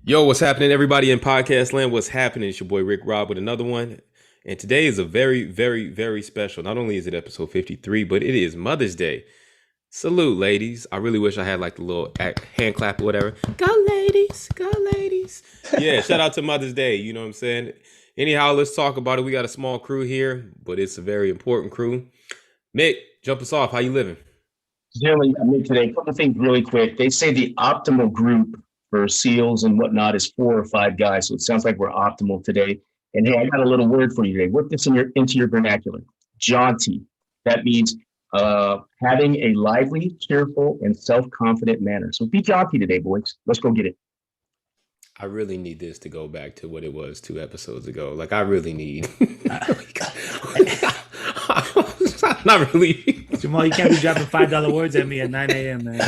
Yo, what's happening, everybody in podcast land? What's happening? It's your boy Rick Rob with another one. And today is a very, very, very special. Not only is it episode 53, but it is Mother's Day. Salute, ladies. I really wish I had like the little hand clap or whatever. Go, ladies. Go, ladies. Yeah, shout out to Mother's Day. You know what I'm saying? Anyhow, let's talk about it. We got a small crew here, but it's a very important crew. Mick, jump us off. How you living? Generally, I mean, today, a couple things really quick. They say the optimal group for SEALs and whatnot is 4 or 5 guys. So it sounds like we're optimal today. And hey, I got a little word for you today. Work this into your vernacular. Jaunty. That means having a lively, cheerful, and self-confident manner. So be jaunty today, boys. Let's go get it. I really need this to go back to what it was 2 episodes ago. Like I really need. Not really. Jamal, you can't be dropping $5 words at me at 9 a.m., man.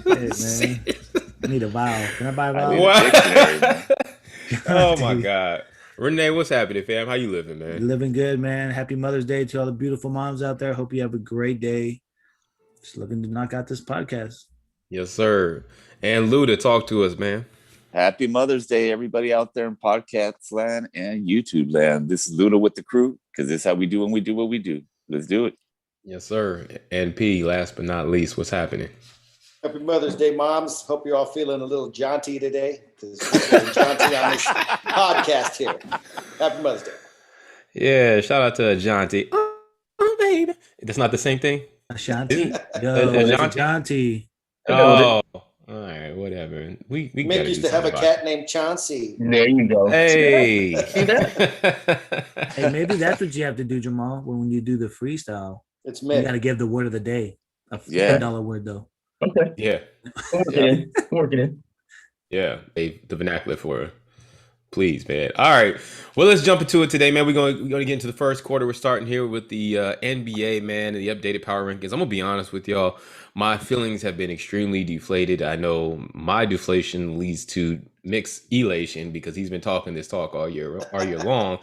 Hey, man. I need a vial. Can I buy a vial? What? Oh my God. Renee, what's happening, fam? How you living, man? Living good, man. Happy Mother's Day to all the beautiful moms out there. Hope you have a great day. Just looking to knock out this podcast. Yes, sir. And Luda, talk to us, man. Happy Mother's Day, everybody out there in podcast land and YouTube land. This is Luda with the crew, because this is how we do when we do what we do. Let's do it. Yes, sir. And P, last but not least, what's happening? Happy Mother's Day, moms. Hope you're all feeling a little jaunty today, because we're jaunty on this podcast here. Happy Mother's Day. Yeah, shout out to Jaunty. Oh, baby. That's not the same thing? Ashanti? Yo, Ashanti. Oh, all right, whatever. We Mick used to have a cat named Chauncey. There you go. Hey. Hey, maybe that's what you have to do, Jamal, when you do the freestyle. It's You Mick. got to give the word of the day. A Yeah. $10 word, though. Okay. Yeah. Working in. Yeah, the vernacular for it. Please, man. All right. Well, let's jump into it today, man. We're going to get into the first quarter. We're starting here with the NBA, man, and the updated power rankings. I'm going to be honest with y'all. My feelings have been extremely deflated. I know my deflation leads to Mick's elation because he's been talking this talk all year long.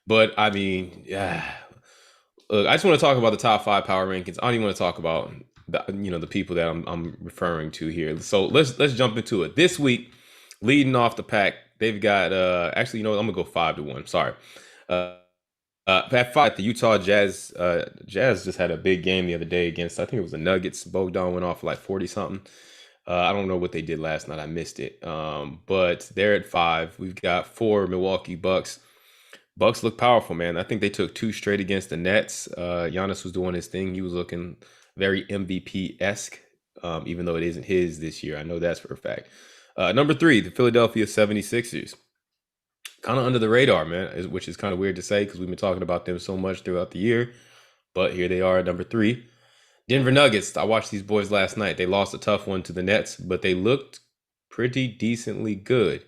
But, I mean, look, I just want to talk about the top 5 power rankings. I don't even want to talk about the people that I'm referring to here. So let's jump into it. This week, leading off the pack, they've got actually, I'm gonna go 5-1. Sorry. At 5, the Utah Jazz. Jazz just had a big game the other day against, I think it was the Nuggets. Bogdan went off for like 40 something. I don't know what they did last night. I missed it. But they're at 5. We've got 4 Milwaukee Bucks. Bucks look powerful, man. I think they took 2 straight against the Nets. Giannis was doing his thing. He was looking very MVP-esque, even though it isn't his this year. I know that's for a fact. Number 3, the Philadelphia 76ers. Kind of under the radar, man, which is kind of weird to say because we've been talking about them so much throughout the year. But here they are at number 3. Denver Nuggets. I watched these boys last night. They lost a tough one to the Nets, but they looked pretty decently good.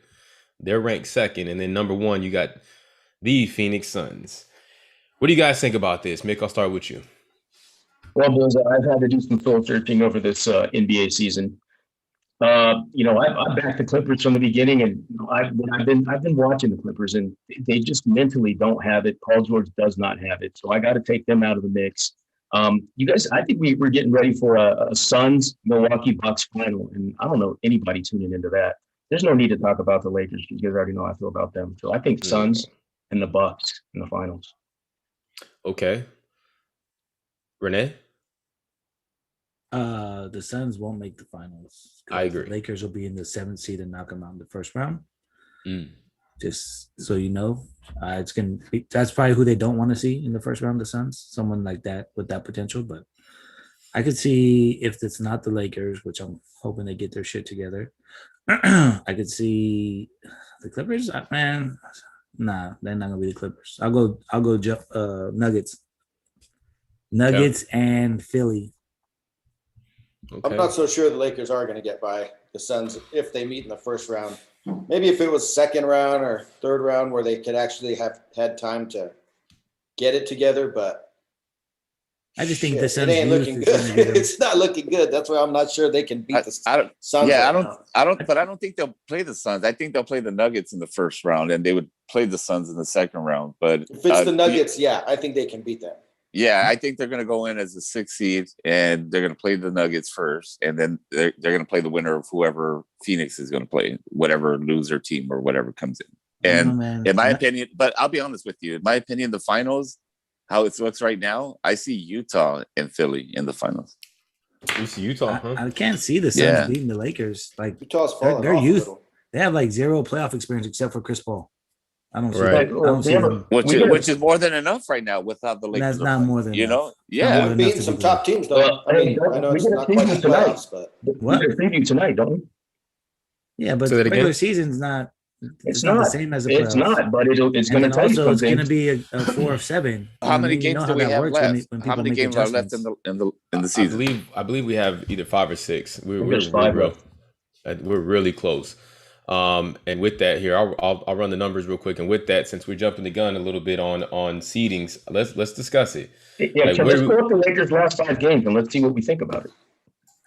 They're ranked 2nd. And then number 1, you got the Phoenix Suns. What do you guys think about this? Mick, I'll start with you. Well, boys, I've had to do some soul searching over this NBA season. I backed the Clippers from the beginning, and I've been watching the Clippers, and they just mentally don't have it. Paul George does not have it, so I got to take them out of the mix. You guys, I think we're getting ready for a Suns Milwaukee Bucks final, and I don't know anybody tuning into that. There's no need to talk about the Lakers because you guys already know how I feel about them. So I think Suns and the Bucks in the finals. Okay. Renee? The Suns won't make the finals. I agree. The Lakers will be in the 7th seed and knock them out in the first round. Mm. Just so you know, that's probably who they don't want to see in the first round. The Suns, someone like that with that potential. But I could see if it's not the Lakers, which I'm hoping they get their shit together. I could see the Clippers. Man, nah, they're not gonna be the Clippers. I'll go. Nuggets. Nuggets and Philly. Okay. I'm not so sure the Lakers are going to get by the Suns if they meet in the first round. Maybe if it was second round or third round where they could actually have had time to get it together, but I just think the Suns it ain't looking good. good. It's not looking good. That's why I'm not sure they can beat the Suns. Yeah, I don't think they'll play the Suns. I think they'll play the Nuggets in the first round, and they would play the Suns in the second round. But if it's the Nuggets, I think they can beat them. Yeah, I think they're going to go in as a 6 seed, and they're going to play the Nuggets first, and then they're going to play the winner of whoever Phoenix is going to play, whatever loser team or whatever comes in. I don't know, And man. in my opinion, but I'll be honest with you, in my opinion, the finals, how it looks right now, I see Utah and Philly in the finals. You see Utah, huh? I can't see the Suns Yeah. beating the Lakers. Like Utah's falling They're off a youth. little. they have like zero playoff experience except for Chris Paul. I don't see. Right. I don't see them. Which is more than enough right now without the Lakers. That's not more than you enough. know, Not yeah. more We're than beating enough to some be top teams, though. Well, I mean, I know we it's got a not quite the preview tonight. playoffs, but What? We got a preview tonight, don't we? Yeah, but Say that again? regular season's not. It's not the not. same as the It's playoffs. not, but it's And going to then tell you also it's something. going to be a 4 of 7. How many You games know do how we that have works left? when How people many make games are left adjustments. in the I season? believe we have either 5 or 6. We're There's 5 real, left. we're really close. And with that, here I'll run the numbers real quick. And with that, since we're jumping the gun a little bit on seedings, let's discuss it. Yeah, Like, so where let's do go up the Lakers' last 5 games and let's see what we think about it.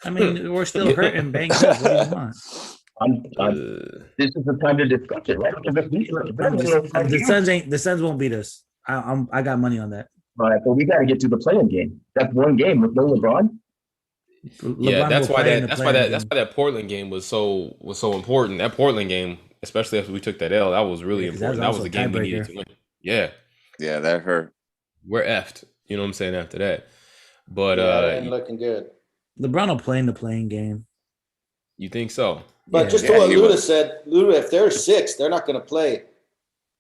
I mean, we're still hurt and banged up. What do you want? This is the time to discuss it, right? The Suns won't beat us. I got money on that. All right, but we got to get to the playing game. That's one game with no LeBron. Yeah, LeBron that's will why play in the that's why play-in that's game. why that Portland game was so important. That Portland game, especially after we took that L, that was really Yeah, 'cause that was important. That was also the game we needed tiebreaker. to win. Yeah, Yeah, that hurt. we're effed. You know what I'm saying after that. But yeah, it ain't looking good. LeBron will play in the playing game. you think so? But Yeah. just Yeah, to what he Luda was. said, Luda, if they're 6, they're not going to play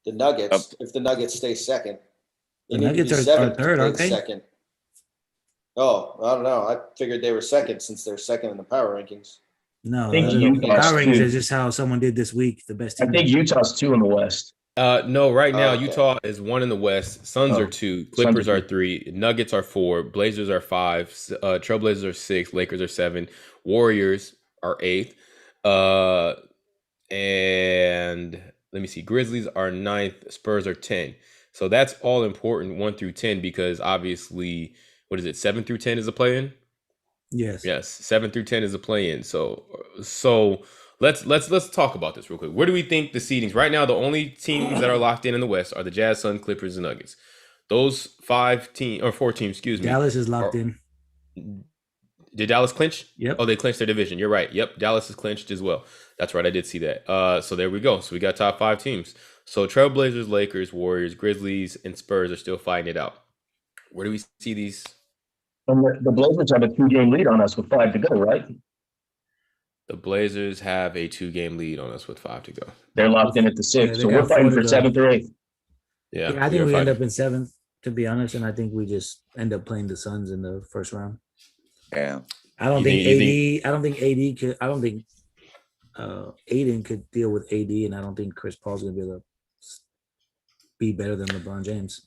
the Nuggets if the Nuggets stay second. They The need to be Nuggets are 7 to third, play aren't they? second. Oh, I don't know. I figured they were second since they're second in the power rankings. No, I think the Utah's power rankings two. is just how someone did this week. The best I team. think Utah's 2 in the West. No, right now Okay. Utah is 1 in the West. Suns Oh, are 2. Suns Clippers are are 3. Nuggets are 4. Blazers are 5. Trailblazers are 6. Lakers are 7. Warriors are 8th. And let me see. Grizzlies are 9th. Spurs are 10. So that's all important 1 through 10 because obviously, what is it? 7 through 10 is a play-in. Yes. Yes, 7 through 10 is a play-in. So let's talk about this real quick. Where do we think the seedings right now? The only teams that are locked in the West are the Jazz, Suns, Clippers, and Nuggets. Those 4 teams. Excuse me. Dallas is locked in. Did Dallas clinch? Yep. Oh, they clinched their division. You're right. Yep, Dallas is clinched as well. That's right. I did see that. So there we go. So we got top 5 teams. So Trailblazers, Lakers, Warriors, Grizzlies, and Spurs are still fighting it out. Where do we see these? And the Blazers have a 2-game lead on us with 5 to go, right? The Blazers have a 2-game lead on us with 5 to go. They're locked in at the 6, Yeah, they so got we're fighting 4 to for go. 7th or 8th. Yeah, I think are we end fighting. up in 7th, to be honest, and I think we just end up playing the Suns in the first round. Yeah. I don't You think think- AD. you I don't think AD could. I don't think Aiden could deal with AD, and I don't think Chris Paul's gonna be able to be better than LeBron James.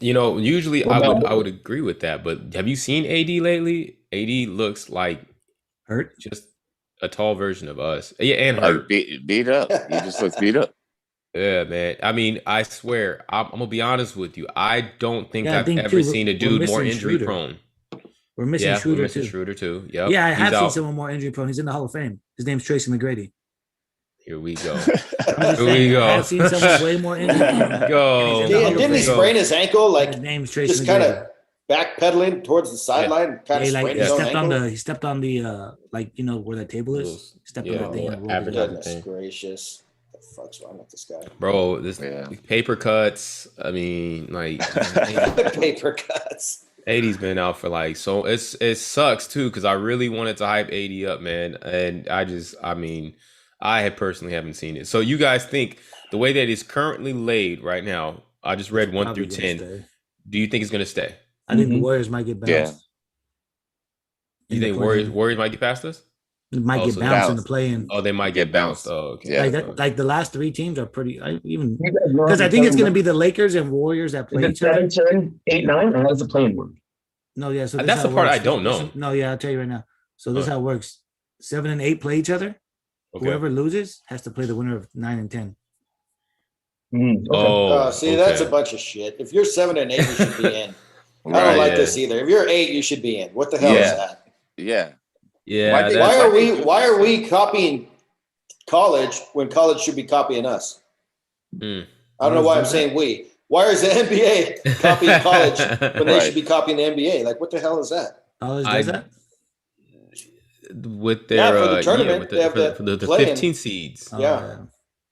You know, usually Well, I would agree with that, but have you seen AD lately? AD looks like Hurt. just a tall version of us. Yeah, and Like hurt. beat up. He just looks beat up. Yeah, man. I mean, I swear, I'm gonna be honest with you. I don't think Yeah, I I've think, ever too, seen a we're dude more missing injury Schroeder. prone. We're missing Yeah, Schroeder we're missing too. Schroeder too. Yep. Yeah, I have he's seen out. someone more injury prone. He's in the Hall of Fame. His name's Tracy McGrady. Here we go. I'm just Here we saying, go. I have seen someone way more injury prone. Go. He's in the Hall of Didn't he Fame. sprain his ankle? Like, His name's Tracy just kind McGrady. of backpedaling towards the sideline, kind Yeah, of like sprained he his own stepped ankle? on the stepped on the like you know where that table is. Those- He stepped yeah, on that thing yeah, and rolled it advertising up. Goodness thing. gracious. What the fuck's wrong with this guy? Bro, this Yeah. paper cuts. I mean, like Paper cuts. 80's been out for like so it sucks too because I really wanted to hype 80 up, man, and I had personally haven't seen it. So you guys think the way that it's currently laid right now? I just read 1 Probably through gonna 10. stay. Do you think it's gonna stay? I think the Mhm. Warriors might get bounced. Yeah. You in the think play-in. Warriors might get past us? Might Oh, get so bounced in the bounced. play-in. Oh, they might get bounced. Oh, okay. Yeah. Like that, like the last 3 teams are pretty. Even You guys know because how I think it's the going to be the Lakers and Warriors that play Is it each other. 7, 10, 8, 9, or how does the playing work? No, yeah. So this That's how the it part I works. don't know. No, yeah, I'll tell you right now. So this is Huh. how it works. 7 and 8 play each other. Okay. Whoever loses has to play the winner of 9 and 10. Okay. Oh, See, that's a okay. bunch of shit. If you're 7 and 8, you should be in. I don't Right, like yeah. this either. If you're 8, you should be in. What the hell is Yeah. that? Yeah. Yeah. Why they- that's- Why are we copying college when college should be copying us? Hmm. I don't know why I'm saying we. Why is the NBA copying college when they Right. should be copying the NBA? Like, what the hell is that? College I- does that? with their Yeah, for the tournament, with they have for the play-in. 15 seeds. Oh, Yeah.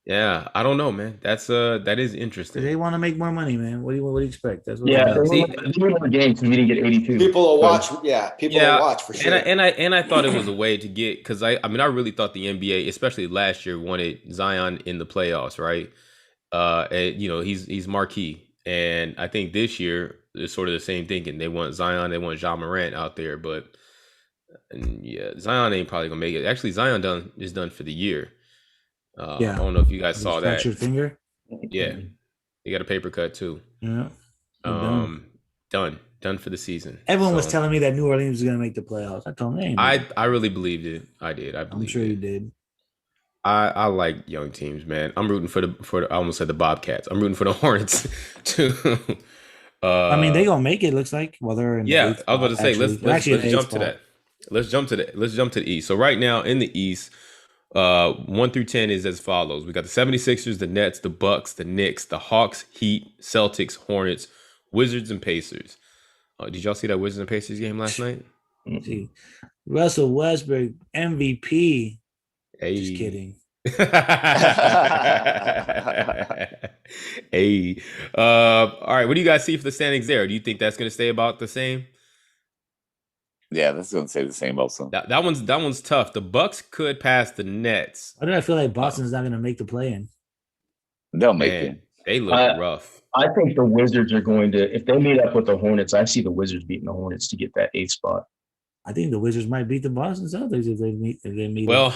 Yeah, I don't know, man. That is 'Cause interesting. they want to make more money, man. What do you expect? That's what Yeah, they do. See- they were more games because we didn't get 82. People will So- watch. Yeah, people will watch for sure. And I thought it was a way to get, because I mean I really thought the NBA, especially last year, wanted Zion in the playoffs, right? And, you know, he's marquee, and I think this year it's sort of the same thinking. They want Zion, they want Ja Morant out there, but and yeah, Zion ain't probably gonna make it. Actually, Zion is done for the year. Yeah. I don't know if you guys His saw that. fractured finger. Yeah, he got a paper cut too. Yeah. Done for the season. Everyone was So, telling me that New Orleans was going to make the playoffs. I told them, hey, man, I really believed it. I did. I I'm believed sure it. you did. I like young teams, man. I'm rooting for the I almost said the Bobcats. I'm rooting for the Hornets too. I mean, they gonna make it. Looks like. Well, they're in. the Yeah, eighth I was about to spot, say actually. let's They're actually in the jump eighth to spot. that. Let's jump to the East. So right now in the East, 1 through 10 is as follows. We got the 76ers, the Nets, the Bucks, the Knicks, the Hawks, Heat, Celtics, Hornets, Wizards, and Pacers. Did y'all see that Wizards and Pacers game last night? See, Russell Westbrook MVP. Hey. Just kidding. Hey. All right. What do you guys see for the standings there? Do you think that's going to stay about the same? Yeah, that's going to say the same also. That one's tough. The Bucks could pass the Nets. Why do I feel like Boston's not going to make the play-in? They'll make Man, it. they look rough. I think the Wizards are going to, if they meet up with the Hornets, I see the Wizards beating the Hornets to get that 8th spot. I think the Wizards might beat the Boston Celtics if they meet. Well,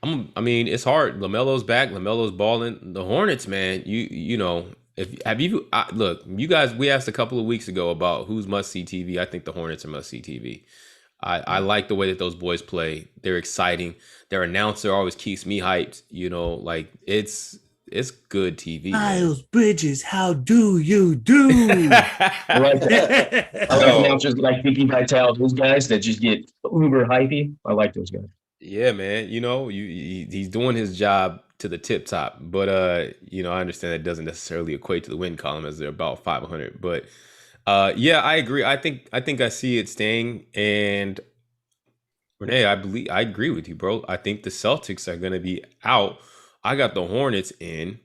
I mean, it's hard. LaMelo's back. LaMelo's balling. The Hornets, man. You know, look, you guys. We asked a couple of weeks ago about who's must see TV. I think the Hornets are must see TV. I like the way that those boys play. They're exciting. Their announcer always keeps me hyped. You know, like it's good TV. man. Miles Bridges, how do you do? I like that. I like announcers like Vicky Vitale, those guys that just get uber hypey. I like those guys. Yeah, man. You know, he's doing his job to the tip top. But you know, I understand that doesn't necessarily equate to the win column as they're about 500. But yeah, I agree. I think I see it staying. And Renee, I agree with you, bro. I think the Celtics are gonna be out. I got the Hornets in.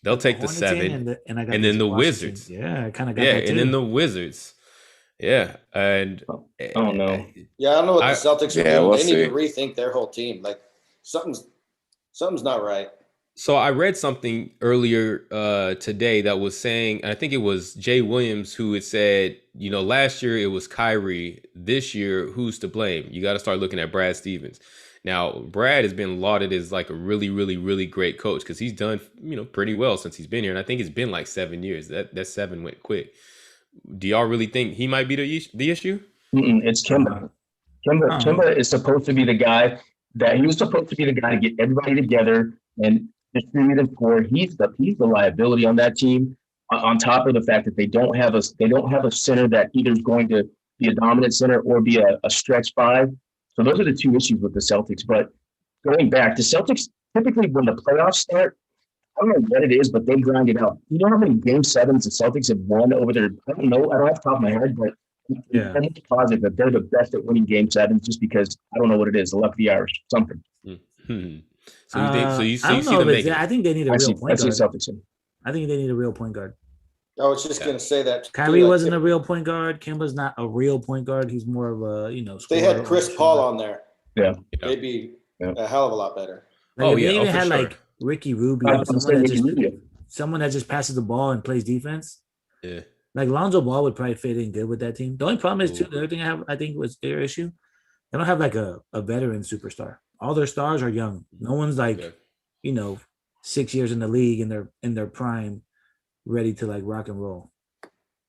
They'll take the Hornets 7. in, and I got and then the Washington. Wizards. Yeah, I kind of got Yeah, that too. and then the Wizards. Yeah. And I don't know. Yeah, I don't know what I- the Celtics are Yeah, doing. we'll They need to see. rethink their whole team. Like something's not right. So I read something earlier today that was saying, and I think it was Jay Williams who had said, you know, last year it was Kyrie. This year, who's to blame? You got to start looking at Brad Stevens. Now, Brad has been lauded as like a really, really, really great coach because he's done, you know, pretty well since he's been here. And I think it's been like 7 years. That 7 went quick. Do y'all really think he might be the issue? It's Kemba. Kemba is supposed to be the guy he was supposed to be the guy to get everybody together and distribute the score. He's the liability on that team. On top of the fact that they don't have a center that either is going to be a dominant center or be a stretch 5. So those are the 2 issues with the Celtics. But going back, the Celtics typically when the playoffs start, I don't know what it is, but they grind it out. You know how many game 7s the Celtics have won over their? I don't know. I don't have the top of my head, but Yeah. I'm positive that they're the best at winning game 7s just because I don't know what it is. The luck of the Irish, something. Hmm. So you think? So you I don't see know, them but making? I think they need a I real see point guard. Celtics in. I think they need a real point guard. I was just gonna say that Kyrie too, wasn't a like, real point guard. Kemba's not a real point guard. He's more of a if they scorer had or Chris shooter. Paul on there, Yeah. they'd be Yeah. a hell of a lot better. Like, Oh, if yeah, they even for had sure. like Ricky I Rubio, was saying Ricky Rubio. someone that just passes the ball and plays defense. Yeah. Like Lonzo Ball would probably fit in good with that team. The only problem is too. Ooh. The other thing I think was their issue. They don't have like a veteran superstar. All their stars are young. No one's like Yeah. 6 years in the league and they're in their prime, ready to like rock and roll.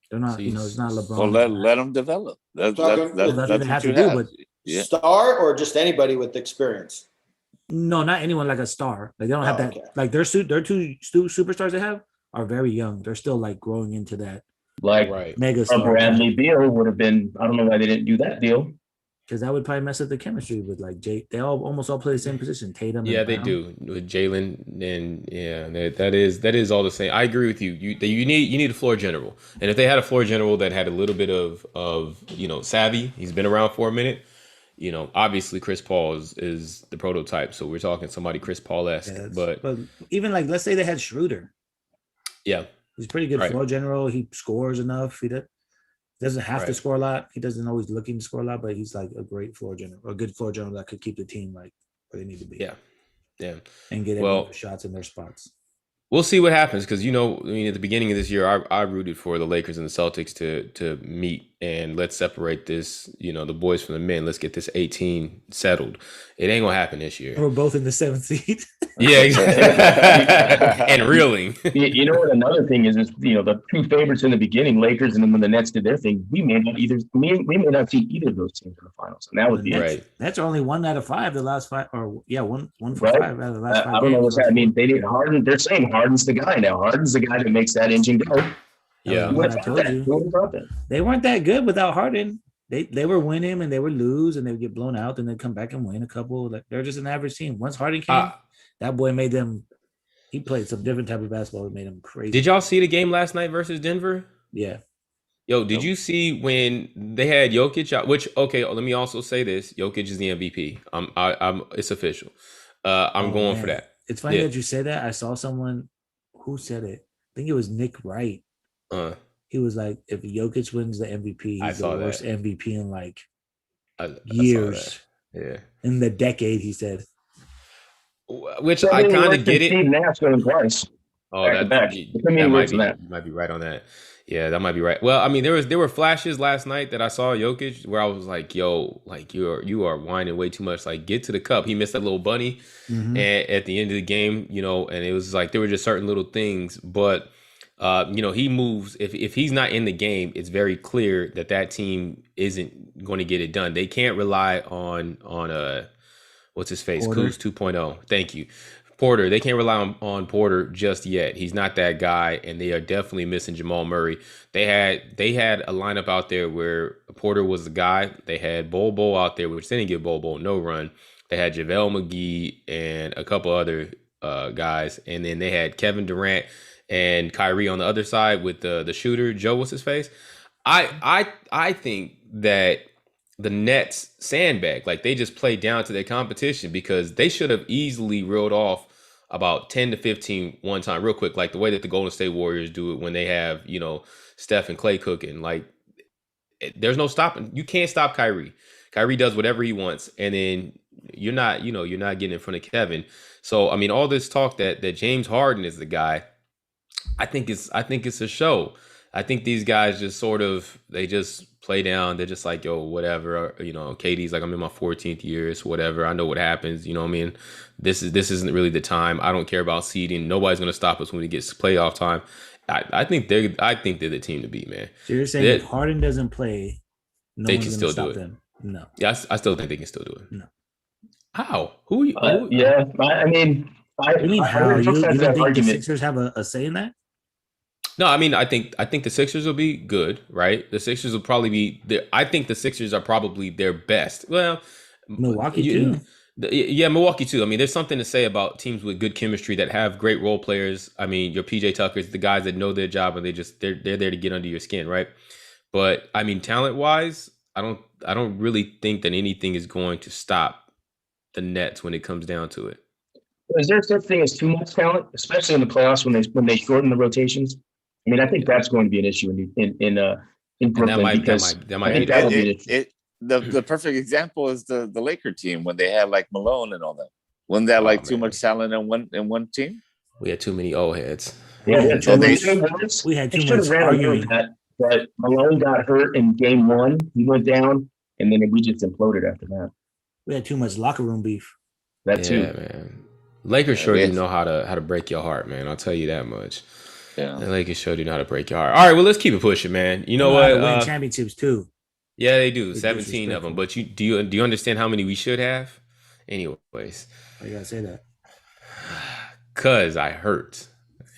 They're not. So It's not LeBron. Well, let them develop. That's Talking- Well, that's what they what have you to do, have. but- Yeah. Star or just anybody with experience. No, not anyone like a star. Like they don't have Oh, that. okay. Like their 2 superstars they have are very young. They're still like growing into that Like Right. mega star. Bradley Beal would have been. I don't know why they didn't do that deal. because that would probably mess up the chemistry with like Jay. They almost all play the same position. Tatum. Yeah, and they Brown. do with Jalen, and yeah, that is all the same. I agree with you. You need a floor general, and if they had a floor general that had a little bit of savvy, he's been around for a minute. Obviously Chris Paul is the prototype, so we're talking somebody Chris Paul-esque. Yeah, but even like let's say they had Schroeder. yeah, He's pretty good Right. floor general. He scores enough. He doesn't have to Right. score a lot. He doesn't always looking to score a lot, but he's like a great floor general, a good floor general that could keep the team like where they need to be. yeah. And get Well, everyone their shots in their spots. We'll see what happens because at the beginning of this year, I rooted for the Lakers and the Celtics to meet and let's separate this, the boys from the men. Let's get this 18 settled. It ain't gonna happen this year. We're both in the 7th seed. Yeah, exactly. And reeling. You know what? Another thing is the two favorites in the beginning, Lakers, and then when the Nets did their thing, we may not see either of those teams in the finals, and that would be Right. That's only 1 out of 5 the last 5, or one for Right. 5 out of the last 5. I don't know what's games. that. I mean, they need Harden. They're saying Harden's the guy now. Harden's the guy that makes that engine go. Yeah. Who What would I have told thought that? you. Who would have thought that? They weren't that good without Harden. They were winning and they would lose and they would get blown out and then come back and win a couple. Like they're just an average team. Once Harden came, Uh, that boy made them. He played some different type of basketball that made him crazy. Did y'all see the game last night versus Denver? Yeah. Yo, did you see when they had Jokic out? Which let me also say this: Jokic is the MVP. It's official. I'm Oh, going man. for that. It's funny Yeah. that you say that. I saw someone who said it. I think it was Nick Wright. Uh, He was like, if Jokic wins the MVP, I he's the saw that. worst MVP in like I saw years. that. Yeah. In the decade, he said. Which I kind of get it. Steve Nash going twice. Oh, Back to that, back. that It's gonna be might worse be than that. you might be right on that. Yeah, that might be right. Well, I mean, there were flashes last night that I saw Jokic where I was like, "Yo, like you are whining way too much. Like, get to the cup." He missed that little bunny, Mhm. and at the end of the game, and it was like there were just certain little things, but he moves. If he's not in the game, it's very clear that team isn't going to get it done. They can't rely on what's his face, Porter. Kuz 2.0. Thank you. Porter, they can't rely on Porter just yet. He's not that guy, and they are definitely missing Jamal Murray. They had a lineup out there where Porter was the guy. They had Bol out there, which they didn't give Bol no run. They had JaVale McGee and a couple other guys, and then they had Kevin Durant and Kyrie on the other side with the shooter Joe. What's his face? I think that the Nets sandbag, like they just played down to their competition because they should have easily reeled off about 10 to 15 one time real quick, like the way that the Golden State Warriors do it when they have, Steph and Clay cooking. Like there's no stopping. You can't stop Kyrie. Kyrie does whatever he wants. And then you're not getting in front of Kevin. So, I mean, all this talk that James Harden is the guy, I think it's a show. I think these guys just they just play down. They're just like, yo, whatever. KD's like, I'm in my 14th year. It's whatever. I know what happens. You know what I mean? This isn't really the time. I don't care about seeding. Nobody's gonna stop us when it gets playoff time. I think they're the team to beat, man. So you're saying if Harden doesn't play, they can still do it. them? No. Yeah, I still think they can still do it. No. How? Who? Yeah, I mean, What do you mean how? You don't think the argument. Sixers have a say in that? No, I mean, I think the Sixers will be good, right? The Sixers will probably be. I think the Sixers are probably their best. Well, Milwaukee too. Yeah, Milwaukee too. I mean, there's something to say about teams with good chemistry that have great role players. I mean, your PJ Tuckers, the guys that know their job and they're there to get under your skin, right? But I mean, talent wise, I don't really think that anything is going to stop the Nets when it comes down to it. Is there such thing as too much talent, especially in the playoffs when they shorten the rotations? I mean, I think that's going to be an issue in Brooklyn because that might I think be that'll be an issue. The perfect example is the Laker team when they had like Malone and all that. Wasn't that like too much talent in one team? We had too many old heads. Yeah, So they- We had too should much have ran away arguing. with that. But Malone got hurt in game one. He went down, and then we just imploded after that. We had too much locker room beef. That Yeah, too. man. Lakers sure do know how to break your heart, man. I'll tell you that much. Yeah. The Lakers sure do know how to break your heart. All right, well, let's keep it pushing, man. You know what? Win championships too. Yeah, they do. It's 17 of them. disrespectful. But do you understand how many we should have? Anyways, Why you gotta say that? cause I hurt.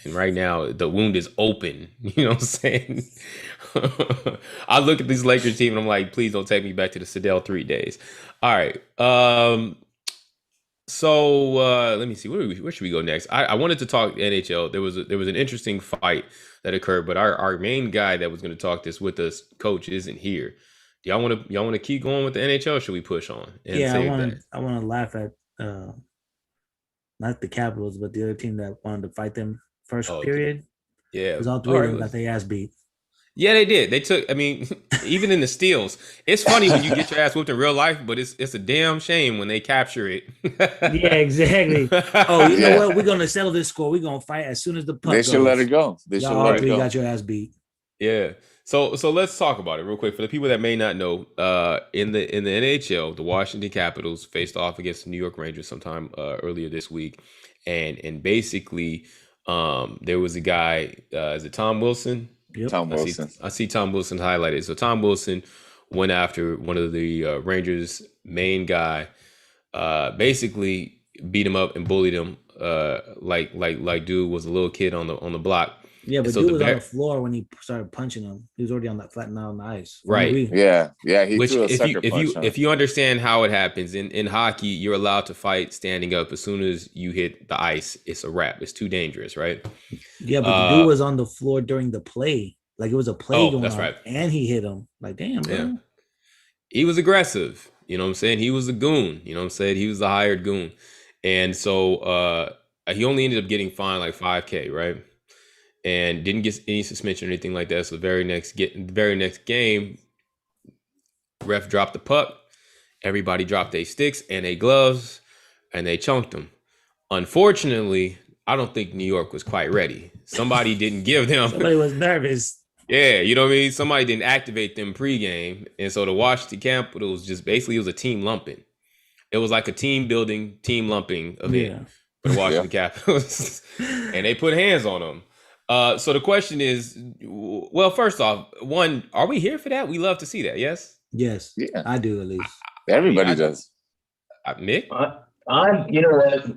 And right now, the wound is open. You know what I'm saying? I look at this Lakers team and I'm like, please don't take me back to the Sedell 3 days. All right. So let me see. Where should we go next? I wanted to talk NHL. There was an interesting fight that occurred, but our main guy that was going to talk this with us, coach, isn't here. Do y'all want to keep going with the NHL? Or should we push on? And Yeah, save that? I want to laugh at not the Capitals, but the other team that wanted to fight them first Oh, period. Yeah, Because all three of them got their ass beat. Yeah, they did. They took. I mean, even in the steals, it's funny when you get your ass whooped in real life, but it's a damn shame when they capture it. Yeah, exactly. Oh, you Yeah. know what? We're gonna settle this score. We're gonna fight as soon as the puck They goes. should let it go. They should Y'all all let it three go. got your ass beat. Yeah. So let's talk about it real quick for the people that may not know. In the NHL, the Washington Capitals faced off against the New York Rangers sometime earlier this week, and basically, there was a guy. Is it Tom Wilson? Yep. Tom Wilson. I see Tom Wilson highlighted. So Tom Wilson went after one of the Rangers' main guy, basically beat him up and bullied him, like dude was a little kid on the block. Yeah, but so dude the was on back- the floor when he started punching him. He was already on that flat on the ice. Right. Yeah. He Which threw a if sucker you punch. if you understand how it happens in hockey, you're allowed to fight standing up. As soon as you hit the ice, it's a wrap. It's too dangerous, right? Yeah, but the dude was on the floor during the play. Like it was a play Oh, going that's on, right. and he hit him. Like, damn, bro. Yeah. He was aggressive. You know what I'm saying? He was a goon. You know what I'm saying? He was the hired goon. And so he only ended up getting fined like $5,000, right? And didn't get any suspension or anything like that. So the very next game, ref dropped the puck. Everybody dropped their sticks and their gloves, and they chunked them. Unfortunately, I don't think New York was quite ready. Somebody didn't give them. Somebody was nervous. Yeah, you know what I mean? Somebody didn't activate them pregame. And so the Washington Capitals just basically, it was a team lumping. It was like a team building, team lumping event Yeah. for the Washington Capitals. And they put hands on them. So the question is, well, first off, one, are we here for that? We love to see that, yes? Yes. Yeah. I do at least. Everybody I- does. Nick? You know what?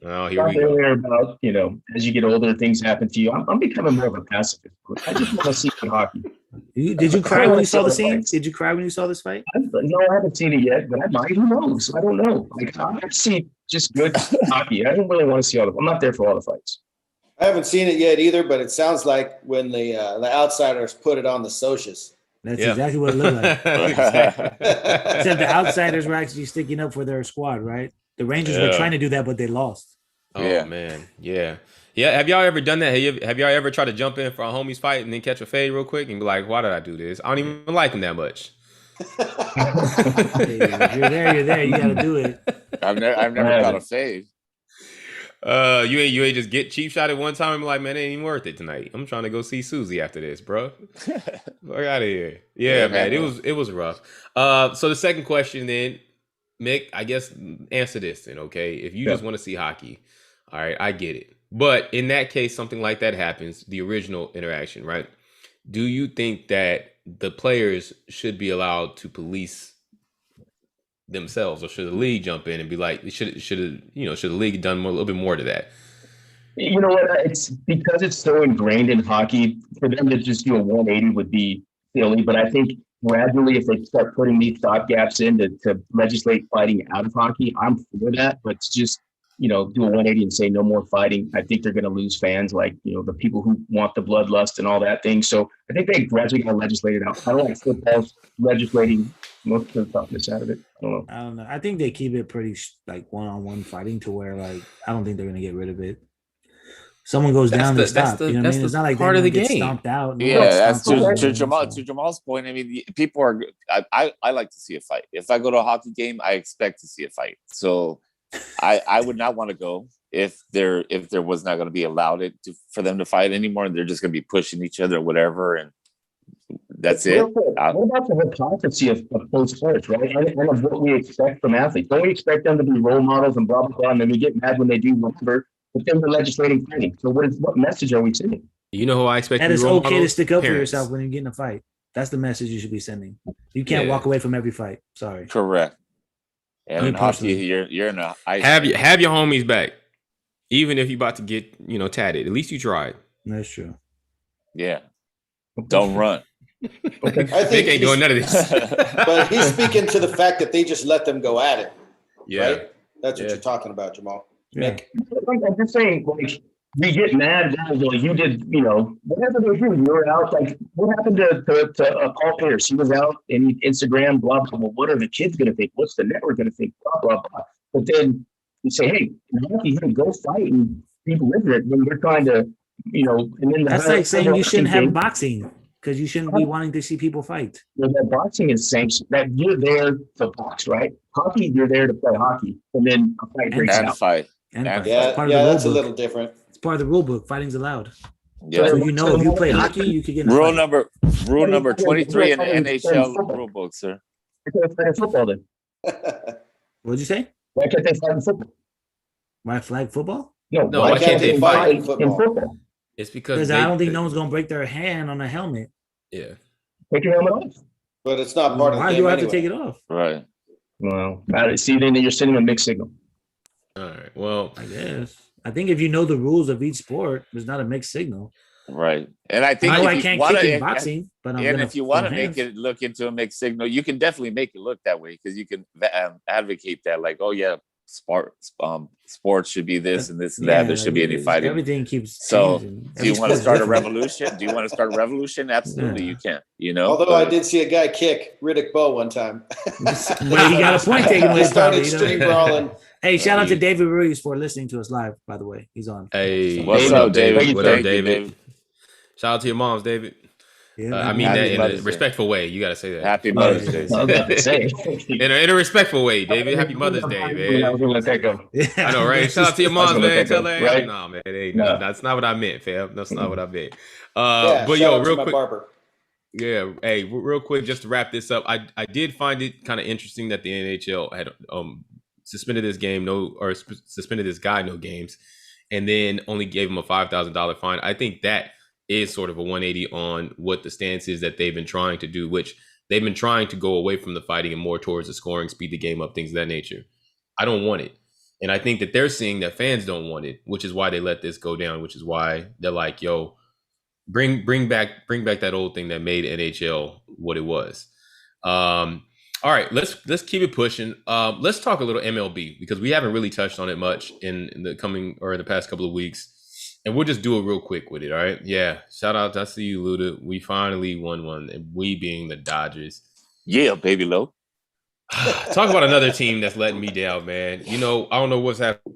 Oh, here we Talking go. earlier about, as you get older, things happen to you. I'm becoming more of a pacifist. I just want to see good hockey. Did you cry when you saw the scene? Did you cry when you saw this fight? No, I haven't seen it yet, but I might. Who knows? I don't know. Like, I want to see just good hockey. I don't really want to see I'm not there for all the fights. I haven't seen it yet either, but it sounds like when the outsiders put it on the socials. That's Yeah. exactly what it looked like. Exactly. Except the outsiders were actually sticking up for their squad, right? The Rangers were Yeah. trying to do that, but they lost. Oh, Yeah. man. Yeah. Have y'all ever done that? Have y'all ever tried to jump in for a homie's fight and then catch a fade real quick and be like, why did I do this? I don't even like him that much. Hey, if you're there. You got to do it. I've never got a fade. You ain't just get cheap shot at one time and be like, man, it ain't even worth it tonight. I'm trying to go see Susie after this, bro. Fuck out of here. Yeah, Yeah, man, man. it was rough. So the second question then, Mick, I guess answer this then, okay? If you Yeah. just want to see hockey, all right, I get it. But in that case, something like that happens, the original interaction, right? Do you think that the players should be allowed to police themselves, or should the league jump in and be like, should the league done a little bit more to that? You know what? It's because it's so ingrained in hockey. For them to just do a 180 would be silly. But I think gradually, if they start putting these stopgaps in to legislate fighting out of hockey, I'm for that. But to just do a 180 and say no more fighting, I think they're going to lose fans, like the people who want the bloodlust and all that thing. So I think they gradually got legislated out. I don't like football legislating most of the toughness out of it. I don't know. I don't know. I think they keep it pretty like one-on-one fighting to where like I don't think they're gonna get rid of it. Someone goes That's down, the- they stop. that's the- You know what I that's mean? the It's not like part of they the get game. stomped out. No Yeah, one's that's stomped out. to Jamal's point. I mean, people are. I like to see a fight. If I go to a hockey game, I expect to see a fight. So, I would not want to go if there was not going to be allowed for them to fight anymore, and they're just going to be pushing each other or whatever, and that's it. What about the hypocrisy of pro sports, right? And of what we expect from athletes. Don't we expect them to be role models and blah, blah, blah, and then we get mad when they do whatever, but then we're legislating fighting. So what message are we sending? You know who I expect? And to be it's role okay to models? stick up for Parents. yourself when you get in a fight. That's the message you should be sending. You can't Yeah. walk away from every fight. Sorry. Correct. And Me in hockey, personally. you're in a ice. Have your homies back. Even if you about to get tatted, at least you tried. That's true. Yeah. Don't run. I Vic think ain't doing none of this. but he's speaking to the fact that they just let them go at it, Yeah. right? That's what Yeah. you're talking about, Jamal. Yeah. Nick. I'm just saying, like, we get mad, guys, like, you did, whatever they do, you're out. Like, what happened to Paul Pierce? He was out and Instagram, blah, blah, blah. What are the kids going to think? What's the network going to think? Blah, blah, blah. But then you say, hey, go fight and people live it. When you're trying to, and then That's like saying you shouldn't have boxing because you shouldn't be wanting to see people fight. That boxing is same, that you're there to box, right? Hockey, you're there to play hockey. And then a fight breaks And out. fight. And Yeah, fight. Yeah, It's part of yeah, the that's a rule book. little different. It's part of the rule book. Fighting's allowed. Yeah. So if you play hockey, you could get in a Rule fight. number 23 in the Fighting NHL football. rule book, sir. Why can't they fight in football then? What'd you say? Why can't they fight in football? Why flag football? No, No, why can't they fight in in football? football? It's because Because I don't think no one's gonna break their hand on a helmet. Yeah. Take your helmet off. But it's not part of the Why game do I have to anyway. take it off? Right. Well, see, then you're sending a mixed signal. All right. Well, I guess. I think if you know the rules of each sport, there's not a mixed signal. Right. And I think I know if I you can't wanna- kick in boxing, but I'm and gonna if you want to throw make hands. it look into a mixed signal, you can definitely make it look that way because you can advocate that, like, oh yeah, sports should be this and this and that. There should be any fighting. Everything keeps So, changing. Do Every you want to sport's start a different. revolution? Do you want to start a revolution? Absolutely, Yeah. you can. You know, Although I but- did see a guy kick Riddick Bowe one time. Well, he got a point taken away. He started Probably, street brawling. Hey, shout out to Yeah. David Ruiz for listening to us live. By the way, he's on. hey, What's David, up, David? What up, Thank you, David? Shout out to your moms, David. Yeah, I man. mean Happy that in a Mother's Day. respectful way. You got to say that. Happy Mother's Day. I was about to say. In a respectful way, David. Happy Mother's Day, I was man. gonna let that go. I know, right? Shout out to your moms, gonna let man. that Tell go, her, right? nah, man. It ain't, No. That's not what I meant, fam. That's not what I meant. Yeah, but shout yo, out to real my quick. barber. Yeah, hey, real quick, just to wrap this up, I did find it kind of interesting that the NHL had suspended this game, suspended this guy no games, and then only gave him a $5,000 fine. I think that is sort of a 180 on what the stance is that they've been trying to do, which they've been trying to go away from the fighting and more towards the scoring, speed the game up, things of that nature. I don't want it. And I think that they're seeing that fans don't want it, which is why they let this go down, which is why they're like, yo, bring back that old thing that made NHL what it was. All right, let's keep it pushing. Let's talk a little MLB because we haven't really touched on it much in the past couple of weeks. And we'll just do it real quick with it, all right? Yeah, shout out to I see you, Luda. We finally won one, and we being the Dodgers. Yeah, baby low. Talk about another team that's letting me down, man. I don't know what's happening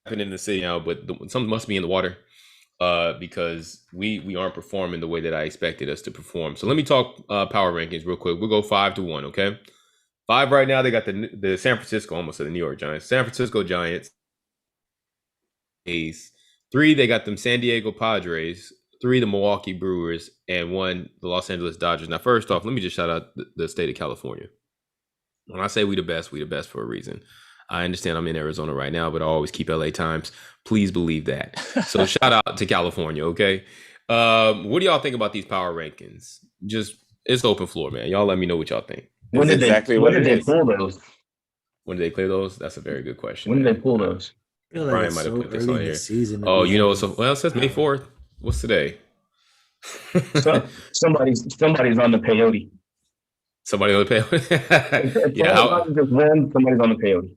in the city now, but something must be in the water because we aren't performing the way that I expected us to perform. So let me talk power rankings real quick. We'll go 5-1, okay? 5 right now. They got the San Francisco, almost the New York Giants. San Francisco Giants. A's. 3, they got them San Diego Padres. 3, the Milwaukee Brewers. And 1, the Los Angeles Dodgers. Now, first off, let me just shout out the state of California. When I say we the best for a reason. I understand I'm in Arizona right now, but I always keep LA Times. Please believe that. So shout out to California, okay? What do y'all think about these power rankings? Just, it's open floor, man. Y'all let me know what y'all think. When did exactly they, what when it did they is. pull those? When did they clear those? That's a very good question. When did man. they pull those? I feel like Brian it's might have so put this early on in the here. season to Oh, be you know, having- well, it says May 4th. What's today? Somebody's on the peyote. Somebody on the pay. Yeah, Somebody's just won. Somebody's on the peyote.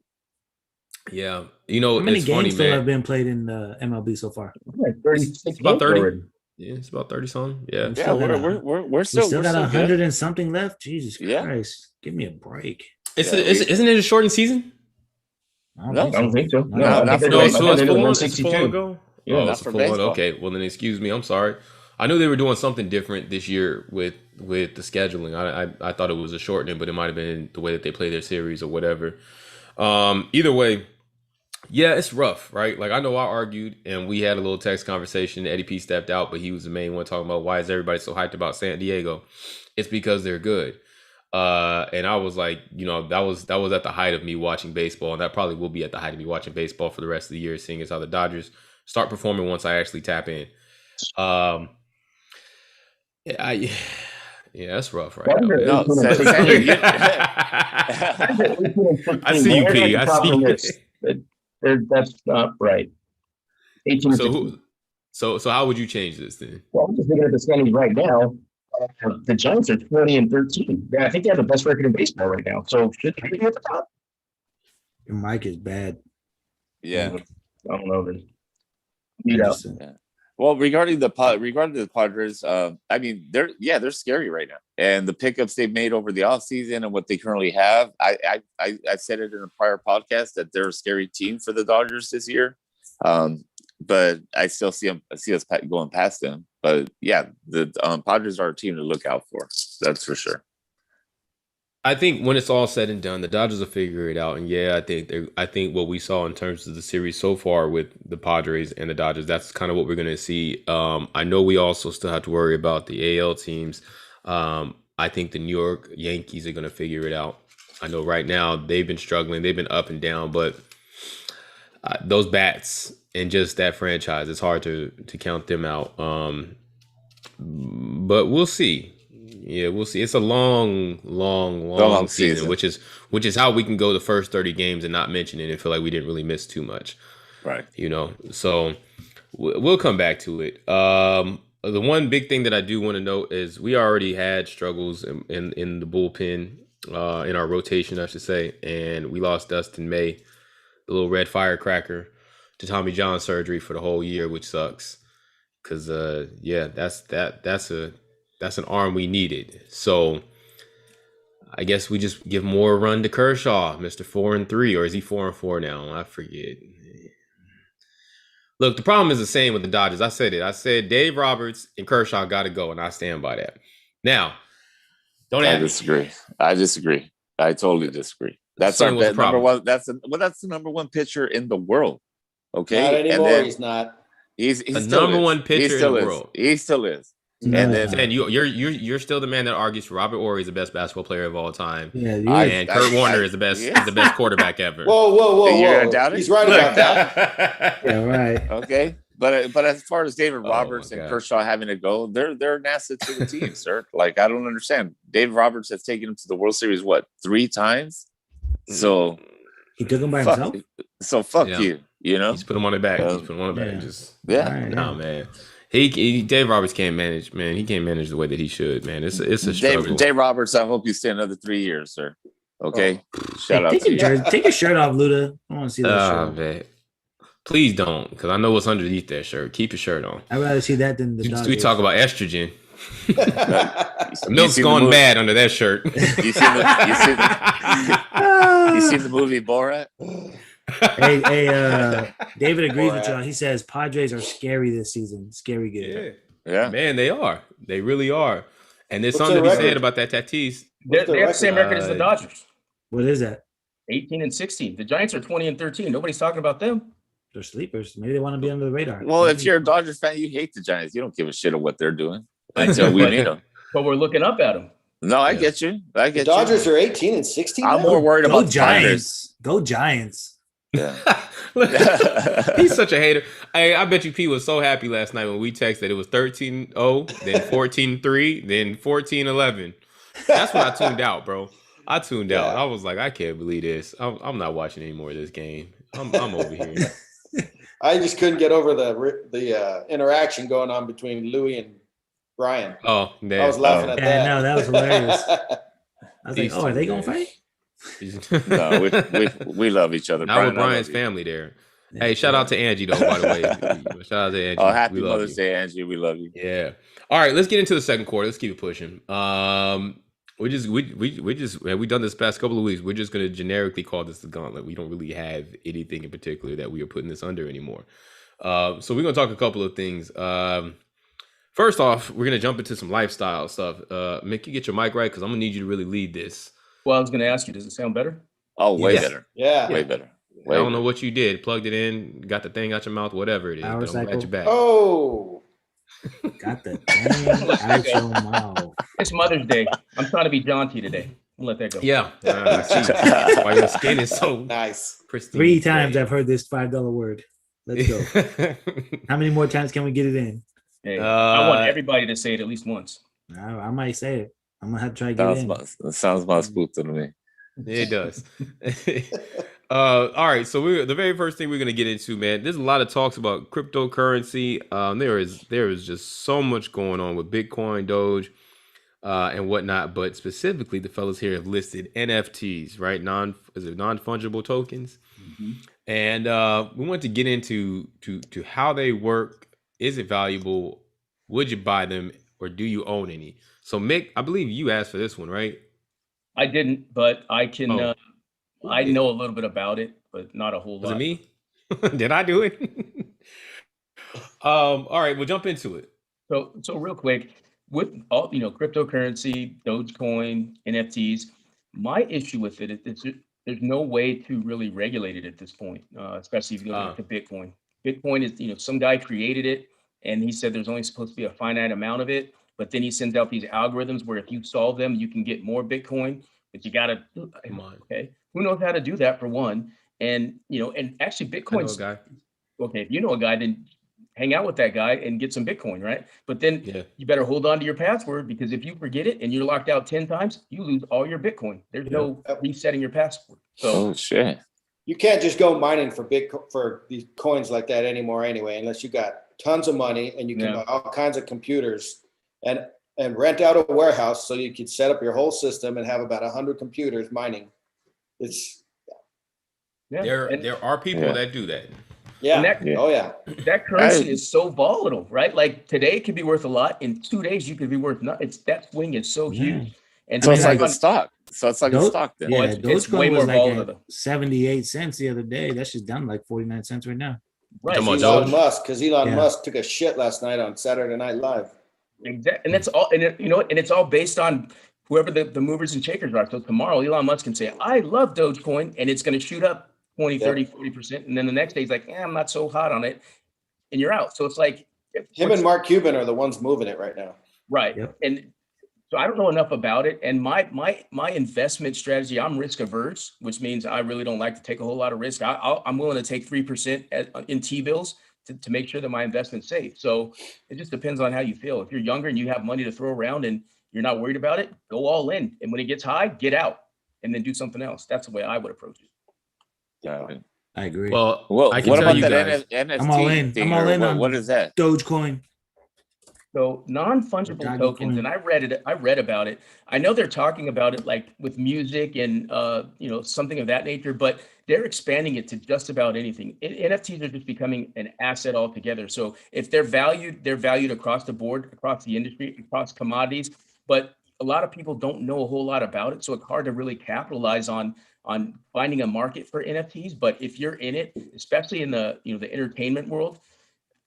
yeah. How many It's funny, games still have man. been played in the MLB so far? Like 36 It's about games 30. already. Yeah, it's about 30 something. Yeah. We Yeah, still got we're We still still we're got still 100 good. and something left. Jesus Yeah. Christ, give me a break. Isn't it a shortened season? I don't No. think I don't think so. No, not I think for they're No, like- so I it's think they're full on. It's 162. full on go. Yeah, Oh, not it's for full on. baseball. Okay, well then excuse me. I'm sorry. I knew they were doing something different this year with the scheduling. I thought it was a shortening, but it might have been the way that they play their series or whatever. Either way, yeah, it's rough, right? Like I know I argued and we had a little text conversation. Eddie P stepped out, but he was the main one talking about why is everybody so hyped about San Diego? It's because they're good. And I was like, that was at the height of me watching baseball, and that probably will be at the height of me watching baseball for the rest of the year, seeing as how the Dodgers start performing once I actually tap in. Yeah, that's rough right Why now. is it man. 18 and San 16? Diego- Why is it 18 and 16? I see you, Where's P. the I top see of you. this? That's not right. 18 and So 16. who? So how would you change this then? Well, I'm just looking at the standings right now. The Giants are 20 and 13. Yeah, I think they have the best record in baseball right now. So should they be at the top? Your mic is bad. Yeah. I don't know. Then. You know, Interesting. Well, regarding the Padres, I mean, they're scary right now, and the pickups they've made over the offseason and what they currently have. I said it in a prior podcast that they're a scary team for the Dodgers this year, but I still see us going past them. But yeah, the Padres are a team to look out for. That's for sure. I think when it's all said and done, the Dodgers will figure it out. And yeah, I think what we saw in terms of the series so far with the Padres and the Dodgers, that's kind of what we're going to see. I know we also still have to worry about the AL teams. I think the New York Yankees are going to figure it out. I know right now they've been struggling. They've been up and down, but those bats and just that franchise, it's hard to count them out. But we'll see. Yeah, we'll see. It's a long season, which is how we can go the first 30 games and not mention it and feel like we didn't really miss too much. Right. So we'll come back to it. The one big thing that I do want to note is we already had struggles in the bullpen, in our rotation, I should say, and we lost Dustin May, the little red firecracker, to Tommy John surgery for the whole year, which sucks. Because that's an arm we needed. So I guess we just give more run to Kershaw, Mr. 4-3, or is he 4-4 now? I forget. Look, the problem is the same with the Dodgers. I said it. I said Dave Roberts and Kershaw got to go, and I stand by that. Now, I disagree. I totally disagree. That's our number one. That's the number one pitcher in the world. Okay, not anymore. He's not. He's the number one pitcher in the world. He still is. No. And then you're still the man that argues Robert Horry is the best basketball player of all time. Yeah, and Kurt Warner is the best quarterback ever. Whoa! You're gonna doubt it? He's right about that. Yeah, right. Okay, but as far as David Roberts and Kershaw having to go, they're an asset to the team, sir. Like, I don't understand. David Roberts has taken him to the World Series 3 times. So he took him by himself. So fuck you. You know, he's put him on the back. No, man. Dave Roberts can't manage, man. He can't manage the way that he should, man. It's a struggle. Dave Roberts, I hope you stay another 3 years, sir. Okay. Shout out to you. Take your shirt off, Luda. I want to see that shirt. Man. Please don't, because I know what's underneath that shirt. Keep your shirt on. I'd rather see that than the Dodgers. We talk about estrogen. Milk's going bad under that shirt. You seen the movie Borat? Hey, David agrees with y'all. He says Padres are scary this season. Scary good. Yeah. Man, they are. They really are. And there's something to be said about that Tatis. They have the same record as the Dodgers. What is that? 18 and 16. The Giants are 20 and 13. Nobody's talking about them. They're sleepers. Maybe they want to be under the radar. Well, if you're a Dodgers fan, you hate the Giants. You don't give a shit of what they're doing until we need them. But we're looking up at them. No, I get you. The Dodgers are 18 and 16. I'm more worried about Giants. Go Giants. Yeah. He's such a hater. I bet you P was so happy last night when we texted. It was 13-0, then 14-3, then 14-11. That's when I tuned out, bro. I tuned out. I was like, I can't believe this. I'm not watching any more of this game. I'm over here. I just couldn't get over the interaction going on between Louis and Brian. Oh, man. I was laughing at that. Yeah, no, that was hilarious. I was like, are they gonna fight? No, we love each other. Not with Brian's family there. Hey, shout out to Angie though, by the way. Shout out to Angie. Oh, happy Mother's Day, Angie. We love you. Yeah. All right, let's get into the second quarter. Let's keep it pushing. We've done this past couple of weeks. We're just gonna generically call this the gauntlet. We don't really have anything in particular that we are putting this under anymore. So we're gonna talk a couple of things. First off, we're gonna jump into some lifestyle stuff. Mick, you get your mic right because I'm gonna need you to really lead this. Well, I was going to ask you, does it sound better? Oh, way better. Yeah. Way better. I don't know what you did. Plugged it in, got the thing out your mouth, whatever it is. But I'm glad you're back. Oh. Got the thing out your mouth. It's Mother's Day. I'm trying to be jaunty today. I'll let that go. Yeah. That's why your skin is so nice. Pristine. 3 times I've heard this $5 word. Let's go. How many more times can we get it in? Hey, I want everybody to say it at least once. I might say it. I'm gonna have to try to get it in. That sounds more spooked to me. It does. All right, so the very first thing we're gonna get into, man. There's a lot of talks about cryptocurrency. There is just so much going on with Bitcoin, Doge, and whatnot. But specifically, the fellas here have listed NFTs, right? Non fungible tokens, and we want to get into to how they work. Is it valuable? Would you buy them, or do you own any? So, Mick, I believe you asked for this one, right? I didn't, but I can. Oh, I know a little bit about it, but not a whole was it lot. me? Did I do it? All right, we'll jump into it. So real quick, with all cryptocurrency, Dogecoin, NFTs, my issue with it is there's no way to really regulate it at this point, especially if you look at the Bitcoin. Bitcoin is, some guy created it and he said there's only supposed to be a finite amount of it, but then he sends out these algorithms where if you solve them, you can get more Bitcoin, but you gotta, Come on. okay, who knows how to do that for one? And and actually I know a Bitcoin's guy. okay. If you know a guy, then hang out with that guy and get some Bitcoin, right? But then Yeah. you better hold on to your password because if you forget it and you're locked out 10 times, you lose all your Bitcoin. There's no resetting your password. So Oh shit. You can't just go mining for for these coins like that anymore anyway, unless you got tons of money and you can buy all kinds of computers and rent out a warehouse so you could set up your whole system and have about 100 computers mining. It's There are people that do that. oh yeah. That currency is so volatile, right? Like today it could be worth a lot. In 2 days, you could be worth nothing. That swing is so huge. And So I it's mean, like a stock. So it's like a stock then. Yeah, it's way Dogecoin more was like volatile. at 78 cents the other day. That's just down like 49 cents right now. Right. Talking about Elon Doge? Musk, because Elon Yeah. Musk took a shit last night on Saturday Night Live. Exactly. And that's all, and it's all based on whoever the movers and shakers are. So tomorrow Elon Musk can say, I love Dogecoin, and it's going to shoot up 20, 30, 40%. And then the next day he's like, I'm not so hot on it. And you're out. So it's like Him and Mark Cuban are the ones moving it right now. right. Yep. And so I don't know enough about it. And my investment strategy, I'm risk averse, which means I really don't like to take a whole lot of risk. I'm willing to take 3% in T-bills to make sure that my investment's safe. So it just depends on how you feel. If you're younger and you have money to throw around and you're not worried about it, go all in. And when it gets high, get out and then do something else. That's the way I would approach it. Got it. I agree. Well, Well, I can what tell about you that guys. NFT I'm all in. thing? I'm all or in on what is that? Dogecoin. So non-fungible Dogecoin. tokens, and I read about it. I know they're talking about it like with music and something of that nature, but they're expanding it to just about anything. NFTs are just becoming an asset altogether. So if they're valued across the board, across the industry, across commodities, but a lot of people don't know a whole lot about it. So it's hard to really capitalize on finding a market for NFTs. But if you're in it, especially in the the entertainment world,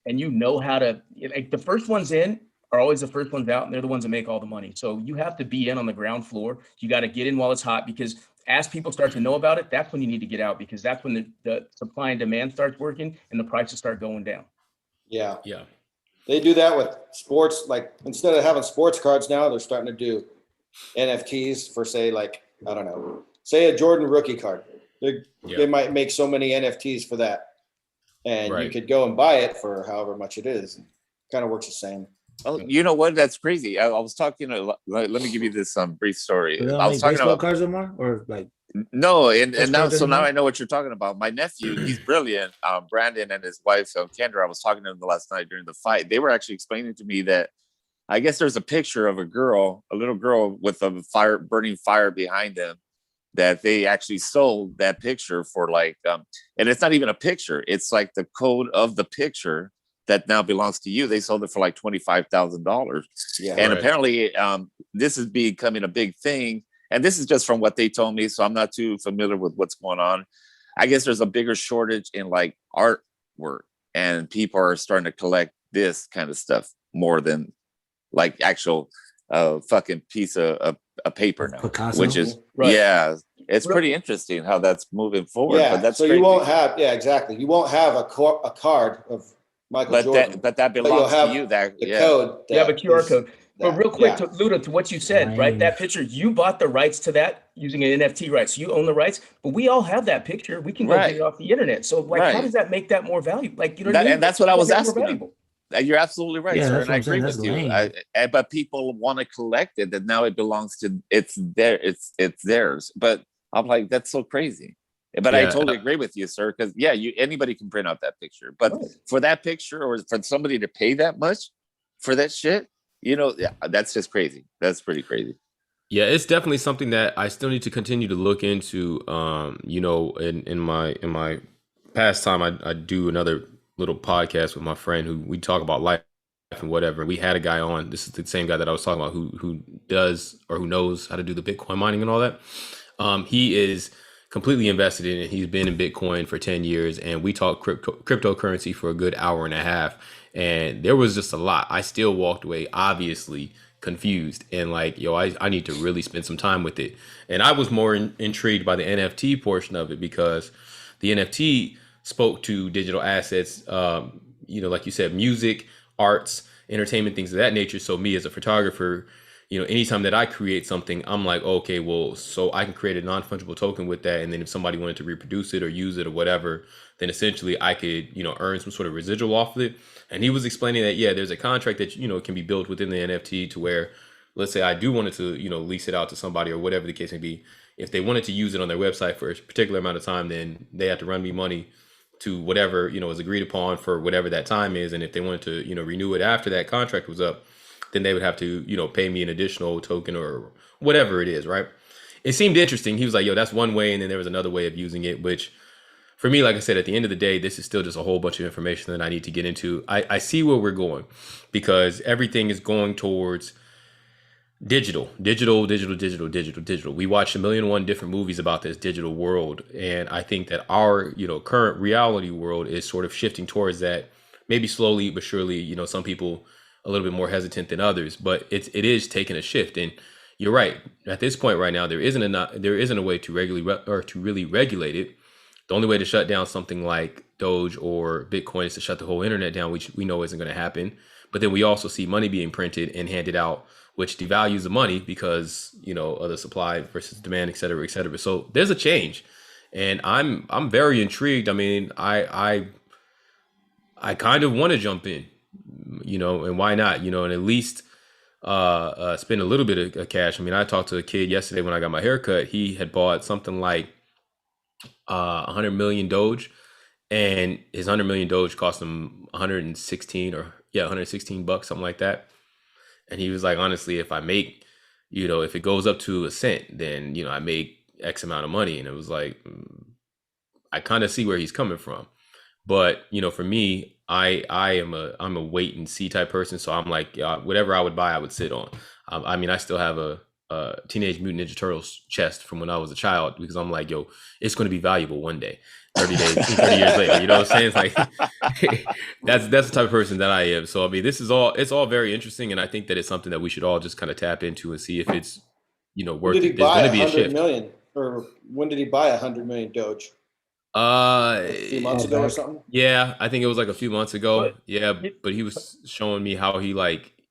and you know how to, like, the first ones in are always the first ones out, and they're the ones that make all the money. So you have to be in on the ground floor. You got to get in while it's hot, because as people start to know about it, that's when you need to get out, because that's when the supply and demand starts working and the prices start going down. Yeah. Yeah. They do that with sports. Like, instead of having sports cards now, they're starting to do NFTs for, say, like, I don't know, say a Jordan rookie card. They might make so many NFTs for that. And you could go and buy it for however much it is. Kind of works the same. Oh, you know what? That's crazy. I was talking. Let me give you this brief story. Do they I was make talking baseball about cards no more, or like no, and now cards so now anymore? I know what you're talking about. My nephew, he's brilliant. Brandon and his wife Kendra. I was talking to them the last night during the fight. They were actually explaining to me that I guess there's a picture of a little girl with a burning fire behind them, that they actually sold that picture for like and it's not even a picture, it's like the code of the picture that now belongs to you. They sold it for like $25,000. Yeah. And Right. apparently this is becoming a big thing, and this is just from what they told me, so I'm not too familiar with what's going on. I guess there's a bigger shortage in like artwork, and people are starting to collect this kind of stuff more than like actual fucking piece of a paper now, Picasso? which is Right. yeah, it's pretty interesting how that's moving forward. Yeah. But that's so crazy. you won't have, exactly. You won't have a card of Michael but Jordan. that you'll belongs to have you. That the code. You have a QR code. But real quick, yeah. Luda, to what you said, right? That picture, you bought the rights to that using an NFT rights. You own the rights, but we all have that picture. We can go get it off the internet. So, like, how Right. does that make that more valuable? Like, you know what I mean? And that's what I was Make it more asking him. valuable. You're absolutely right, Yeah, sir, that's and I what I'm agree saying. with That's you. But people want to collect it, that now it belongs to it's theirs. But I'm like, that's so crazy. But I Yeah. totally agree with you, sir. Because anybody can print out that picture, but for that picture or for somebody to pay that much for that shit, that's just crazy. That's pretty crazy. Yeah, it's definitely something that I still need to continue to look into. In my past time, I do another little podcast with my friend who we talk about life and whatever. We had a guy on. This is the same guy that I was talking about who does or who knows how to do the Bitcoin mining and all that. He is completely invested in it. He's been in Bitcoin for 10 years, and we talked cryptocurrency for a good hour and a half. And there was just a lot. I still walked away, obviously confused and like, I need to really spend some time with it. And I was more intrigued by the NFT portion of it because the NFT spoke to digital assets, like you said, music, arts, entertainment, things of that nature. So me as a photographer, anytime that I create something, I'm like, okay, well, so I can create a non-fungible token with that. And then if somebody wanted to reproduce it or use it or whatever, then essentially I could, earn some sort of residual off of it. And he was explaining that, there's a contract that, can be built within the NFT to where, let's say I do wanted to, lease it out to somebody or whatever the case may be. If they wanted to use it on their website for a particular amount of time, then they have to run me money to whatever, is agreed upon for whatever that time is. And if they wanted to, renew it after that contract was up, then they would have to, pay me an additional token or whatever it is, right? It seemed interesting. He was like, that's one way. And then there was another way of using it, which for me, like I said, at the end of the day, this is still just a whole bunch of information that I need to get into. I see where we're going because everything is going towards digital. We watched 1,000,001 different movies about this digital world. And I think that our, current reality world is sort of shifting towards that, maybe slowly, but surely, some people a little bit more hesitant than others, but it is taking a shift. And you're right. At this point right now, there isn't a way to really regulate it. The only way to shut down something like Doge or Bitcoin is to shut the whole internet down, which we know isn't going to happen. But then we also see money being printed and handed out, which devalues the money because, of the supply versus demand, et cetera, et cetera. So there's a change. And I'm very intrigued. I mean, I kind of want to jump in, and why not, and at least spend a little bit of cash. I mean, I talked to a kid yesterday when I got my haircut. He had bought something like 100 million Doge, and his 100 million Doge cost him 116 $116, something like that. And he was like, honestly, if I make, if it goes up to a cent, then, I make X amount of money. And it was like, I kind of see where he's coming from. But, for me, I'm a wait and see type person. So I'm like, whatever I would buy, I would sit on. I mean, I still have a Teenage Mutant Ninja Turtles chest from when I was a child because I'm like, it's going to be valuable one day, 30 years later. You know what I'm saying? It's like, that's the type of person that I am. So, I mean, it's all very interesting. And I think that it's something that we should all just kind of tap into and see if it's, worth it. There's going to be a shift. Million, or when did he buy 100 million Doge? A few months ago or something? Yeah, I think it was like a few months ago. But he was showing me how he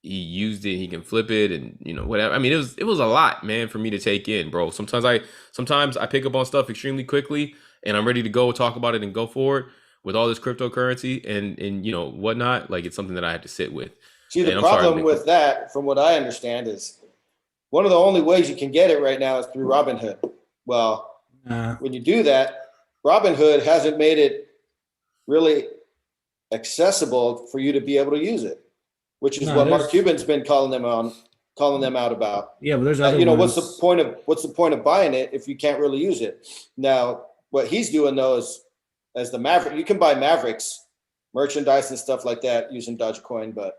used it, he can flip it and whatever. I mean, it was a lot, man, for me to take in, bro. Sometimes I pick up on stuff extremely quickly and I'm ready to go talk about it and go forward with all this cryptocurrency and whatnot. Like, it's something that I have to sit with. See, the problem with that, from what I understand, is one of the only ways you can get it right now is through Robinhood. Well, when you do that, Robinhood hasn't made it really accessible for you to be able to use it, which is what Mark Cuban's been calling them out about. Yeah, but there's other what's the point of buying it if you can't really use it? Now, what he's doing though is, as the Maverick, you can buy Mavericks merchandise and stuff like that using Dogecoin, but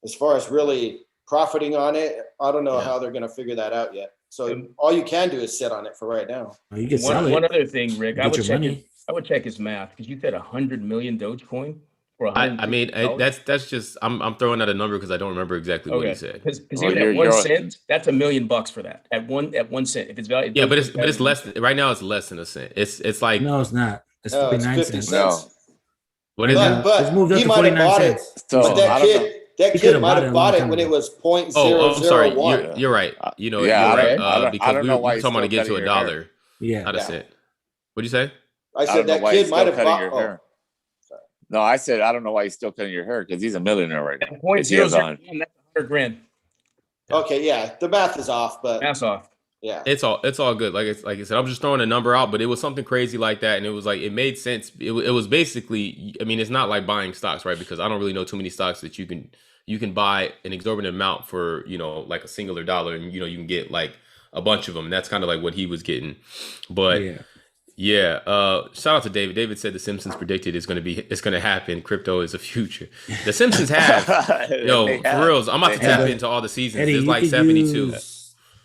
as far as really profiting on it, I don't know how they're going to figure that out yet. So all you can do is sit on it for right now. You can sell it. One other thing, Rick, I would check his math because you said 100 million Dogecoin. I mean, that's just I'm throwing out a number because I don't remember exactly what he said. Because even at 1 cent, that's $1 million for that. At 1 cent, if it's valued. Yeah, but it's less right now. It's less than a cent. It's like no, it's not. It's 49 cents. No. What is it? But it's moved up he to might have 49 bought cents. it. So but that kid might have bought it when it was 0.001. Oh, I'm sorry. You're right. You're right. Because we were talking about to get to $1. Yeah, not a cent. What'd you say? I said that kid might have bought your hair. No, I said I don't know why he's still cutting your hair because he's a millionaire right now. That's 100 grand. Okay, yeah, the math is off, but math's off. Yeah. It's all good. Like I said, I'm just throwing a number out, but it was something crazy like that, and it was like it made sense. It was basically, I mean, it's not like buying stocks, right? Because I don't really know too many stocks that you can buy an exorbitant amount for, like a singular dollar, and you can get like a bunch of them. And that's kind of like what he was getting. But yeah, shout out to David. David said The Simpsons predicted it's gonna happen. Crypto is the future. The Simpsons have for reals. I'm about to tap into all the seasons. Eddie, There's you like could 72. use,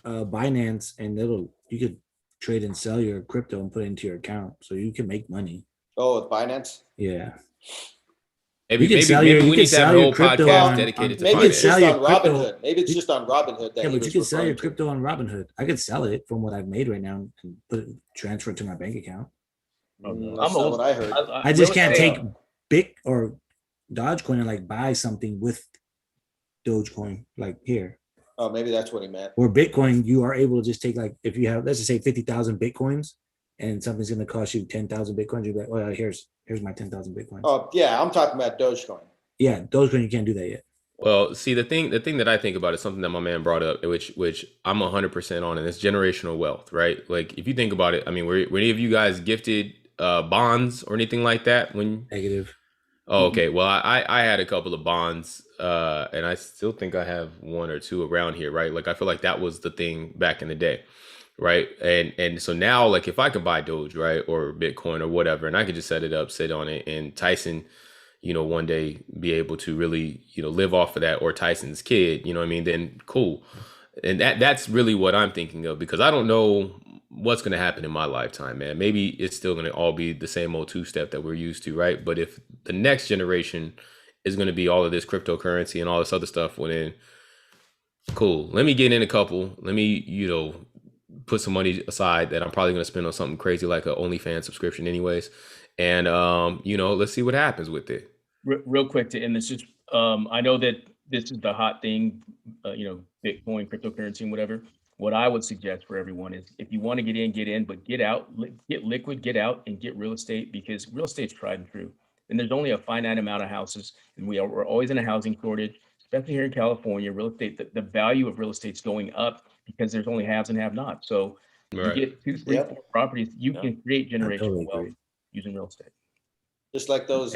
Binance, and you could trade and sell your crypto and put it into your account, so you can make money. Oh, with Binance. Yeah, Maybe you can we can need to sell have a your whole crypto podcast on- dedicated to Maybe finance. it's just Sell your on crypto. Robinhood. Maybe it's just on Robinhood that yeah, he but you was can sell your referring to. crypto on Robinhood. I could sell it from what I've made right now and transfer it to my bank account. That's I'm not old. what I heard. I just can't really- take Bit or Dogecoin and like buy something with Dogecoin like here. Oh, maybe that's what he meant. Or Bitcoin, you are able to just take like if you have, let's just say 50,000 Bitcoins, and something's going to cost you 10,000 Bitcoins. You're like, well, here's my 10,000 Bitcoins. Oh, yeah, I'm talking about Dogecoin. Yeah, Dogecoin, you can't do that yet. Well, see, the thing that I think about is something that my man brought up, which I'm 100% on, and it's generational wealth, right? Like if you think about it, I mean, were any of you guys gifted bonds or anything like that when? Negative. Oh, okay. Well, I had a couple of bonds, and I still think I have one or two around here, right? Like I feel like that was the thing back in the day, right? And so now, like if I could buy Doge, right, or Bitcoin or whatever, and I could just set it up, sit on it, and Tyson, one day be able to really, live off of that, or Tyson's kid, you know what I mean? Then cool. And that's really what I'm thinking of, because I don't know what's going to happen in my lifetime, man. Maybe it's still going to all be the same old two-step that we're used to, right? But if the next generation is going to be all of this cryptocurrency and all this other stuff, well then, cool. Let me get in a couple. Let me, put some money aside that I'm probably going to spend on something crazy like an OnlyFans subscription anyways. And, let's see what happens with it. Real quick to end this, just I know that this is the hot thing, Bitcoin, cryptocurrency, and whatever. What I would suggest for everyone is, if you want to get in, but get out, get liquid, get out and get real estate, because real estate's tried and true. And there's only a finite amount of houses, and we're always in a housing shortage, especially here in California. Real estate, the value of real estate's going up because there's only haves and have-nots. So you get 2, 3, 4 properties, you can create generational totally wealth agree. using real estate. Just like those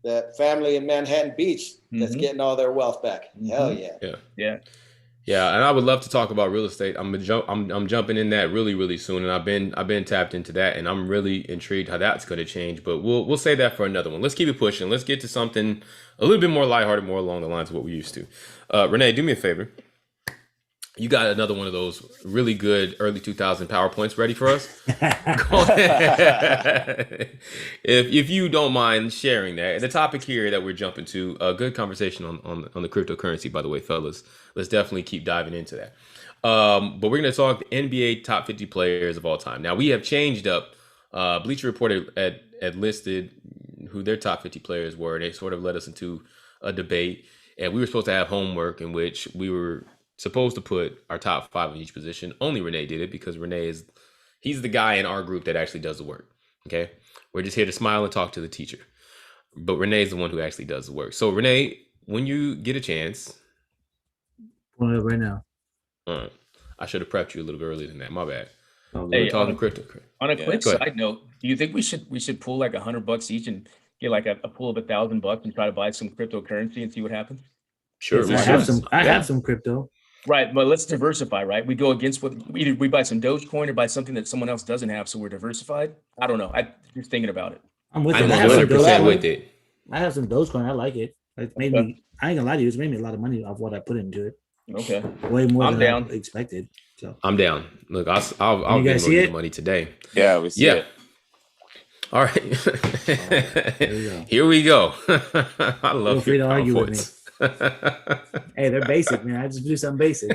that family in Manhattan Beach that's Mhm. getting all their wealth back. Hell yeah. Yeah. Yeah, and I would love to talk about real estate. I'm jumping in that really, really soon, and I've been tapped into that, and I'm really intrigued how that's going to change. But we'll say that for another one. Let's keep it pushing. Let's get to something a little bit more lighthearted, more along the lines of what we used to. Renee, do me a favor. You got another one of those really good early 2000 PowerPoints ready for us? Go ahead. If you don't mind sharing that. The topic here that we're jumping to, a good conversation on the cryptocurrency, by the way, fellas. Let's definitely keep diving into that. But we're going to talk NBA top 50 players of all time. Now, we have changed up. Bleacher Report had listed who their top 50 players were. They sort of led us into a debate. And we were supposed to have homework in which we were supposed to put our top 5 in each position. Only Renee did it, because Renee he's the guy in our group that actually does the work. Okay. We're just here to smile and talk to the teacher, but Renee's the one who actually does the work. So Renee, when you get a chance, Pulling it up right now. I should have prepped you a little bit earlier than that. My bad. Oh, We're Hey, talking crypto. On a Yeah, quick go ahead. side note, do you think we should pull like $100 each and get like a pool of $1,000 and try to buy some cryptocurrency and see what happens? Sure. I why have not? have some crypto. Right, but let's diversify, right? We go against what either we buy some Dogecoin or buy something that someone else doesn't have, so we're diversified. I don't know. I just thinking about it. I'm with I'm it. I have some 100% Dogecoin. with it. I have some Dogecoin. I like it. It made me. I ain't gonna lie to you. It's made me a lot of money off what I put into it. Okay. Way more I'm than down. I expected. So I'm down. Look, I'll You get guys more see of it? the money today. Yeah, we see Yeah. it. All right. there you go. Here we go. I love Feel free your to argue with me. PowerPoints. Hey, they're basic, man. I just do something basic.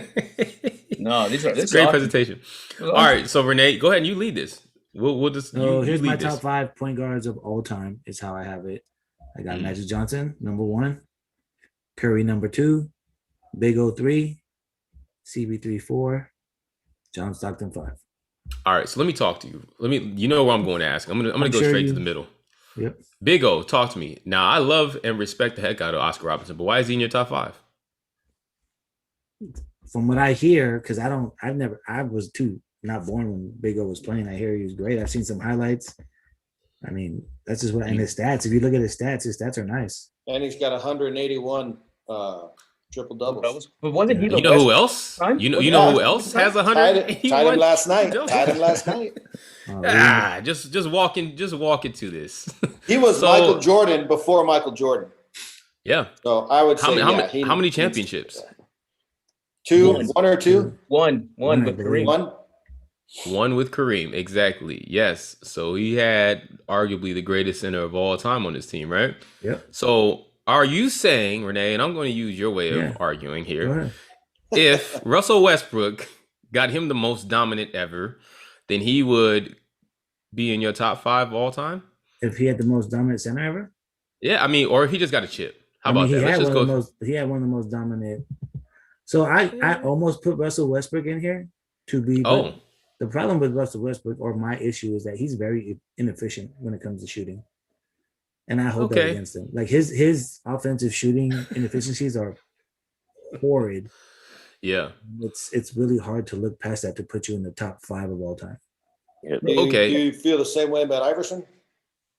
No, It's this a is great awesome. presentation. All right, so Renee, go ahead and you lead this. We'll just So you here's my lead this. top 5 point guards of all time. Is how I have it. I got Mhm. Magic Johnson, number 1. Curry, number 2. Big O 3. CB3 4. John Stockton 5. All right, so let me talk to you. You know where I'm going to ask. I'm gonna I'm go sure straight to you- the middle. Yep. Big O, talk to me. Now, I love and respect the heck out of Oscar Robertson, but why is he in your top 5? from what I hear, because I was too not born when Big O was playing. I hear he was great. I've seen some highlights. I mean, that's just what, and his stats. If you look at his stats are nice. And he's got 181 triple doubles. But wasn't he the You know best who else? time? You know Yeah. who else has Tied 181? him last night. doubles? Tied him last night. Just walk into this. He was So- Michael Jordan before Michael Jordan. Yeah. So I would say How many championships? One or two? One One, I with believe. Kareem. One? One with Kareem, exactly. Yes. So he had arguably the greatest center of all time on his team, right? Yep. So are you saying, Renee, and I'm going to use your way of Yeah. arguing Go here, ahead. if Russell Westbrook got him the most dominant ever, then he would be in your top 5 all time? If he had the most dominant center ever, Yeah, I mean, or if he just got a chip. How I mean, about that? Let's just go. He had one of the most dominant. So I almost put Russell Westbrook in here to be. but Oh, The problem with Russell Westbrook, or my issue, is that he's very inefficient when it comes to shooting, and I hold that Okay. against him. Like his offensive shooting inefficiencies are horrid. yeah. It's really hard to look past that to put you in the top 5 of all time. Okay. Do you feel the same way about Iverson?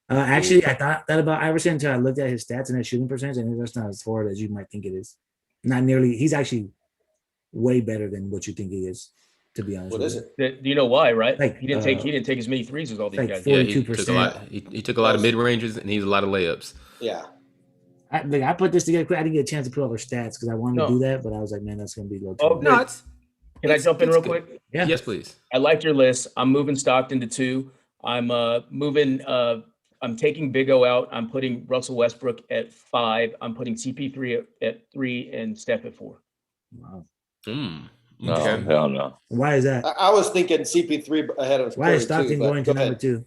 Actually, I thought that about Iverson until I looked at his stats and his shooting percentage, and that's not as horrid as you might think it is. Not nearly. He's actually way better than what you think he is. To be honest, What with is you. it? Do you know why? Right? Like, he didn't take as many threes as all these like guys. Yeah, did. he took a 42%. lot. He took a lot of mid ranges and he used a lot of layups. Yeah. I put this together quick. I didn't get a chance to put all their stats because I wanted No. to do that, but I was like, man, that's gonna be low. Oh, key. good. No, it's, Can I it's- jump in it's real good. quick? Yeah. Yes, please. I like your list. I'm moving Stockton to 2. I'm moving. I'm taking Big O out. I'm putting Russell Westbrook at 5. I'm putting CP3 at 3 and Steph at 4. Wow. No, Okay. hell no. Why is that? I was thinking CP3 ahead of Why Curry is Stockton too, but going to go ahead. number 2?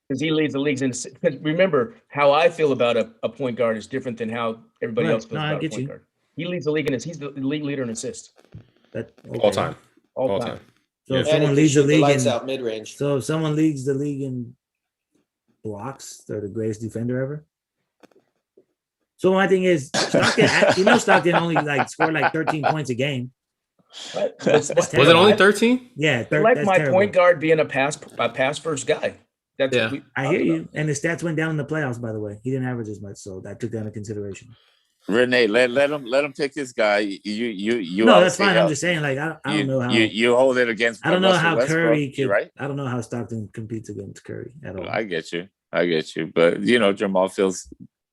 Because he leads the leagues in. Because remember, how I feel about a point guard is different than how everybody Right. else feels No, I about a get point you. guard. He leads the league in. He's the league leader in assists That All okay. time. all, All time. time. So Yeah. if And he someone can leads the shoot the league lights in, out mid range. so if someone leads the league in blocks, they're the greatest defender ever. So my thing is, Stockton. Stockton only scored 13 points a game. But That's Was it terrible. only 13? Yeah, I like that's my terrible. point guard being a pass first guy. That's Yeah. what we I hear you. And his stats went down in the playoffs, by the way. He didn't average as much, so that took that into consideration. Renee, let him pick this guy. You No, always that's say fine. how- I'm just saying, I don't know how. you hold it against. I don't know Russell how Westbrook, Curry you're could. right. I don't know how Stockton competes against Curry at all. I get you, but Jamal feels.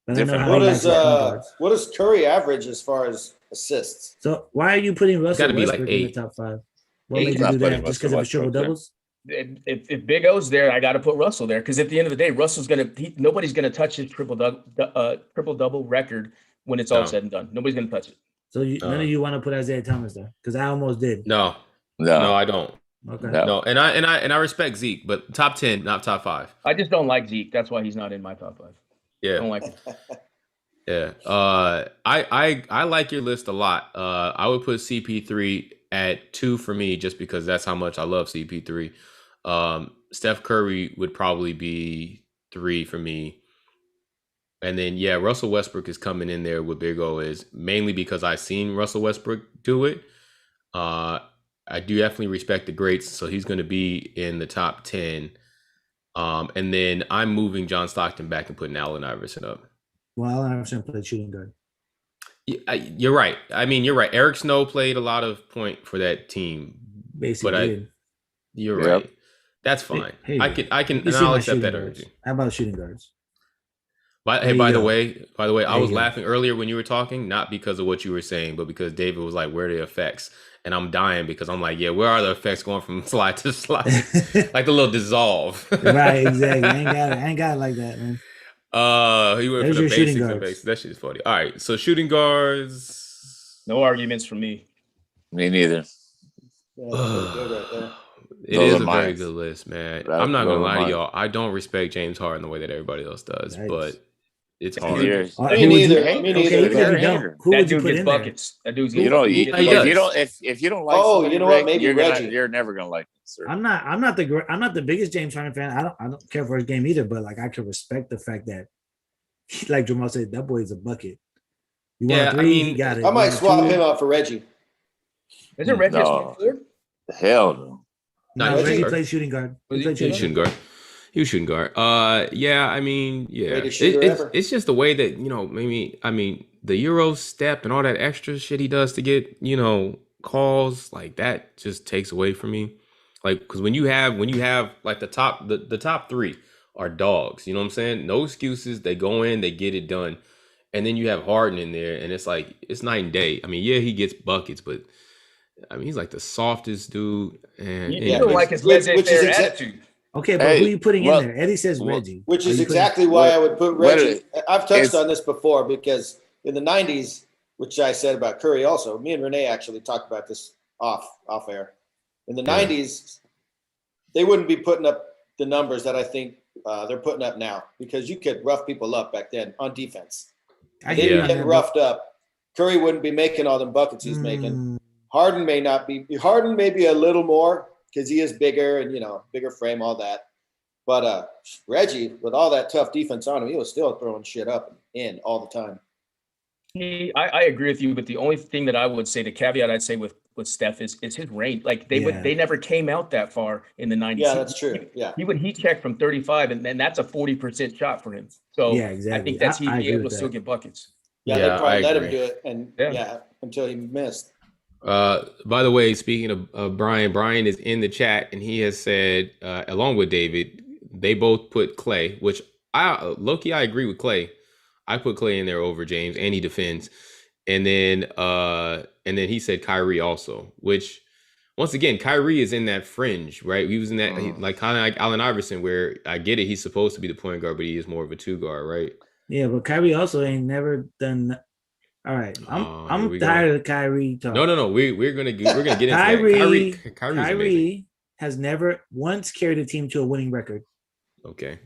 But I know different. how What he does likes his point guards. what does Curry average as far as assists? So why are you putting Russell gotta be like Westbrook in the 8. top 5? What Eight. made you Not do putting that? Just Russell because of his triple Westbrook there. doubles? if Big O's there, I got to put Russell there because at the end of the day, Russell's nobody's gonna touch his triple double record when it's all No. said and done. Nobody's gonna touch it. So none of you want to put Isaiah Thomas there? Because I almost did. No, No, I don't. Okay. No. No, and I respect Zeke, but top 10, not top 5. I just don't like Zeke. That's why he's not in my top 5. I Yeah. don't like him. Yeah. I like your list a lot. I would put CP3 at 2 for me just because that's how much I love CP3. Steph Curry would probably be 3 for me. And then Russell Westbrook is coming in there with Big O is mainly because I've seen Russell Westbrook do it. I do definitely respect the greats, so he's going to be in the top 10. And then I'm moving John Stockton back and putting Allen Iverson up. Well, Allen Iverson played shooting guard. You're right. I mean, you're right. Eric Snow played a lot of point for that team. Basically, But did. You're Yep. right. That's fine. Hey, I can, You and see I'll my accept shooting that guards. energy. How about shooting guards? By There you the go. way, I There was you go. laughing earlier when you were talking, not because of what you were saying, but because David was like, "Where are the effects?" And I'm dying because I'm like, "Yeah, where are the effects going from slide to slide, like the little dissolve?" Right, exactly. I ain't got it like that, man. He went There's for the your shooting basics and guards. basics. That shit's funny. All right, so shooting guards. No arguments from me. me neither. Yeah, pretty good right there. It Those is are a very mine. good list, man. That- I'm not those gonna are lie to mine. y'all. I don't respect James Harden the way that everybody else does, Yikes. but it's If hard. You're- Who Me would you- neither. hate- Me Okay, neither. even if You're you a don't, hater. who That would you dude put gets in there? buckets. That dude's You getting don't. buckets. You, He he gets if does. you don't. If you don't like. Oh, somebody, you know what? Rick, Maybe you're Reggie. You're never gonna like him, sir. I'm not the biggest James Harden fan. I don't care for his game either, but I can respect the fact that, like Jamal said, that boy is a bucket. You want Yeah, a I three, mean, he got it. I You might want a swap two, him out for Reggie. Isn't Reggie a No. small forward? Hell no. No, No, he's Reggie guard. plays shooting guard. He Was played He was shooting shooting guard. guard. He was shooting guard. Yeah. I mean, yeah. Greatest shooter ever. It's just the way that maybe. I mean, the Euro step and all that extra shit he does to get calls like that just takes away from me. Like, because when you have like the top three are dogs. You know what I'm saying? No excuses. They go in, they get it done, and then you have Harden in there, and it's like it's night and day. I mean, yeah, he gets buckets, but I mean, he's like the softest dude, and You Yeah, don't which- like his which laissez-faire is exa- attitude. Okay, but Hey, who are you putting well- in there? Eddie says well, Reggie. Which Are is you putting- exactly why what- I would put what Reggie. is- I've touched is- on this before because in the 90s, which I said about Curry also, me and Renee actually talked about this off air. In the Yeah. 90s, they wouldn't be putting up the numbers that I think they're putting up now because you could rough people up back then on defense. I They hear didn't you on get that, roughed up. Curry wouldn't be making all them buckets he's making. Mm, Harden may not be. Harden may be a little more because he is bigger and bigger frame, all that. But Reggie, with all that tough defense on him, he was still throwing shit up and in all the time. I agree with you, but the only thing that I would say, the caveat I'd say with Steph is his range. Like Yeah. they never came out that far in the 90s. Yeah, that's true. Yeah, He would heat check from 35, and then that's a 40% shot for him. So Yeah, exactly. I think that's I he'd be agree able with to still that. get buckets. yeah, Yeah, they probably I let him agree. do it, and Yeah. until he missed. By the way, speaking of Brian is in the chat, and he has said, along with David, they both put Clay, which I agree with Clay. I put Clay in there over James, and he defends. And then he said Kyrie also, which once again, Kyrie is in that fringe, right? He was in that like kind of like Allen Iverson, where I get it, he's supposed to be the point guard, but he is more of a two guard, right? Yeah, but Kyrie also ain't never done. All right, here I'm we go. tired of Kyrie talk. No. We're gonna get into Kyrie, that. Kyrie's amazing. Kyrie has never once carried a team to a winning record. Okay.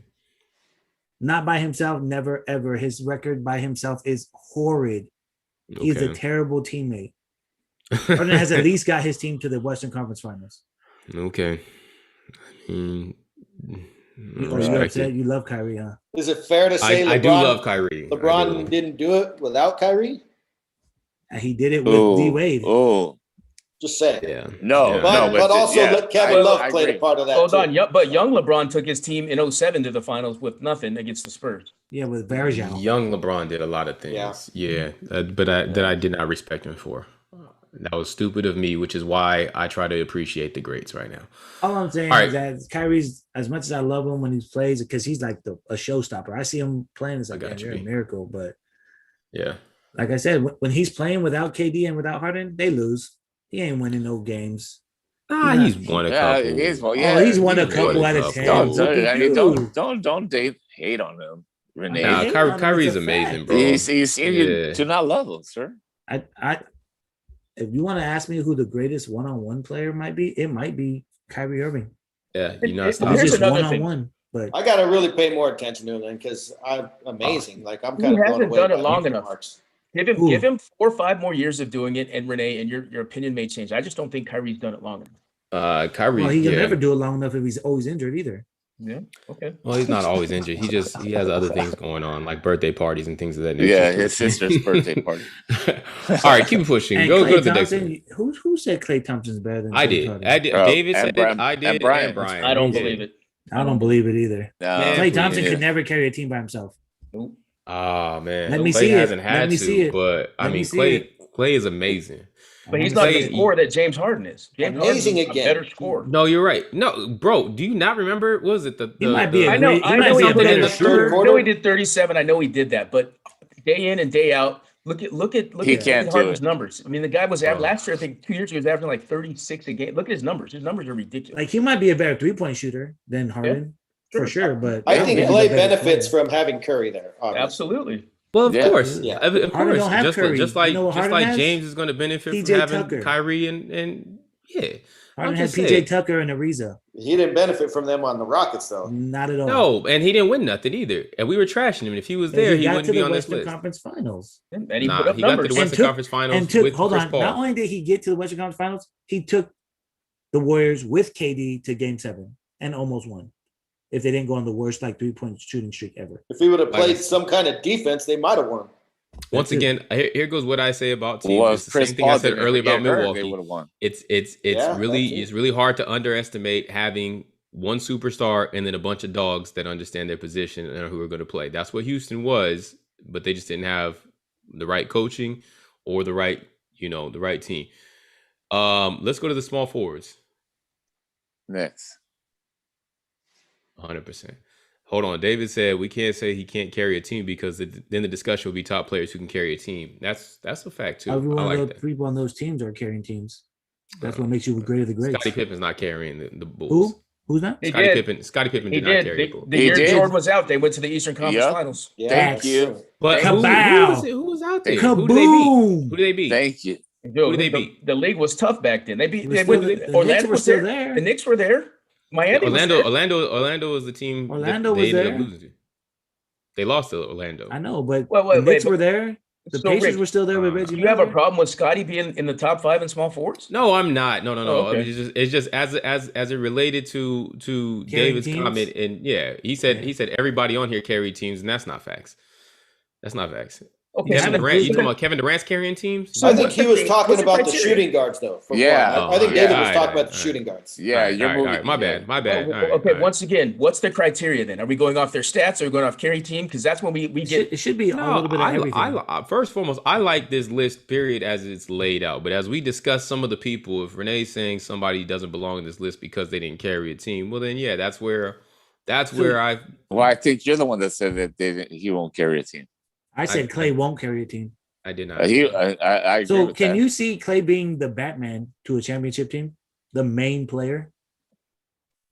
Not by himself, never ever. His record by himself is horrid. He's a Okay. terrible teammate. Harden has at least got his team to the Western Conference Finals. Okay. I mean, You, I are you respect upset? it. You love Kyrie, huh? Is it fair to say I do love Kyrie. I LeBron do. didn't do it without Kyrie? And he did it with D Wade. Oh, Just saying. Yeah. no, Yeah. But, no, but also yeah, Kevin I- Love I played a agree. part of that. Hold too. on, but young LeBron took his team in 07 to the finals with nothing against the Spurs. Yeah, with Varejao. Young LeBron did a lot of things. Yeah. But I did not respect him for. That was stupid of me, which is why I try to appreciate the greats right now. All I'm saying All right. is that Kyrie's, as much as I love him when he plays, because he's like a showstopper. I see him playing as like I got you're you. a miracle. But Yeah. like I said, when he's playing without KD and without Harden, they lose. He ain't winning no games. Nah, Yeah. he's won a Yeah, couple. he's one. Oh, Yeah, he's won a he's couple won a out of couple. 10. Don't, Look at I mean, you. don't Dave hate on him, Renee. Nah, hate on him, Kyrie's it's a amazing, fact. bro. You seem Yeah. to not love him, sir. I if you want to ask me who the greatest one-on-one player might be, it might be Kyrie Irving. Yeah, you're not Here's stopping. He's Here's just another one-on-one. But I got to really pay more attention to him then because I'm amazing. Like I'm He kind of blown hasn't away done it by long these enough. remarks. Give him Ooh. 4 or 5 more years of doing it, and Renee, and your opinion may change. I just don't think Kyrie's done it long enough. Kyrie. well, he can yeah. never do it long enough if he's always injured either. Yeah. Okay. Well, he's not always injured. He has other things going on, like birthday parties and things of that nature. Yeah, too. his sister's birthday party. All right, keep it pushing. And Go Klay to the next Thompson, one. who said Klay Thompson's better than I James did. Harden? I did. Oh, David and said Brian- it. I did. and Brian. And Brian. I don't Yeah. believe it. I don't believe it either. Man, Klay Thompson yeah. could never carry a team by himself. Nope. Oh man, Let me Klay see it. hasn't had Let me to, see it. but I Let me mean, see Klay is amazing. But he's I not wanna the Klay- see scorer that James Harden is. James Amazing Harden's again. a better scorer. No, you're right. No, bro, do you not remember? What was it the? He might be a I know. great- I he might know be he a put in better the shooter. third. I Quarter. know he did 37. I know he did that, but day in and day out, look at He can't do Harden's it. numbers. I mean, the guy was Oh. last year. I think 2 years ago, he was averaging like 36 a game. Look at his numbers. His numbers are ridiculous. Like he might be a better 3-point shooter than Harden for sure. But I don't think he's a Klay better benefits player. from having Curry there. Obviously. Absolutely. Well, of Yeah. course, Yeah. of Harden course. don't have Just, Curry. just You like know what Harden has? James is going to benefit PJ from having Tucker. Kyrie and yeah. Harden I'm had just PJ saying. Tucker and Ariza. He didn't benefit from them on the Rockets though. Not at all. No, and he didn't win nothing either. And we were trashing him. And if he was Because there, he got wouldn't to be the on this Western list. Conference Finals. And he Nah, put up he got to numbers. the Western took- Conference Finals And took with hold Chris on. Paul. Not only did he get to the Western Conference Finals, he took the Warriors with KD to Game 7 and almost won. If they didn't go on the worst 3-point shooting streak ever. If he would have Like I played said. some kind of defense, they might have won. Once That's it. again, here goes what I say about teams. Well, It's if the Chris same thing I Paul said didn't earlier get about hurt, Milwaukee. they would have won. It's Yeah, really that too. it's really hard to underestimate having one superstar and then a bunch of dogs that understand their position and who are going to play. That's what Houston was, but they just didn't have the right coaching or the right team. Let's go to the small forwards. Next. 100%. Hold on. David said we can't say he can't carry a team because then the discussion will be top players who can carry a team. That's a fact too. Every I one like of that. the people on those teams are carrying teams. That's what makes you great of the greats. Scottie Pippen's not carrying the Bulls. Who? Who's that? He Scottie did. Pippen He did not did. carry the Bulls. The He year did. Jordan was out, they went to the Eastern Conference Yep. Finals. Yeah, Thank that's you. true. But Kabow. who was out there? Kaboom! Who did they beat? Who did they beat? Thank you. Dude, Who did they beat? The league was tough back then. They beat. It was They, still- they, the Orlando Knicks were was still there. there. The Knicks were there. Miami was there. Orlando was the team. Orlando they was ended up there. losing to. They lost to Orlando. I know, but Wait, the Knicks but- were there. The So, Pacers Rick, were still there with Reggie Do you have a Miller. problem with Scotty being in the top 5 in small forwards? No, I'm not. No. Oh, okay. I mean, it's just as it related to Carrying David's teams? comment, and he said everybody on here carried teams, and that's not facts. That's not facts. Okay, Kevin so Durant, you then- talking about Kevin Durant's carrying teams? So I think what's he the was thing? talking What's the about the criteria? shooting guards, though. for Yeah. one. I think Oh, David yeah. was talking Alright, about the alright. shooting guards. Yeah, All right, you're all moving. right. My bad. All right, Okay, all right. once again, what's the criteria then? Are we going off their stats? Or are we going off carry team? Because that's when we get. It should be a No, little bit of everything. first and foremost, I like this list, period, as it's laid out. But as we discuss some of the people, if Renee's saying somebody doesn't belong in this list because they didn't carry a team, well, then yeah, that's where I. Well, I think you're the one that said that he won't carry a team. I said Clay won't carry a team. I did not. I agree So with can that. you see Clay being the Batman to a championship team, the main player?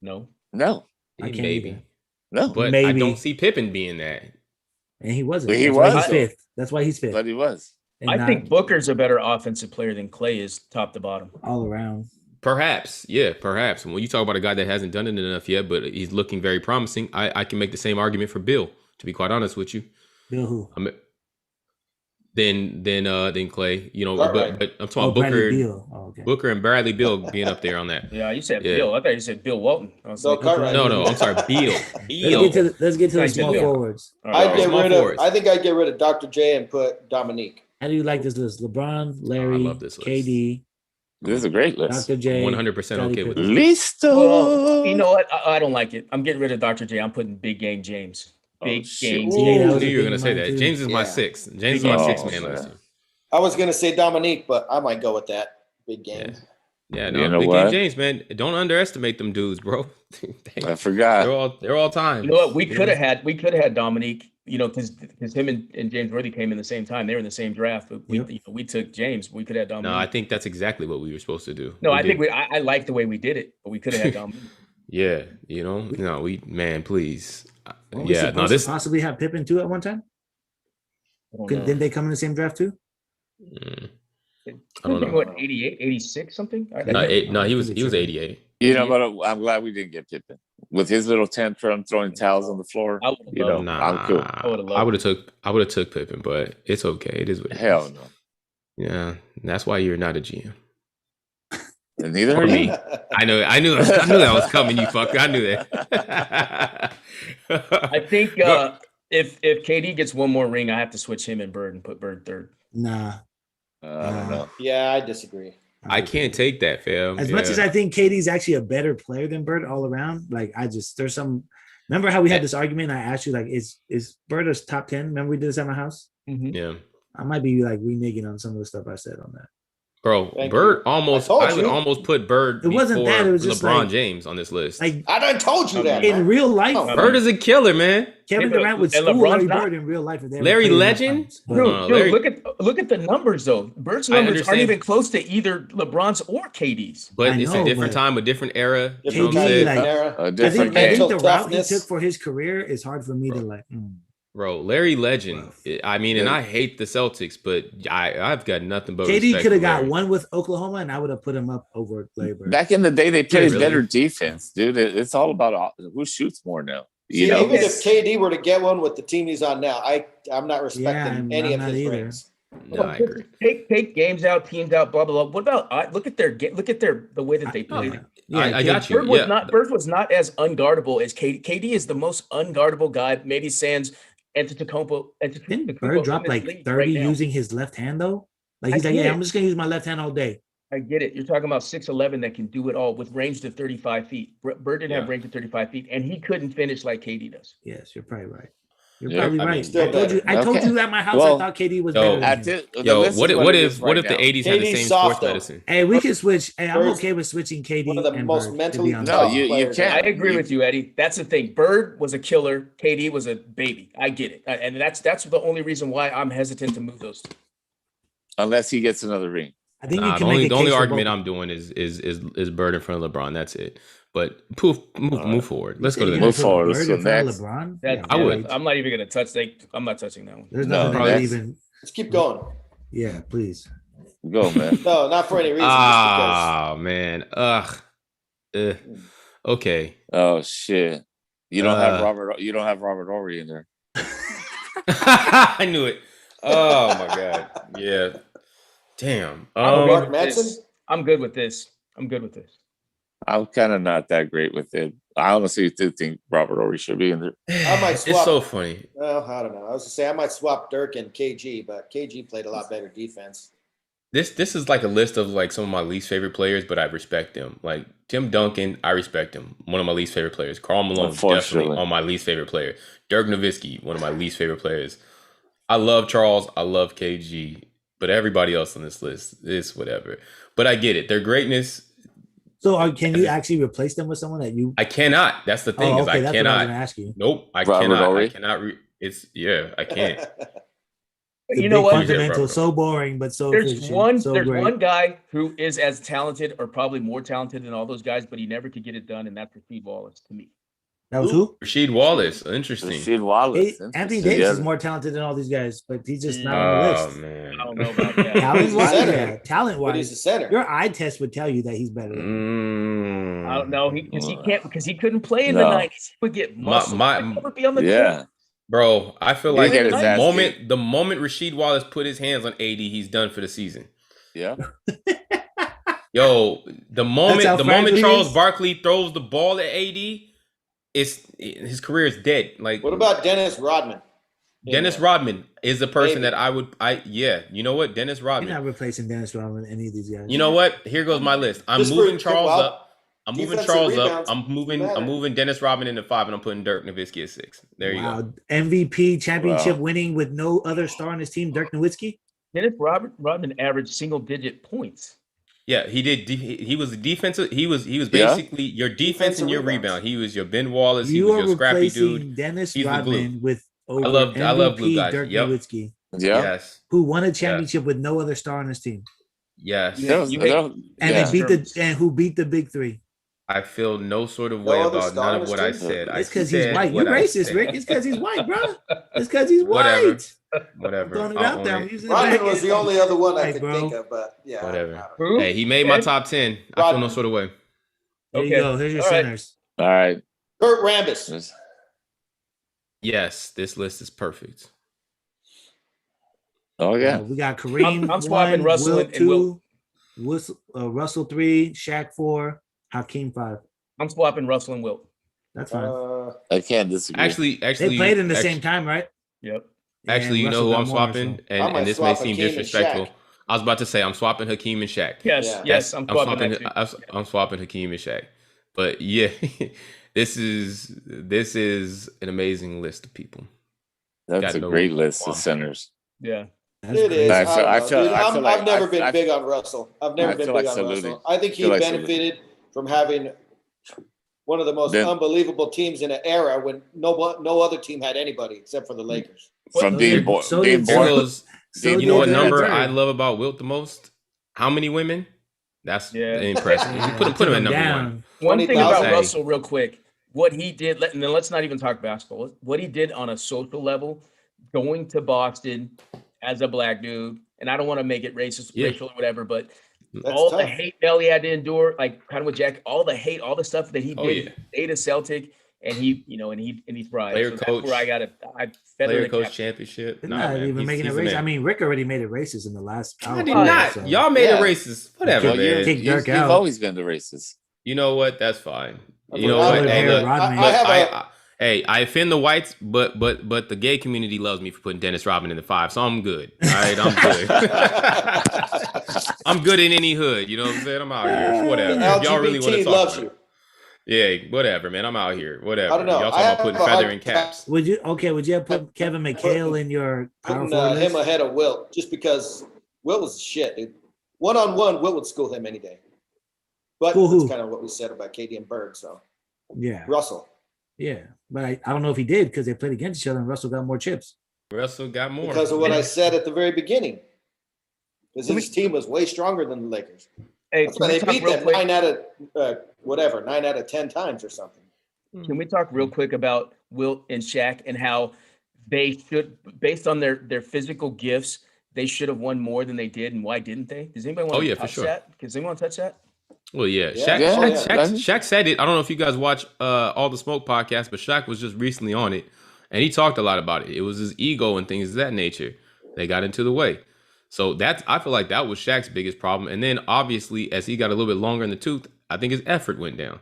No. No, I can't maybe, either. no, but I Maybe. don't see Pippen being that. And he wasn't. But he That's why was, he's though. fifth. That's why he's fifth. but he was. And I not think Booker's a better offensive player than Clay is top to bottom. all around. Perhaps, yeah, perhaps. And when you talk about a guy that hasn't done it enough yet, but he's looking very promising, I can make the same argument for Bill. To be quite honest with you, Bill who? Then Clay. Alright. But I'm talking Oh, about Bradley Booker, Beal. Oh, okay. Booker and Bradley Beal being up there on that. Yeah, you said Yeah. Bill. I thought you said Bill Walton. I was Bill like, Cartwright. No, I'm sorry, Beal. Let's get to the Nice small Bill. forwards. all right, I'd get small rid forwards. of. I think I'd get rid of Dr. J and put Dominique. How do you like this list? LeBron, Larry, love this list. KD, This is a great list. Dr. J. 100% okay with Pippen. this. Listo. Well, you know what? I don't like it. I'm getting rid of Dr. J. I'm putting Big Game James. Big shit. Game Ooh. Yeah, James. that I was knew a you were big gonna say mine, that. too. James is my Yeah. sixth. James is my Oh, sixth man yeah. last year. I was gonna say Dominique, but I might go with that. Big game. Yeah, no, You know Big what? Game James, man. Don't underestimate them dudes, bro. I forgot. they're all time. You know what? We could have had Dominique. Because him and James Worthy came in the same time. They were in the same draft. But we took James. We could have Dominique. No, I think that's exactly what we were supposed to do. No, We I think did. I like the way we did it, but we could have had Dominique. Yeah, please. Weren't we Yeah, no, supposed this. to possibly have Pippen too at one time? I don't know. Didn't they come in the same draft too? Mm, It I don't could be, know. What, 88, 86, something? he was 88. You know, but I'm glad we didn't get Pippen with his little tantrum, throwing towels on the floor. I would've You know, loved Nah, I'm cool. I would've loved I would have took Pippen, but it's okay. It is what it Hell is. no. Yeah, that's why you're not a GM. And neither For are me. you. I knew that was coming. You fucker. I knew that. I think Go- if KD gets one more ring, I have to switch him and Bird and put Bird third. Nah. I don't know. Yeah, I disagree. I can't take that, fam. As much as I think KD's actually a better player than Bird all around, like there's some. Remember how we had this argument? I asked you like, is Bird a top 10? Remember we did this at my house? Yeah. I might be like reneging on some of the stuff I said on that. Bro, Thank Bird you. almost. I told I would you. almost put Bird. It wasn't before that, it was just LeBron like- James on this list. Like I done told you that. in man. real life, Oh, Bird is a killer, man. Kevin Yeah, but- Durant would and school LeBron's Larry not- Bird in real life. If they ever Larry played in the Legend? finals. But- Dude, No, Larry- look at the numbers though. Bird's I numbers aren't understand. even close to either LeBron's or KD's. But I it's know, a different but- time, a different era. You know what I'm KD, saying? like- Era. A I different think, I game. think the Mental route he toughness. took for his career is hard for me to like. Bro, Larry Legend. Rough. I mean, and I hate the Celtics, but I've got nothing but KD respect could have for got Larry. one with Oklahoma, and I would have put him up over Larry Bird. Back in the day, they played really? better defense, dude. It's all about who shoots more now. See, You know, even if KD were to get one with the team he's on now, I'm not respecting I'm any of not his either. rings. No, I agree. Take games out, teams out, blah blah blah. What about look at the way that they played. I got you. Bird was Yeah. not as unguardable as KD. KD is the most unguardable guy. Maybe sans Antetokounmpo. Didn't Bird drop like 30 right now. using his left hand though? Like I he's like, get yeah, it. I'm just gonna use my left hand all day. I get it. You're talking about 6'11" that can do it all with range to 35 feet. Bird didn't have Yeah. range to 35 feet, and he couldn't finish like KD does. Yes, you're probably right. You're Yeah, probably I mean, right. still I told you. better. I told Okay. you at my house. Well, I thought KD was yo, better. Than him. The Yo, list what is if what it if is what right if the now. 80s had the KD's same soft, sports though. medicine? Hey, we can switch. Hey, I'm Bird's okay with switching KD. one of the and most Bird, to mentally be honest. No, you players. I can't. agree with you, Eddie. That's the thing. Bird was a killer. KD was a baby. I get it, and that's the only reason why I'm hesitant to move those two. Unless he gets another ring. I think Nah, you the can only make a the only case for argument both. I'm doing is Bird in front of LeBron. That's it. But move forward. Let's go to the You're Move next. gonna put forward. Bird So in front of next. LeBron? That, Yeah, I would. right. I'm not even gonna touch that. I'm not touching that one. There's No, nothing that would next. even. Let's keep going. Yeah, please. Go, man. No, not for any reason. Just because. Ah man. Okay. Oh shit. You don't have Uh, Robert. You don't have Robert Horry in there. I knew it. Oh my god. Yeah. Damn. Mark with Manson? this. I'm good with this. I'm good with this. I'm kind of not that great with it. I honestly do think Robert Horry should be in there. I might It's swap. so funny. Well, I don't know. I was gonna say I might swap Dirk and KG, but KG played a lot better defense. This is like a list of like some of my least favorite players, but I respect them. Like Tim Duncan, I respect him. One of my least favorite players. Karl Malone, definitely Unfortunately. on my least favorite player. Dirk Nowitzki, one of my least favorite players. I love Charles. I love KG, but everybody else on this list is whatever. But I get it. Their greatness, So, can you actually replace them with someone that you? I cannot. That's the thing Oh, is okay, I that's what I was cannot. gonna ask you. Nope, I Robert cannot. Horry? I cannot. It's I can't. The You know big what? Fundamental, Bro. so boring, but so There's efficient, one. so There's great. one guy who is as talented, or probably more talented than all those guys, but he never could get it done, and that's Rasheed Wallace to me. That was who? Rasheed Wallace, interesting. Rasheed Wallace. Anthony Interesting. Davis Yeah. is more talented than all these guys, but he's just not on the Oh list. man. I don't know about that. Talent He's a wise, center. yeah. Talent But he's wise, a center. your eye test would tell you that he's better. Than I don't know. Because he can't, because he couldn't play in No. the 90s. He would get muscle. my- He'd never be on the Yeah. court. Bro, I feel He like get his ass the moment Rasheed Wallace put his hands on AD, he's done for the season. Yeah. Yo, the moment how fragile he Charles is? Barkley throws the ball at AD, his career is dead. Like What about Dennis Rodman? Dennis Yeah. Rodman is the person Maybe. that you know what? Dennis You're Rodman. not replacing Dennis Rodman, any of these guys. You know what? Here goes my list. I'm Just for- moving Charles well, up. I'm moving defensive Charles up. rebounds I'm matter. moving Dennis Rodman into 5, and I'm putting Dirk Nowitzki at 6. There you go. Wow. MVP championship Wow. winning with no other star on his team, Dirk Nowitzki. Dennis Rodman averaged single-digit points. Yeah, he did. He was a defensive. He was Yeah. basically your defense and Defensive your rebounds. rebound. He was your Ben Wallace. He You was are your scrappy replacing dude. Dennis He's the Rodman with over I love glue MVP guys. Dirk Yep. Nowitzki, Yeah. Yes, who won a championship with no other star on his team, yes. You- That was- you that hate- was- and yeah. they beat and who beat the big three. I feel no sort of No way other about star none on of his what I team? said. I It's because he's said white. what You're I racist, said. Rick. It's because he's white, bro. It's because he's Whatever. white. Whatever. Throwing it I'll out own there. I'm it. using it Rodman back was in. the only other one I Hey, could bro. think of, but yeah. Whatever. I don't know. Who? Hey, he made my Ed? top 10. I feel no Rodman. sort of way. There you Okay. go. Here's your All right. centers. All right. Kurt Rambis. Yes, this list is perfect. Oh yeah. We got Kareem. I'm swapping 1, Russell Wilt and 2, Russell 3, Shaq 4, Hakeem 5. I'm swapping Russell and Wilt. That's fine. I can't disagree. Actually, They played in the same time, right? Yep. Actually, you And know who Russell I'm got more, swapping, so- I and might this may swap seem Hakeem and disrespectful. Shaq. I was about to say I'm swapping Hakeem and Shaq. Yes. Yeah. Yes. I'm swapping that too. I'm swapping Hakeem and Shaq. But yeah, this is an amazing list of people. That's got a no great list of qualm. centers. Yeah. That's It is. crazy. I feel- I I don't feel- know, dude. I feel like- I've never I- been I- big on Russell. I've never I been feel big like on saluting. Russell. I think he Feel like benefited from having one of the most Then- unbelievable teams in an era when no other team had anybody except for the Lakers. From So being did- born, so being did Here born, Bird. goes. So You know what did number Bird. I love about Wilt the most? How many women? That's Yeah. impressive. Yeah, Put him took at him number down. one. One thing 20,000. about Say. Russell, real quick, what he did, and then let's not even talk basketball. What he did on a social level, going to Boston as a black dude, and I don't want to make it racist, Yeah. racial or whatever, but That's all the tough. hate Bell he had to endure, like kind of with Jack, all the hate, all the stuff that he Oh, did, yeah. stayed a Celtic, and he thrived. Player so coach. that's where I feather Player the coach cap. championship. They're Nah, not man. even making it he's the racist. man. I mean, Rick already made it racist in the last hour. I did Oh, not. so- Y'all made Yeah. it racist. Whatever, Well, man. Kick Dirk you've out. always been the racist. You know what? That's fine. I You know mean, what? I would Hey, hire look, Rodman. I have look, Hey, I offend the whites, but the gay community loves me for putting Dennis Rodman in the 5, so I'm good. All right, I'm good. I'm good in any hood. You know what I'm saying? I'm out here. Whatever. The If y'all really want to LGBT talk loves about you. it. Yeah, whatever, man. I'm out here. Whatever. I don't know. Y'all I talking about putting have a hard feather in caps. Would you have put Kevin McHale in your power Putting forward him list? ahead of Wilt just because Wilt was shit, dude. One-on-one, Wilt would school him any day. But School who? that's kind of what we said about Katie and Bird. So Yeah, Russell, yeah, but I don't know if he did because they played against each other and Russell got more chips. Russell got more. because of what I said at the very beginning, because his team was way stronger than the Lakers. Hey, That's can why we they talk beat real them quick? 9 out of 10 times or something. Can we talk real quick about Wilt and Shaq and how they should, based on their physical gifts, they should have won more than they did, and why didn't they? Does anybody want to for touch sure. that? Does anyone touch that? Well, yeah. Yeah. Shaq, Oh, Shaq, yeah. Shaq said it. I don't know if you guys watch All the Smoke podcast, but Shaq was just recently on it, and he talked a lot about it. It was his ego and things of that nature. They got into the way. So I feel like that was Shaq's biggest problem. And then obviously, as he got a little bit longer in the tooth, I think his effort went down.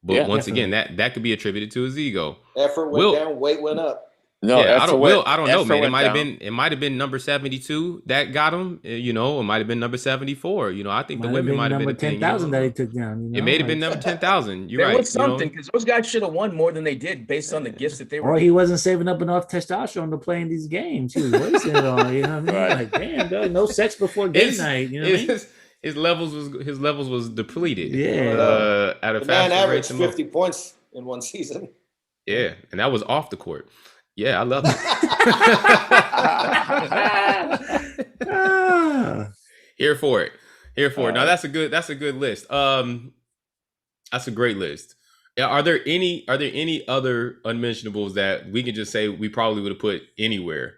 But Yeah, once again, that could be attributed to his ego. Effort went down, weight went up. No, Yeah, I don't know, man. It It might have been number 72 that got him. You know, it might have been number 74. You know, I think the women might have been number the thing, 10,000 that he took down. You know? It may have been number 10,000. You're There right. was something, because those guys should have won more than they did based on the gifts that they were. Or he wasn't saving up enough testosterone to play in these games. He was wasting it all. You know what I mean? Right. Like, damn, dog, no sex before game night. You know what I mean? His levels was depleted. Yeah. At a The man faster rate averaged than most. 50 points in one season. Yeah, and that was off the court. Yeah, I love it. Ah. Here for it. Now that's a good list. That's a great list. Yeah, are there any other unmentionables that we can just say we probably would have put anywhere?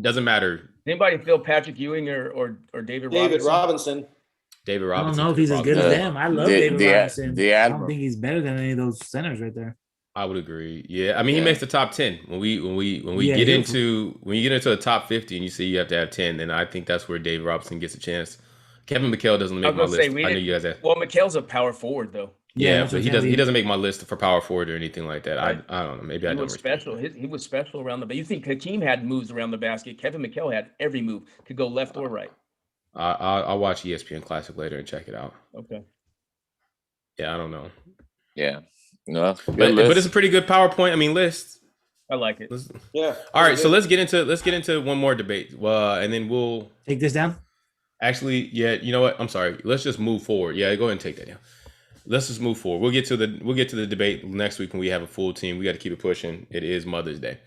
Doesn't matter. Anybody feel Patrick Ewing or David Robinson? David I don't Robinson. know if he's as good as them. I love David Robinson. the I don't Admiral. think he's better than any of those centers right there. I would agree. Yeah, I mean he Yeah. makes the top 10 when we Yeah, get he'll- into the top 50 and you see you have to have 10. Then I think that's where David Robinson gets a chance. Kevin McHale doesn't I make was my gonna say, list. I knew you guys had. Well, McHale's a power forward though. Yeah, that's but what he I'm doesn't. He saying. doesn't make my list for power forward or anything like that. Right. I don't know. Maybe I He don't. was respect special. him. He was special around the. But you think Hakeem had moves around the basket? Kevin McHale had every move. Could go left or right. I'll watch ESPN Classic later and check it out. Okay. Yeah, I don't know, Yeah. No. but it's a pretty good PowerPoint. I mean, list. I like it. Yeah. All right, so let's get into one more debate, and then we'll Take this down. actually. Yeah, you know what? I'm sorry. Let's just move forward. Yeah, go ahead and take that down. Let's just move forward. We'll get to the debate next week when we have a full team. We got to keep it pushing. It is Mother's Day.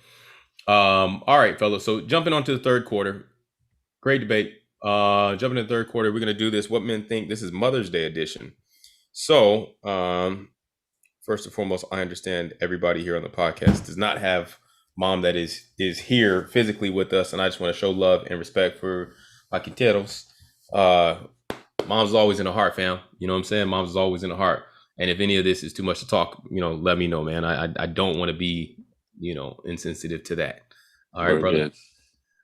All right, fellas. So jumping on to the third quarter. Great debate. Jumping in the third quarter, we're gonna do this. What men think. This is Mother's Day edition. So, first and foremost, I understand everybody here on the podcast does not have mom that is here physically with us, and I just want to show love and respect for my quinteros. Mom's is always in the heart, fam. You know what I'm saying? Mom's is always in the heart. And if any of this is too much to talk, let me know, man. I don't want to be, insensitive to that. All right, brother. Good.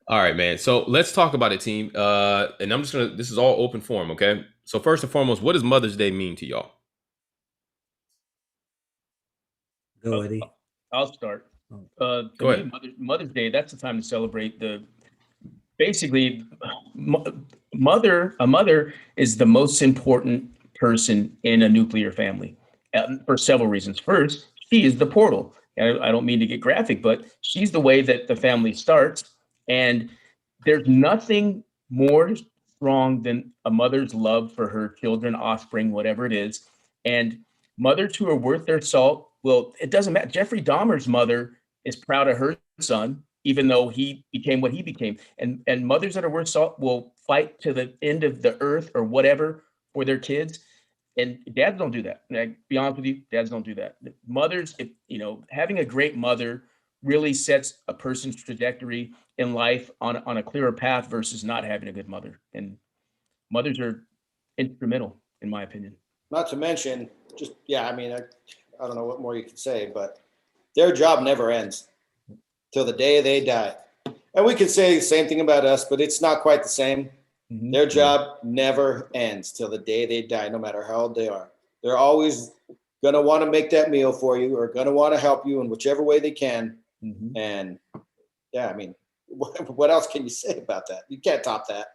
All right, man. So let's talk about it, team. And I'm just this is all open forum, okay? So first and foremost, what does Mother's Day mean to y'all? Go, Eddie. I'll start. Go To ahead. me, Mother's Day, that's the time to celebrate basically a mother is the most important person in a nuclear family for several reasons. First, she is the portal. I don't mean to get graphic, but she's the way that the family starts. And there's nothing more strong than a mother's love for her children, offspring, whatever it is. And mothers who are worth their salt, well, it doesn't matter. Jeffrey Dahmer's mother is proud of her son, even though he became what he became. And mothers that are worth salt will fight to the end of the earth or whatever for their kids. And dads don't do that. And I be honest with you, dads don't do that. Mothers, having a great mother really sets a person's trajectory in life on a clearer path versus not having a good mother. And mothers are instrumental, in my opinion. Not to mention, I don't know what more you can say, but their job never ends till the day they die. And we could say the same thing about us, but it's not quite the same. Mhm. Their job never ends till the day they die, no matter how old they are. They're always going to want to make that meal for you or going to want to help you in whichever way they can. Mhm. And yeah, I mean, what else can you say about that? You can't top that.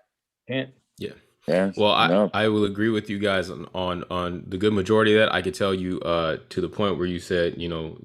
Can't. Yeah. Well, no. I will agree with you guys on the good majority of that. I could tell you to the point where you said, you know,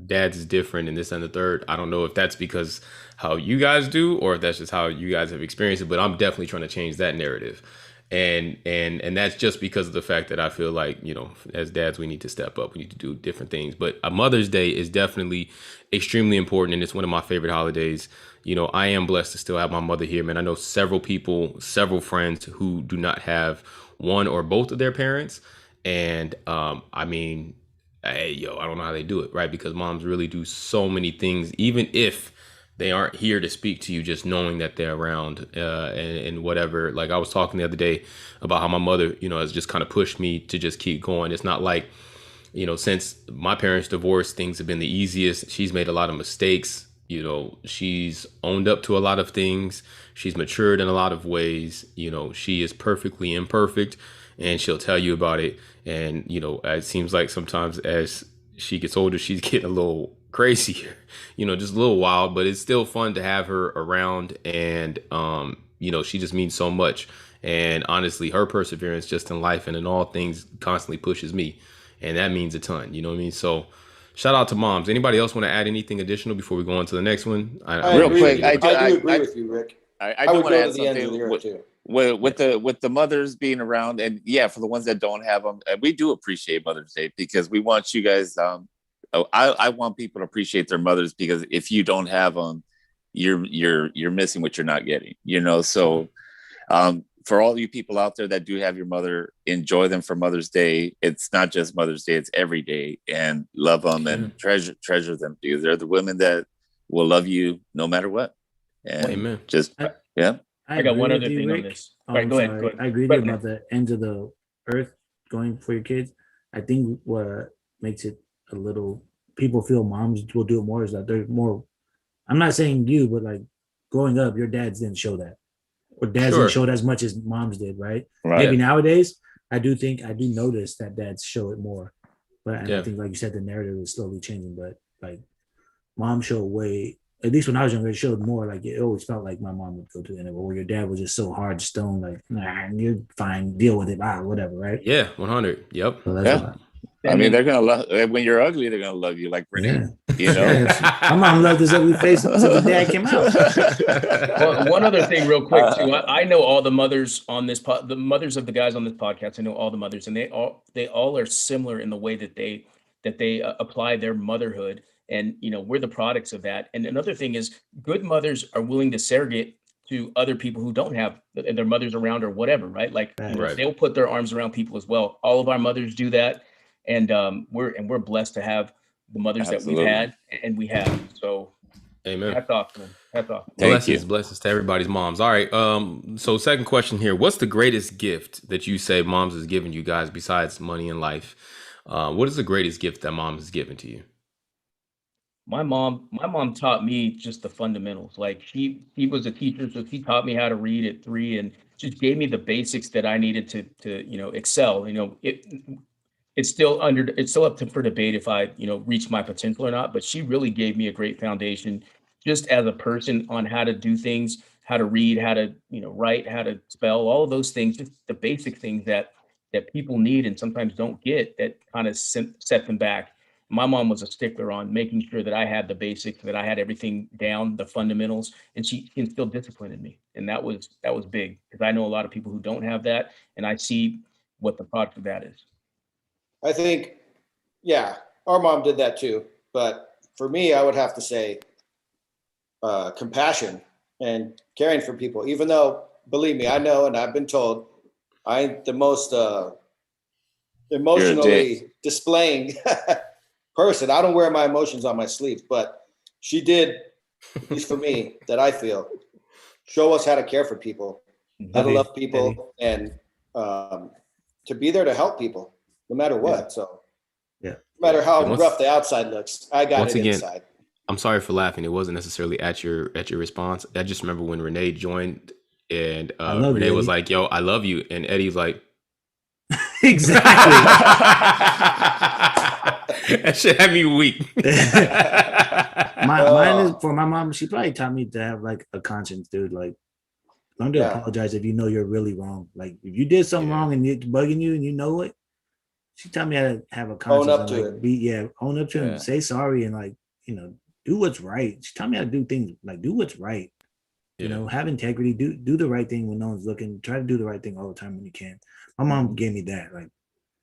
dad's is different and this and the third. I don't know if that's because how you guys do or if that's just how you guys have experienced it, but I'm definitely trying to change that narrative. And that's just because of the fact that I feel like, you know, as dads, we need to step up. We need to do different things. But a Mother's Day is definitely extremely important. And it's one of my favorite holidays. You know, I am blessed to still have my mother here, man. I know several people, several friends who do not have one or both of their parents. And I mean, hey, I don't know how they do it, right? Because moms really do so many things, even if they aren't here to speak to you, just knowing that they're around and whatever. Like I was talking the other day about how my mother, you know, has just kind of pushed me to just keep going. It's not like, you know, since my parents divorced, things have been the easiest. She's made a lot of mistakes. You know, she's owned up to a lot of things. She's matured in a lot of ways. You know, she is perfectly imperfect and she'll tell you about it. And, you know, it seems like sometimes as she gets older, she's getting a little crazier, you know, just a little wild, but it's still fun to have her around. And, you know, she just means so much. And honestly, her perseverance just in life and in all things constantly pushes me. And that means a ton, you know what I mean? So shout out to moms. Anybody else want to add anything additional before we go on to the next one? Real quick, I do agree with you, Rick. I I do would want to go add to the end of something the earth too. with the mothers being around, and yeah, for the ones that don't have them, we do appreciate Mother's Day because we want you guys. I want people to appreciate their mothers because if you don't have them, you're missing what you're not getting. You know, so for all you people out there that do have your mother, enjoy them for Mother's Day. It's not just Mother's Day; it's every day, and love them and treasure them because they're the women that will love you no matter what. And Amen. just yeah. I got one agree other with you, thing on Rick. this. Oh, All right, I'm go ahead. sorry. Go ahead. I agree Go with you ahead, about the ends of the earth going for your kids. I think what makes it a little people feel moms will do it more is that they're more. I'm not saying you, but like growing up, your dads didn't show that, or dads Sure. didn't show it as much as moms did, right? Right. Maybe nowadays, I do notice that dads show it more, but and Yeah. I think like you said, the narrative is slowly changing. But like, mom showed way. At least when I was younger, it showed more. Like it always felt like my mom would go to the end, where your dad was just so hard stone, like nah, you're fine, deal with it, whatever, right? Yeah, 100. Yep. So that's Yeah. I mean, they're gonna love when you're ugly. They're gonna love you like Renee. You know, Yeah. My mom loved this ugly face until the dad came out. Well, one other thing, real quick, too. I know all the mothers on this the mothers of the guys on this podcast. I know all the mothers, and they all are similar in the way that they apply their motherhood. And you know, we're the products of that. And another thing is, good mothers are willing to surrogate to other people who don't have their mothers around or whatever, right? Like you know, Right. they'll put their arms around people as well. All of our mothers do that, and we're blessed to have the mothers Absolutely. that we've had and we have. So Amen. hats off, man. Hats off. Thank you. Blessings to everybody's moms. All right. So second question here. What's the greatest gift that you say moms has given you guys besides money in life? What is the greatest gift that mom has given to you? My mom taught me just the fundamentals. Like she was a teacher, so she taught me how to read at 3 and just gave me the basics that I needed to you know excel. You know, it's still up for debate if I you know reach my potential or not. But she really gave me a great foundation just as a person on how to do things, how to read, how to you know write, how to spell, all of those things, just the basic things that people need and sometimes don't get that kind of set them back. My mom was a stickler on making sure that I had the basics, that I had everything down, the fundamentals, and she instilled discipline in me. And that was big because I know a lot of people who don't have that, and I see what the product of that is. I think, yeah, our mom did that too. But for me, I would have to say compassion and caring for people, even though, believe me, I know, and I've been told, I ain't the most emotionally displaying person. I don't wear my emotions on my sleeve, but she did, at least for me, that I feel, show us how to care for people, how to love people, and to be there to help people, no matter what. So, yeah, no matter how once- rough the outside looks, I got once it again, inside. I'm sorry for laughing. It wasn't necessarily at your response. I just remember when Renee joined and I love Renee you, was Eddie. like, "Yo, I love you," and Eddie was like, Exactly. That shit had me weak. Mine is for my mom. She probably taught me to have like a conscience, dude. Like, learn to Yeah. apologize if you know you're really wrong. Like, if you did something Yeah. wrong and it's bugging you and you know it, she taught me how to have a conscience. up and, to like, it. own up to it Yeah. and say sorry and like, do what's right. She taught me how to do things like do what's right. Yeah. Have integrity, do the right thing when no one's looking. Try to do the right thing all the time when you can. My mom gave me that. Like,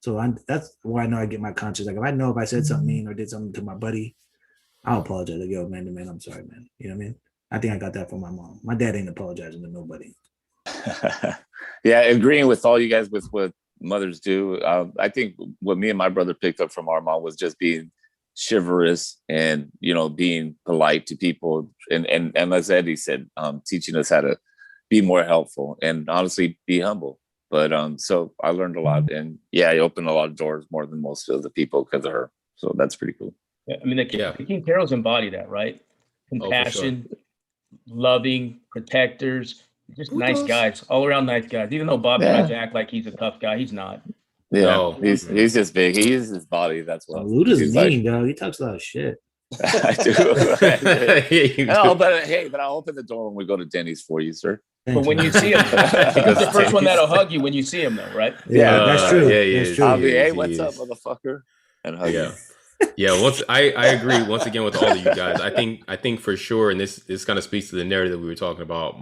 so that's why I know I get my conscience. Like, if I know if I said something mean or did something to my buddy, I'll apologize. Like, yo, man to man, I'm sorry, man. You know what I mean? I think I got that from my mom. My dad ain't apologizing to nobody. Yeah, agreeing with all you guys with what mothers do. I think what me and my brother picked up from our mom was just being chivalrous and being polite to people, and as Eddie said, teaching us how to be more helpful and honestly be humble. But so I learned a lot, and yeah, I opened a lot of doors more than most of the people because of her. So that's pretty cool. Yeah, I mean, the King Carols embody that, right? Compassion, loving, protectors, just nice guys, all around nice guys. Even though Bob tries to act like he's a tough guy, he's not. Yeah, No. he's just big. He uses his body. That's what. Luda's he's mean, though. He talks a lot of shit. I do. No, but hey, but I'll open the door when we go to Denny's for you, sir. But when you see him, he's the first one that'll hug you when you see him, though, right? Yeah, that's true. Yeah, that's true. I'll be, hey, He what's up, is. motherfucker? And hug you. Yeah. Once I agree once again with all of you guys. I think for sure, and this kind of speaks to the narrative we were talking about.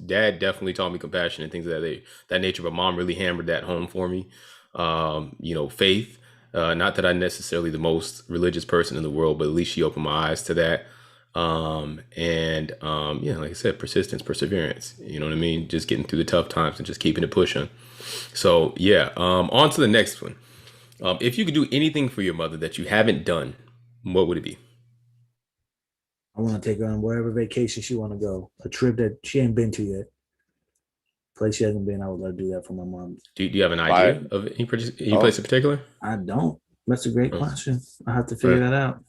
Dad definitely taught me compassion and things of that nature, but mom really hammered that home for me. Faith. Not that I'm necessarily the most religious person in the world, but at least she opened my eyes to that. Like I said, persistence, perseverance. You know what I mean? Just getting through the tough times and just keeping it pushing. So yeah, on to the next one. If you could do anything for your mother that you haven't done, what would it be? I want to take her on wherever vacation she want to go. A trip that she ain't been to yet. Place she hasn't been, I would love to do that for my mom. Do you have an idea of any place in particular? I don't. That's a great question. I have to figure that out.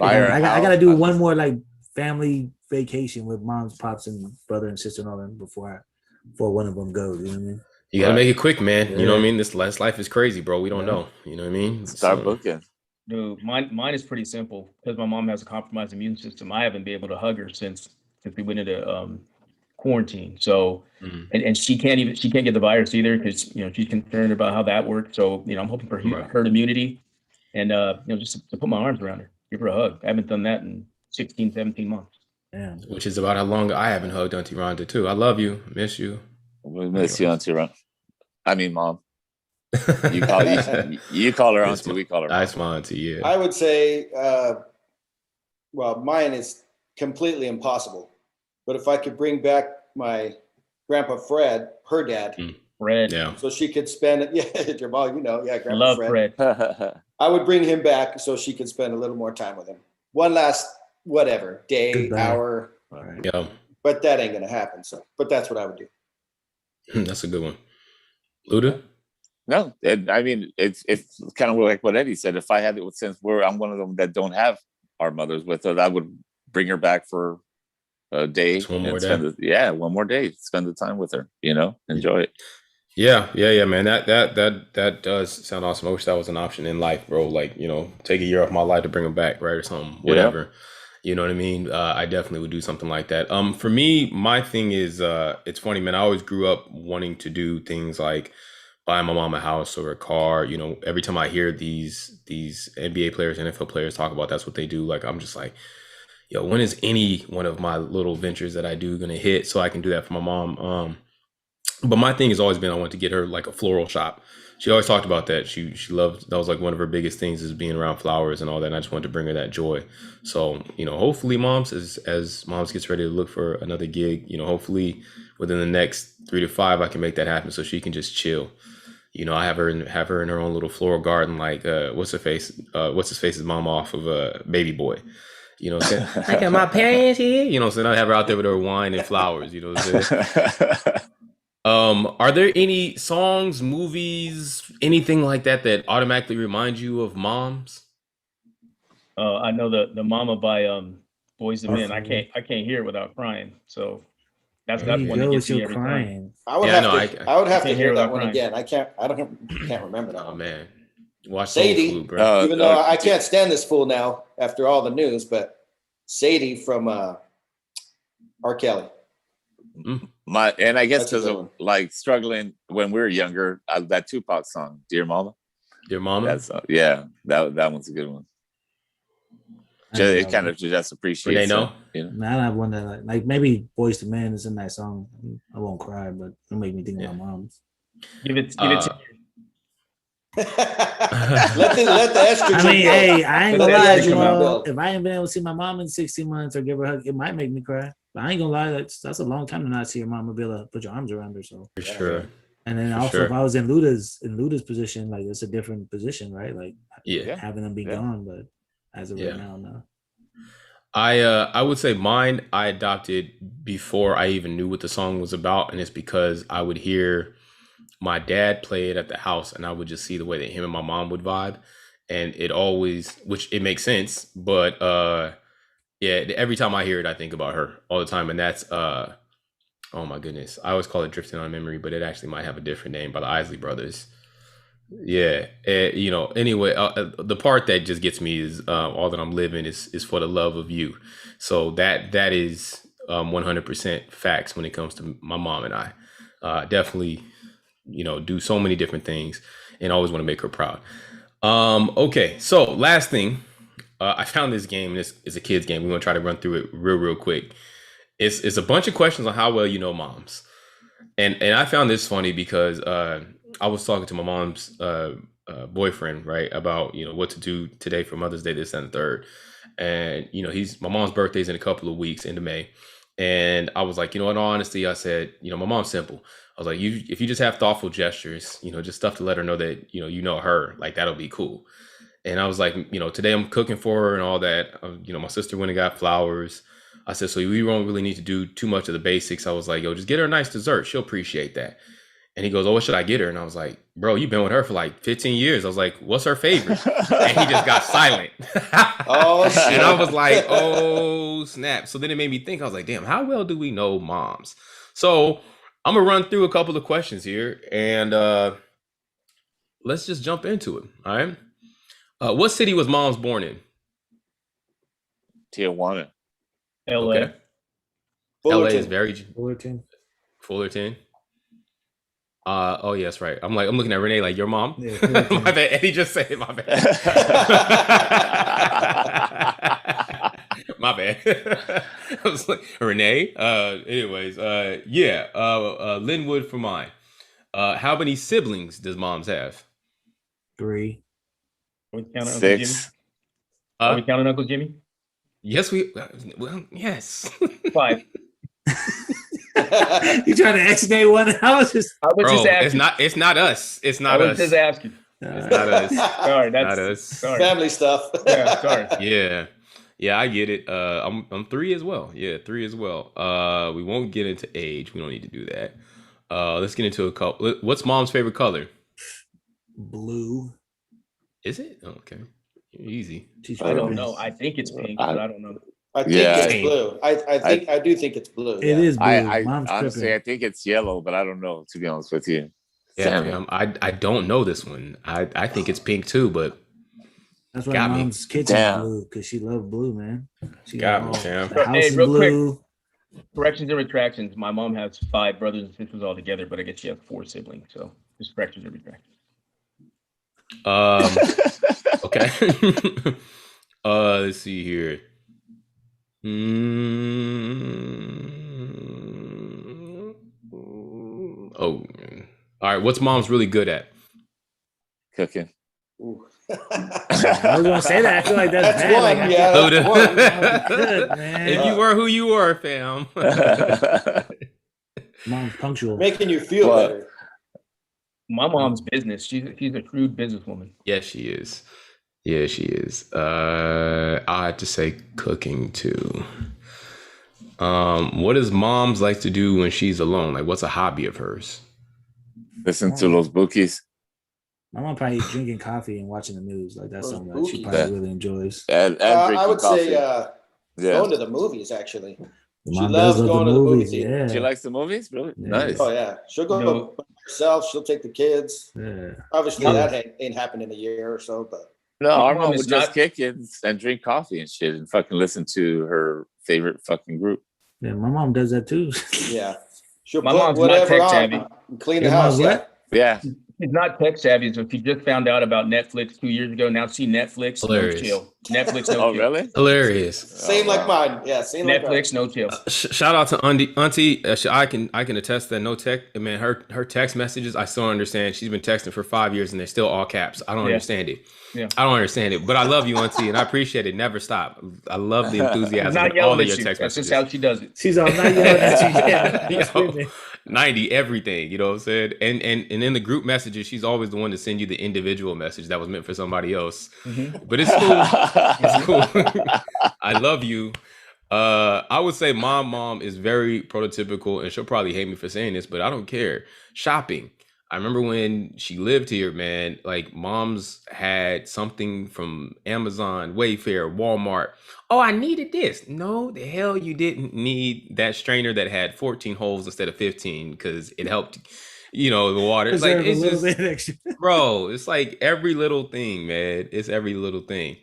I I got to do one more like family vacation with moms, pops, and brother and sister and all that before one of them goes. You know what I mean? You gotta make it quick, man. Yeah. You know what I mean? This life is crazy, bro. We don't know. You know what I mean? Start booking. Dude, mine is pretty simple because my mom has a compromised immune system. I haven't been able to hug her since we went into quarantine. So, and she can't get the virus either because she's concerned about how that works. So I'm hoping for herd immunity, and just to put my arms around her, give her a hug. I haven't done that in 16, 17 months. Yeah. Which is about how long I haven't hugged Auntie Rhonda too. I love you, miss you. We miss you, Auntie Ron. I mean, Mom. You call her Auntie. We call her Mom. That's my auntie. Yeah. I would say, mine is completely impossible. But if I could bring back my Grandpa Fred, her dad, Fred. Yeah. so she could spend it. Yeah, Jamal, Grandpa Love Fred. I would bring him back so she could spend a little more time with him. One last day, Goodbye. hour. All right. Yeah. But that ain't gonna happen. So, but that's what I would do. That's a good one. Luda? No, I mean it's kind of like what Eddie said. If I had it, since I'm one of them that don't have our mothers with us, I would bring her back for a day. Just one more day. One more day. Spend the time with her. Enjoy it. Yeah, man. That does sound awesome. I wish that was an option in life, bro. Like, take a year off my life to bring them back, right, or something, whatever. Yeah. You know what I mean? I definitely would do something like that. For me, my thing is, it's funny, man. I always grew up wanting to do things like buy my mom a house or a car. Every time I hear these NBA players, NFL players talk about that's what they do. Like, I'm just like, yo, when is any one of my little ventures that I do gonna hit so I can do that for my mom? But my thing has always been I want to get her like a floral shop. She always talked about that. She loved, that was like one of her biggest things is being around flowers and all that. And I just wanted to bring her that joy. So, hopefully moms, as moms gets ready to look for another gig, hopefully within the next 3 to 5, I can make that happen so she can just chill. I have her in her own little floral garden, like what's his face's mom off of Baby Boy. Saying, I got my parents here. So I have her out there with her wine and flowers. Are there any songs, movies, anything like that automatically remind you of moms? I know the Mama by Boys II Men. I can't hear it without crying. So That's There you one that go gets with me your every time. crying. I would Yeah, have no, to. I would have to can't hear hear that without one crying. again. I can't remember that Oh one. man, watch Soul Sadie. Food, bro. Uh, Even though uh, I can't stand this fool now after all the news, but Sadie from R. Kelly. and I guess That's a because good of one. like struggling when we were younger, that Tupac song, "Dear Mama." Your mama. That's that one's a good one. It kind of just appreciates. Renee, no? You know? Man, I have one that like maybe Boys to Men is a nice song. I won't cry, but it'll make me think of my mom's. Give it Uh, to let the estrogen I mean, build. hey, I ain't Let gonna that lie, energy come out. Jamal. If I ain't been able to see my mom in 16 months or give her a hug, it might make me cry. But I ain't gonna lie, that's a long time to not see your mom and be able to put your arms around her. So, For sure. and then For also sure. if I was in Luda's position, like it's a different position, right? Like Yeah. having them be Yeah. gone, but as of Yeah. right now, no. I would say mine I adopted before I even knew what the song was about, and it's because I would hear my dad play it at the house, and I would just see the way that him and my mom would vibe, and it always, which it makes sense, but yeah, every time I hear it, I think about her all the time, and that's oh my goodness, I always call it Drifting on Memory, but it actually might have a different name, by the Isley Brothers. Yeah, anyway, the part that just gets me is all that I'm living is for the love of you. So that is 100% facts when it comes to my mom and I. Definitely, do so many different things and always want to make her proud. Okay, so last thing, I found this game. This is a kid's game. We're gonna try to run through it real quick. It's a bunch of questions on how well you know moms, and I found this funny because I was talking to my mom's boyfriend, right, about what to do today for Mother's Day, this and the third, and my mom's birthday's in a couple of weeks into May, and I was like, in all honesty, I said, my mom's simple. I was like, if you just have thoughtful gestures, just stuff to let her know that you know her, like that'll be cool. And I was like, today I'm cooking for her and all that. My sister went and got flowers. I said, so we won't really need to do too much of the basics. I was like, yo, just get her a nice dessert. She'll appreciate that. And he goes, oh, what should I get her? And I was like, bro, you've been with her for like 15 years. I was like, what's her favorite? And he just got silent. Oh, shit. And I was like, oh, snap. So then it made me think, I was like, damn, how well do we know moms? So I'm going to run through a couple of questions here and let's just jump into it. All right. What city was moms born in? Tijuana. LA. Okay. LA is very Fullerton. Oh yes, right. I'm looking at Renee like your mom. Yeah, My bad. Eddie just said it. My bad. My bad. I was like Renee. Anyways, Linwood for mine. How many siblings does moms have? 3. Are we counting Uncle 6. Jimmy? Are we counting Uncle Jimmy? Yes, well, yes. 5. You trying to estimate one? I was just just asking. it's not us. It's not I was us. just asking. It's not us. Sorry, that's Not us. sorry. Family stuff. Yeah, sorry. Yeah, I get it. I'm 3 as well. Yeah, 3 as well. We won't get into age. We don't need to do that. Let's get into a couple. What's mom's favorite color? blue. Is it? Oh, okay. Easy. She's I don't tripping. know. I think it's pink, but I don't know. I think Yeah. it's blue. I do think it's blue. It is blue. I Mom's honestly, tripping. I think it's yellow, but I don't know, to be honest with you. Yeah, Damn. I don't know this one. I think it's pink too, but That's why got me. mom's kitchen Damn. is blue because she loved blue, man. She Got me, all- Sam. The house Hey, is real quick. blue. Corrections and retractions. My mom has 5 brothers and sisters all together, but I guess she has 4 siblings. So just corrections and retractions. Okay. Let's see here. Oh, all right. What's mom's really good at? Cooking. Ooh. I was gonna say that. I feel like that's, That's bad. one, Like, I yeah. feel- That's one. Good, man. If you were who you were, fam. Mom's punctual. Making you feel What? better. My mom's business. She's a shrewd businesswoman. Yes, she is. Yeah, she is. I have to say cooking too. What does moms like to do when she's alone? Like, what's a hobby of hers? Listen to those bookies. My mom probably drinking coffee and watching the news. Like that's Those something that she boogies. probably really enjoys. And I drinking would coffee. say Yeah. going to the movies, actually. Your She mom loves does love going the to the movie movies. theater. Yeah. She likes the movies, really? Yeah. Nice. Oh yeah, she'll go No. by herself. She'll take the kids. Yeah. Obviously, Yeah. that ain't happened in a year or so, but No, My our mom mom is would just not- kick it and drink coffee and shit and fucking listen to her favorite fucking group. Yeah, my mom does that too. yeah, she'll My put mom's not whatever tech on savvy. and clean Your the house. mom's Yeah. what? Yeah. She's not tech savvy, so she just found out about Netflix 2 years ago. Now see Netflix, Hilarious. no chill. Netflix, no Oh, chill. really? Hilarious. Same Oh, like wow. mine. Yeah, same like mine. Netflix, no chill. Shout out to Auntie. I can attest that no tech. Man, her text messages, I still don't understand. She's been texting for 5 years and they're still all caps. I don't Yeah. understand it. Yeah. I don't understand it. But I love you, Auntie, and I appreciate it. Never stop. I love the She's enthusiasm not in all yelling of your at you. text That's just messages. how she does it. She's all not yelling at you. Yeah. Yo, 90 everything, you know what I'm saying? And in the group messages, she's always the one to send you the individual message that was meant for somebody else. Mhm. But it's cool. It's cool. I love you. I would say my mom is very prototypical, and she'll probably hate me for saying this, but I don't care. Shopping. I remember when she lived here, man, like moms had something from Amazon, Wayfair, Walmart. Oh, I needed this. No, the hell you didn't need that strainer that had 14 holes instead of 15 because it helped, the water. Like Preserve a it's little just, bit extra. bro, it's like every little thing, man. It's every little thing.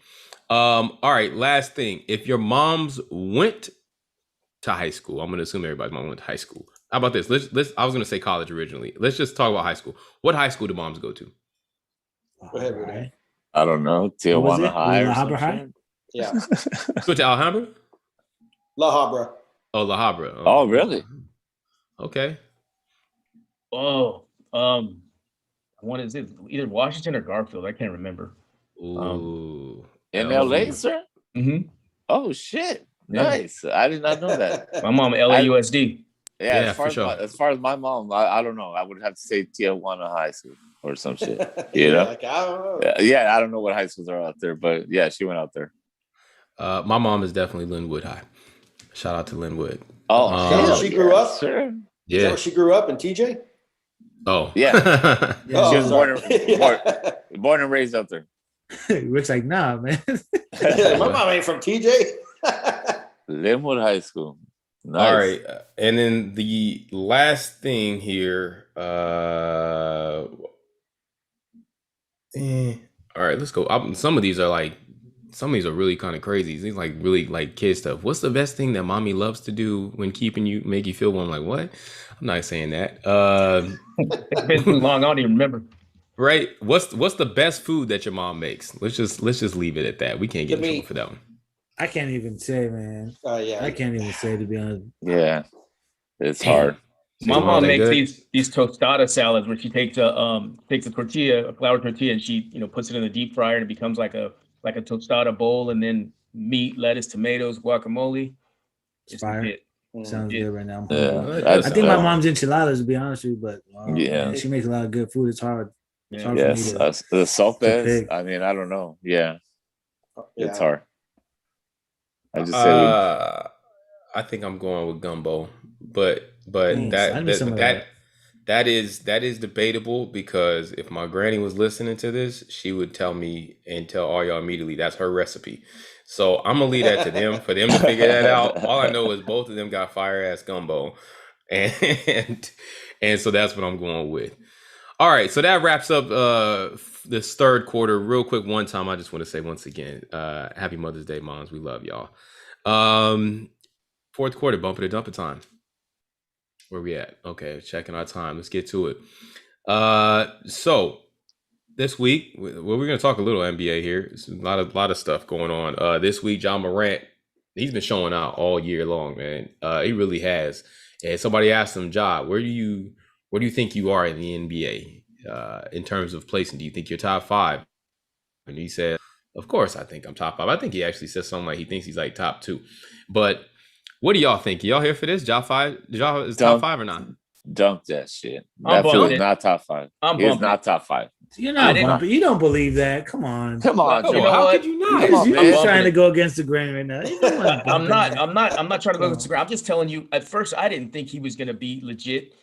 All right, last thing. If your moms went to high school, I'm gonna assume everybody's mom went to high school. How about this? Let's I was gonna say college originally. Let's just talk about high school. What high school do moms go to? Go ahead, Rudy. Alright. I don't know. was Tijuana it? High or La some Habra High? shit? Yeah, Go to Alhambra? La Habra. Oh, La Habra. Oh, really? Okay. Oh, what is it? Either Washington or Garfield. I can't remember. Ooh. In LA. LA, sir? Mm-hmm. Oh, shit. Yeah. Nice. I did not know that. My mom, LAUSD. Yeah, Yeah, for sure. as far as my mom, I don't know. I would have to say Tijuana High School or some shit. You know? Like, I don't know. Yeah, I don't know what high schools are out there, but yeah, she went out there. My mom is definitely Linwood High. Shout out to Linwood. Oh, Is that where she grew up? Sure. Is that Yeah. where she grew up in TJ? Oh. Yeah. Yeah. She was sorry. Born and raised out there. Rick's like, nah, man. Yeah, my mom ain't from TJ. Linwood High School. Nice. All right. And then the last thing here. All right, let's go. Some of these are really kind of crazy. These like really like kid stuff. What's the best thing that mommy loves to do when make you feel warm? Like what? I'm not saying that. It's been too long. I don't even remember. Right. What's the best food that your mom makes? Let's just leave it at that. We can't get in trouble for that one. I can't even say, man. Yeah. I can't even say, to be honest. Yeah. It's Damn. hard. My So, mom they makes good? these tostada salads where she takes a tortilla, a flour tortilla, and she puts it in the deep fryer and it becomes like a tostada bowl, and then meat, lettuce, tomatoes, guacamole. It's Fire. legit. Sounds Yeah. good right now. Yeah, I think my mom's enchiladas, to be honest with you, but Yeah. man, she makes a lot of good food. It's hard. It's hard Yes. for me The sopes. pick. I mean, I don't know. Yeah. It's Yeah. hard. I just say I think I'm going with gumbo, but Mm, send me some of that is debatable because if my granny was listening to this, she would tell me and tell all y'all immediately that's her recipe. So I'm gonna leave that to them for them to figure that out. All I know is both of them got fire ass gumbo, and so that's what I'm going with. All right, so that wraps up this third quarter. Real quick, one time, I just want to say once again, Happy Mother's Day, moms. We love y'all. Fourth quarter, bumper to dumper time. Where we at? Okay, checking our time. Let's get to it. So this week, we're going to talk a little NBA here. There's a lot of stuff going on. This week, John Morant, he's been showing out all year long, man. He really has. And somebody asked him, Ja, where do you think you are in the NBA in terms of placing? Do you think you're top 5? And he said, of course, I think I'm top 5. I think he actually said something like he thinks he's like top 2. But what do y'all think? Y'all here for this? Ja is top 5 or not? dump that shit. I'm That feels bumping. not top 5. I'm He's bumping. not top 5. You're I not didn't- bumping. You don't believe that. Come on. Come on, You Joe. know How what? could you not? Come on, You're man. just trying bumping to it. go against the grain right now. You don't want I'm not trying to go No. Instagram. I'm just telling you, at first I didn't think he was gonna be legit.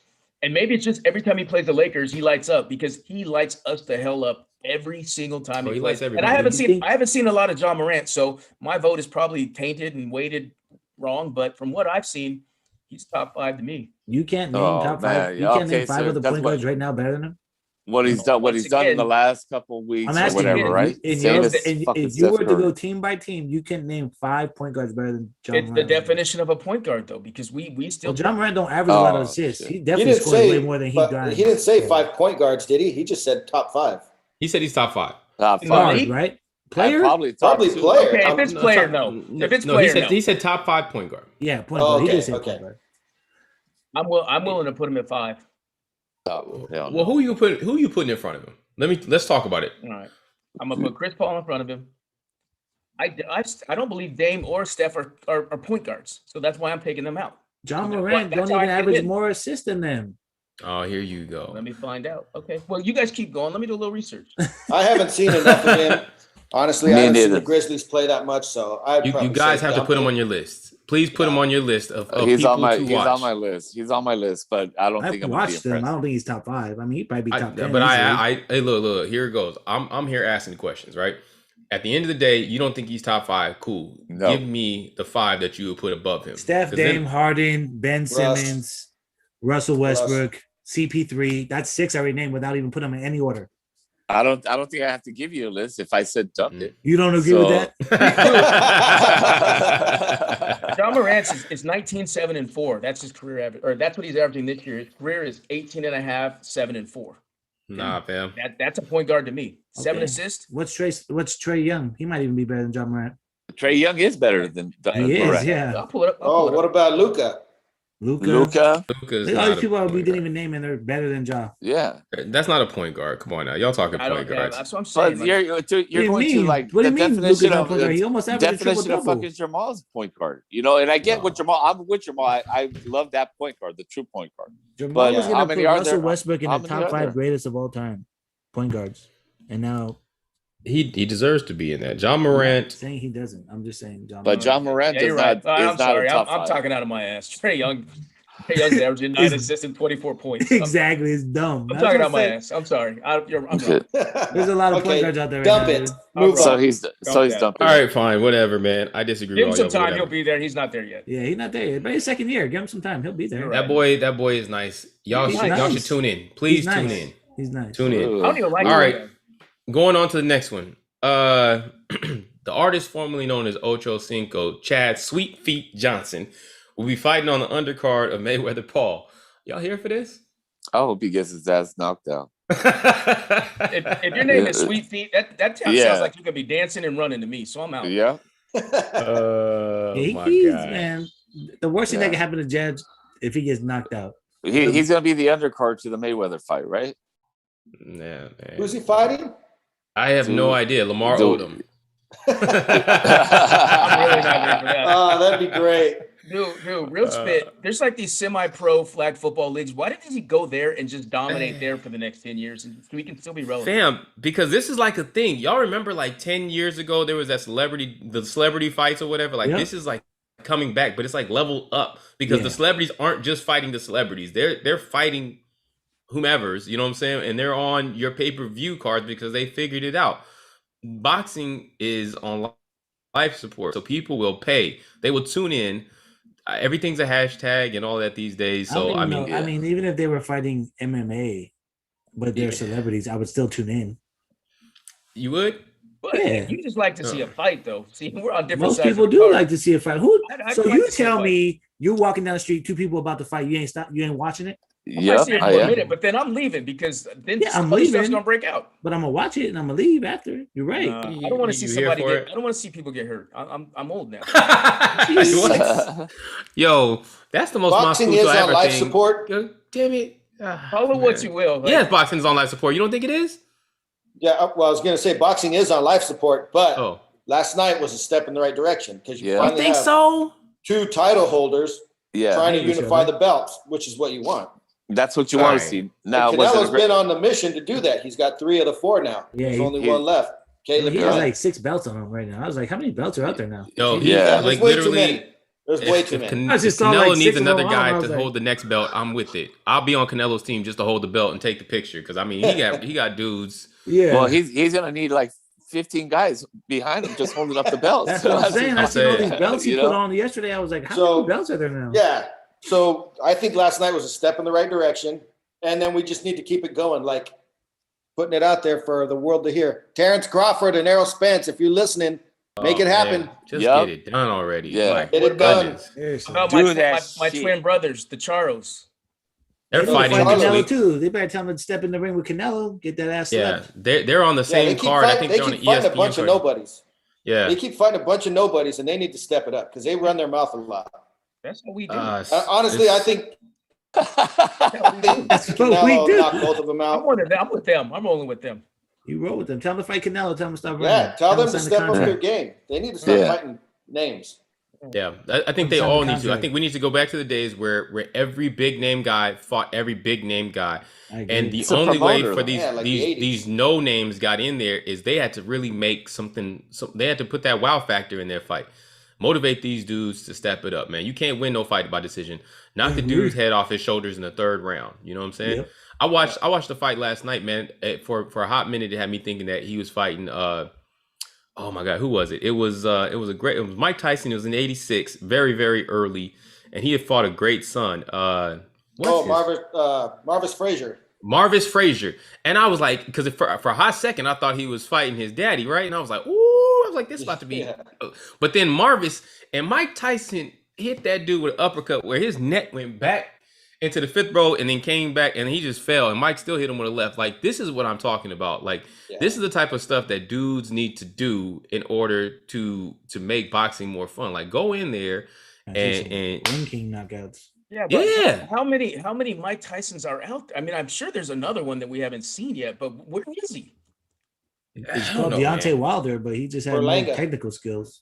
And maybe it's just every time he plays the Lakers, he lights up because he lights us the hell up every single time Oh, he he plays. lights And everybody. I haven't seen a lot of John Morant, so my vote is probably tainted and weighted wrong, but from what I've seen, he's top 5 to me. You can't name Oh, top man. five. You can't Okay, name 5 so of the that's point what- guards right now better than him. What he's done, what Once he's done in the again, last couple of weeks I'm or asking whatever, you, right? in Same your, as if fucking you Steph were to Curry. go team by team, you can name 5 point guards better than John It's the Morant. definition of a point guard, though, because we still Well, John Morant don't average a lot of Oh, assists. shit. He He definitely didn't scores say, way more than he but drives. he didn't say So, 5 point guards, did he? He just said top 5. He said he's top 5. Top In the five. guard, league? right? Player? Probably top Probably 2. player. Okay, if it's player, no. If it's no, player, he said no. he said top 5 point guard. Yeah, point Oh, guard. He okay, did say okay. point guard. I'm willing to put him at 5. Oh, hell no. Well, who you putting in front of him? Let's talk about it. All right. I'm gonna put Chris Paul in front of him. I don't believe Dame or Steph are point guards, so that's why I'm taking them out. John That's Morant that's don't how I even fit average in. more assists than them. Oh, here you go. Let me find out. Okay. Well, you guys keep going. Let me do a little research. I haven't seen enough of him. Honestly, Me I haven't seen neither. the Grizzlies play that much, so I'd You probably guys say have to dump put him it. on your list. Please put him on your list of He's people on my to he's watch. on my list. He's on my list, but I don't think I've I'm gonna be watched him. I impressed. don't think he's top 5. I mean, he'd probably be top 10. But easily. hey, look, here it goes. I'm here asking questions, right? At the end of the day, you don't think he's top 5. Cool. No. Give me the 5 that you would put above him. Steph, 'Cause then- Dame, Harden, Ben Simmons, Russell Westbrook, CP3. That's 6 I already named without even putting them in any order. I don't think I have to give you a list if I said dumped it. You don't agree with that? John Morant is 19, 7, and 4. That's his career average, or that's what he's averaging this year. His career is 18 and a half, 7 and 4. Nah, fam. That's a point guard to me. 7 Okay. assists. What's Trey Young? He might even be better than John Morant. Trey Young is better than He is, Morant. yeah. I'll pull it up. Oh, what about Luca? Luca. Luka, Luka's All not these a people we point didn't guard. even name, and they're better than Ja. yeah. That's not a point guard. Come on now, y'all talking I point don't. Yeah, guards. that's what I'm saying. But Like, you're What do you going to mean? like What do the you mean? Luka's definition not of point guard? He almost averaged a definition of triple-double. fucking Jamal's point guard. You know, and I get what No. Jamal. I'm with Jamal. I love that point guard, the true point guard. Jamal But was how going to many put are Russell there? Westbrook in How the many top are 5 there? greatest of all time point guards, and now He deserves to be in that. John Morant. saying he doesn't. I'm just saying John. But Morant. John Morant yeah, does you're right. not. Is I'm not sorry. a top I'm five. talking out of my ass. Trey Young's averaging 9 assists and 24 points. exactly, it's dumb. I'm That's talking what out my saying. ass. I'm sorry. I'm wrong. There's a lot of Okay, point guards out there. Right dump now, it. dude. Move wrong. So on. he's that. dumping. All right, fine, whatever, man. I disagree Give him with some all y'all. time. but He'll whatever. be there. He's not there yet. Yeah, he's not there yet, but his second year. Give him some time. He'll be there. You're right. That boy is nice. Y'all He's should nice. y'all should tune in. Please He's nice. tune in. He's nice. Tune in. I don't even like All him. right. Going on to the next one. The artist formerly known as Ocho Cinco, Chad Sweet Feet Johnson, will be fighting on the undercard of Mayweather Paul. Y'all here for this? I hope he gets his ass knocked out. If your name is Sweet Feet, that sounds Yeah. like you could be dancing and running to me. So I'm out. Yeah. Oh my He's, god. man, the worst thing that Yeah. can happen to Jed if he gets knocked out. He's gonna be the undercard to the Mayweather fight, right? Yeah, man. Who's he fighting? I have no Dude. idea. Lamar Dude. Odom. I'm really not ready for that. Oh, that'd be great. Dude, real spit. There's like these semi-pro flag football leagues. Why didn't he go there and just dominate there for the next 10 years, and so we can still be relevant? Fam, because this is like a thing. Y'all remember like 10 years ago there was the celebrity fights or whatever. Like Yeah. this is like coming back, but it's like level up because Yeah. the celebrities aren't just fighting the celebrities. They're fighting whomever's, you know what I'm saying? And they're on your pay-per-view cards because they figured it out. Boxing is on life support. So people will pay. They will tune in. Everything's a hashtag and all that these days. I don't So even I mean, know. I mean, even if they were fighting MMA, but they're Yeah. celebrities, I would still tune in. you would? But Yeah. you just like to see a fight, though. See, we're on different Most sides. people of the do card. like to see a fight. Who? I So like you to see a tell fight. me you're walking down the street, 2 people about to fight. You ain't watching it, I might Yeah, see it I for a am. minute, but then I'm leaving because then Yeah, I'm other stuff's leaving. gonna break out. but I'm gonna watch it and I'm gonna leave after. You're right. I don't want to see You here somebody for get. it? I don't want to see people get hurt. I'm old now. What? Yo, that's the most Boxing Moscow is on ever life thing. support. Yo, damn it. Ah, Call it what man. you will. Like, Yes, boxing is on life support. You don't think it is? Yeah, well, I was going to say boxing is on life support, but Oh, last night was a step in the right direction because you Yeah. you finally think have so? 2 title holders Yeah, trying to Maybe so, unify right? the belts, which is what you want. that's what you want Alright. to see. And Now, was it Canelo's a great? been on the mission to do that. He's got 3 of the 4 now. Yeah, There's he- only he- one left. Caleb He Plant. has like 6 belts on him right now. I was like, how many belts are out there now? Yo, Jesus. he, Yeah. There's like way too literally. many. There's way If, too if many. I just saw, Canelo like, needs 6 of another them guy on, I to was hold the next belt, I'm with it. I'll be on Canelo's team just to hold the belt and take the picture because I mean he got dudes. Yeah. Well, he's gonna need like 15 guys behind him just holding up the belts. That's what I'm saying. I seen all these belts he You put know? on yesterday. I was like, how So, many belts are there now? Yeah. So I think last night was a step in the right direction. And then we just need to keep it going, like putting it out there for the world to hear. Terrence Crawford and Errol Spence, if you're listening, make it happen. Man, just Yup. get it done already. Yeah. Like, Get what it done. goodness. Seriously. About Do my, that my shit. twin brothers, the Charos. They're They need to fighting fight this Canelo week. too. They better tell him to step in the ring with Canelo. Get that ass Yeah, slapped. they're on the Yeah, same card. I think they they're on the keep fighting a ESPN bunch of card. nobodies. Yeah. They keep fighting a bunch of nobodies, and they need to step it up because they run their mouth a lot. That's what we do. Honestly, I think That's what we Canelo do. knocked both of them I'm out. with them. I'm rolling with them. You roll with them. Tell them to fight Canelo. Tell them to stop running. Yeah, tell them to sign the step up their contract. game. They need to start Yeah. fighting names. Yeah, I think they Sign all the need to. I contract. think we need to go back to the days where every big name guy fought every big name guy, I agree. and the It's a only way promoter, for though. these Yeah, like the 80s. these no names got in there is they had to really make something. They had to put that wow factor in their fight, motivate these dudes to step it up. Man, you can't win no fight by decision. Knock the Agreed. dude's head off his shoulders in the third round. You know what I'm saying? Yep. I watched the fight last night, man. For a hot minute, it had me thinking that he was fighting. Oh my God, who was it? It was Mike Tyson. It was in '86, very very early, and he had fought a great son. Marvis Frazier. Marvis Frazier, and I was like, because for a hot second, I thought he was fighting his daddy, right? And I was like, ooh, I was like, this is about to be. Yeah. But then Marvis and Mike Tyson hit that dude with an uppercut where his neck went back into the fifth row and then came back and he just fell. And Mike still hit him with a left. Like, this is what I'm talking about. Like, Yeah. this is the type of stuff that dudes need to do in order to make boxing more fun. Like, go in there and Ring King knockouts. Yeah, but Yeah. how many Mike Tysons are out there? I mean, I'm sure there's another one that we haven't seen yet, but where is he? It's I don't called know, Deontay man. Wilder, but he just had more Berlanga. technical skills.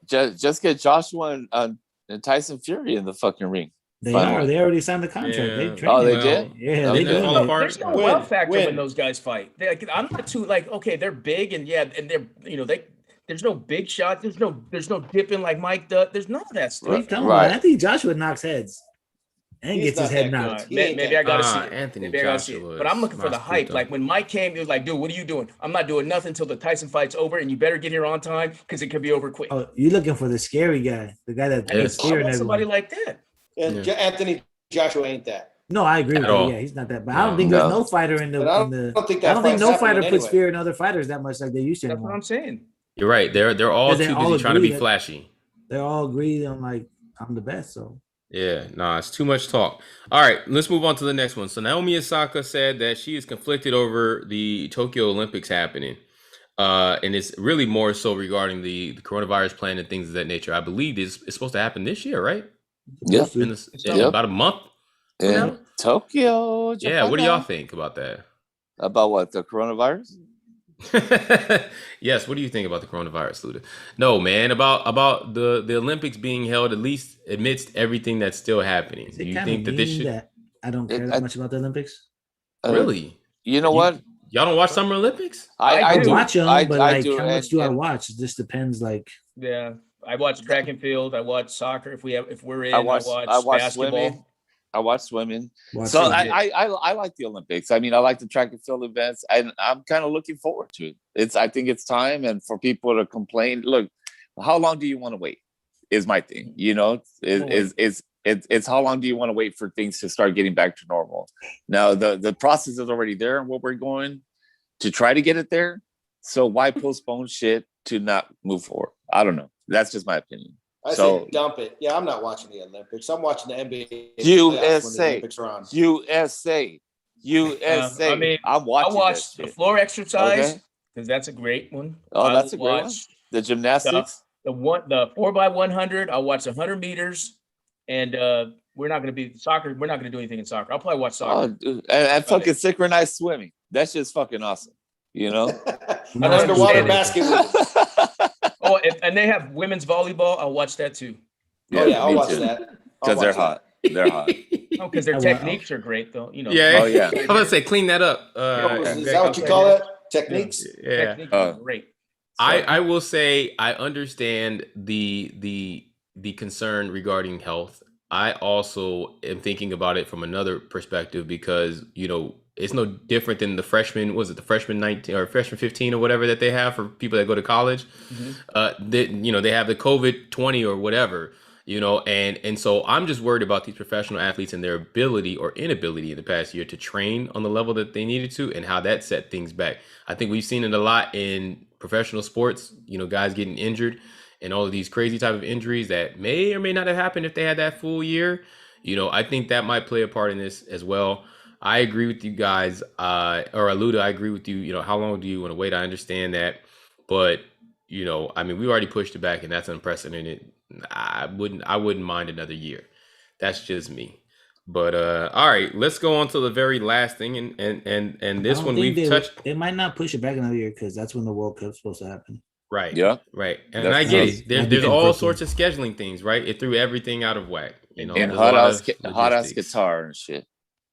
Just get Joshua and Tyson Fury in the fucking ring. They Fine. are. They already signed the contract. Yeah. They trained Oh, they him. did? Yeah, Oh, they they doing fall it. apart. There's no Win, wow factor win. when those guys fight. I'm not too like, okay, they're big and yeah, and they're there's no big shot. There's no dipping like Mike does. There's none of that stuff. Keep telling Right. them. I think Joshua knocks heads and He's gets his not head that knocked. good. He ain't Maybe that I gotta good. see it. Anthony Maybe I gotta see it. Joshua But I'm looking for is the hype. Masvidal. Like when Mike came, he was like, dude, what are you doing? I'm not doing nothing until the Tyson fight's over, and you better get here on time because it could be over quick. Oh, you're looking for the scary guy, the guy that Yeah. puts I fear in want somebody everyone. like that. And Yeah. Anthony Joshua ain't that. No, I agree with At you. all. Yeah, he's not that. But I don't No. think there's No. no fighter in the. And I in the don't think I that don't think fight's no fighter happening puts anyway. fear in other fighters that much like they used to. That's what anymore. I'm saying. You're right. They're all They too all busy trying to agree be that- flashy. They all agree on like I'm the best. So Yeah, nah, it's too much talk. All right, let's move on to the next one. So Naomi Osaka said that she is conflicted over the Tokyo Olympics happening. And it's really more so regarding the coronavirus plan and things of that nature. I believe it's supposed to happen this year, right? Yep. In Yep. about a month. In Tokyo, Japan. Yeah, what do y'all think about that? About what, the coronavirus? Yes, what do you think about the coronavirus, Luda? No, man, about the Olympics being held at least amidst everything that's still happening. is Do it you kind think of that this mean should that I don't care that much about the Olympics? really? You know You- what? Y'all don't watch Summer Olympics? I I do. watch them, but like do, how and- much do I and watch? It just depends. Like Yeah, I watch track and field. I watch soccer. If we're in, I watch basketball. swimming. I watch swimming. watch So it. I like the Olympics. I mean, I like the track and field events, and I'm kind of looking forward to it. I think it's time, and for people to complain. Look, how long do you want to wait? Is my thing. You know, it's how long do you want to wait for things to start getting back to normal? Now the process is already there, and what we're going to try to get it there. So why postpone shit to not move forward? I don't know. That's just my opinion. I So- say dump it. Yeah, I'm not watching the Olympics. I'm watching the NBA. USA. playoffs when the Olympics are on. USA. I mean, I'm I watching watched that the shit. floor exercise Okay. because that's a great one. Oh, I that's a great one. watch The gymnastics. The 4x100. I'll watch 100 meters, and we're not going to be soccer. We're not going to do anything in soccer. I'll probably watch Oh, soccer. dude. And fucking synchronized swimming. That's just fucking awesome. You know? No, Underwater understand it. basket. Oh, and they have women's volleyball. I'll watch that too. Oh yeah, I'll me watch too. that. I'll Because they're watch that. hot. They're hot. Oh, because their I will. techniques are great, though. You know. Yeah. Oh, yeah. I was gonna say clean that up. Is that what you call it? Techniques? Yeah. Techniques are great. I will say I understand the concern regarding health. I also am thinking about it from another perspective because it's no different than the freshman. Was it the freshman 19 or freshman 15 or whatever that they have for people that go to college? They have the COVID 20 or whatever. And so I'm just worried about these professional athletes and their ability or inability in the past year to train on the level that they needed to, and how that set things back. I think we've seen it a lot in professional sports. Guys getting injured and all of these crazy type of injuries that may or may not have happened if they had that full year. I think that might play a part in this as well. I agree with you guys, or Aluda, I agree with you. How long do you want to wait? I understand that, but we already pushed it back, and that's unprecedented. I wouldn't mind another year. That's just me. But all right, let's go on to the very last thing, and this one we've touched. They might not push it back another year because that's when the World Cup's supposed to happen. Right. Yeah. Right. And That's I get nice. it. There's all sorts of scheduling things, right? It threw everything out of whack. And there's a hot lot ass, of hot ass logistics. guitar and shit.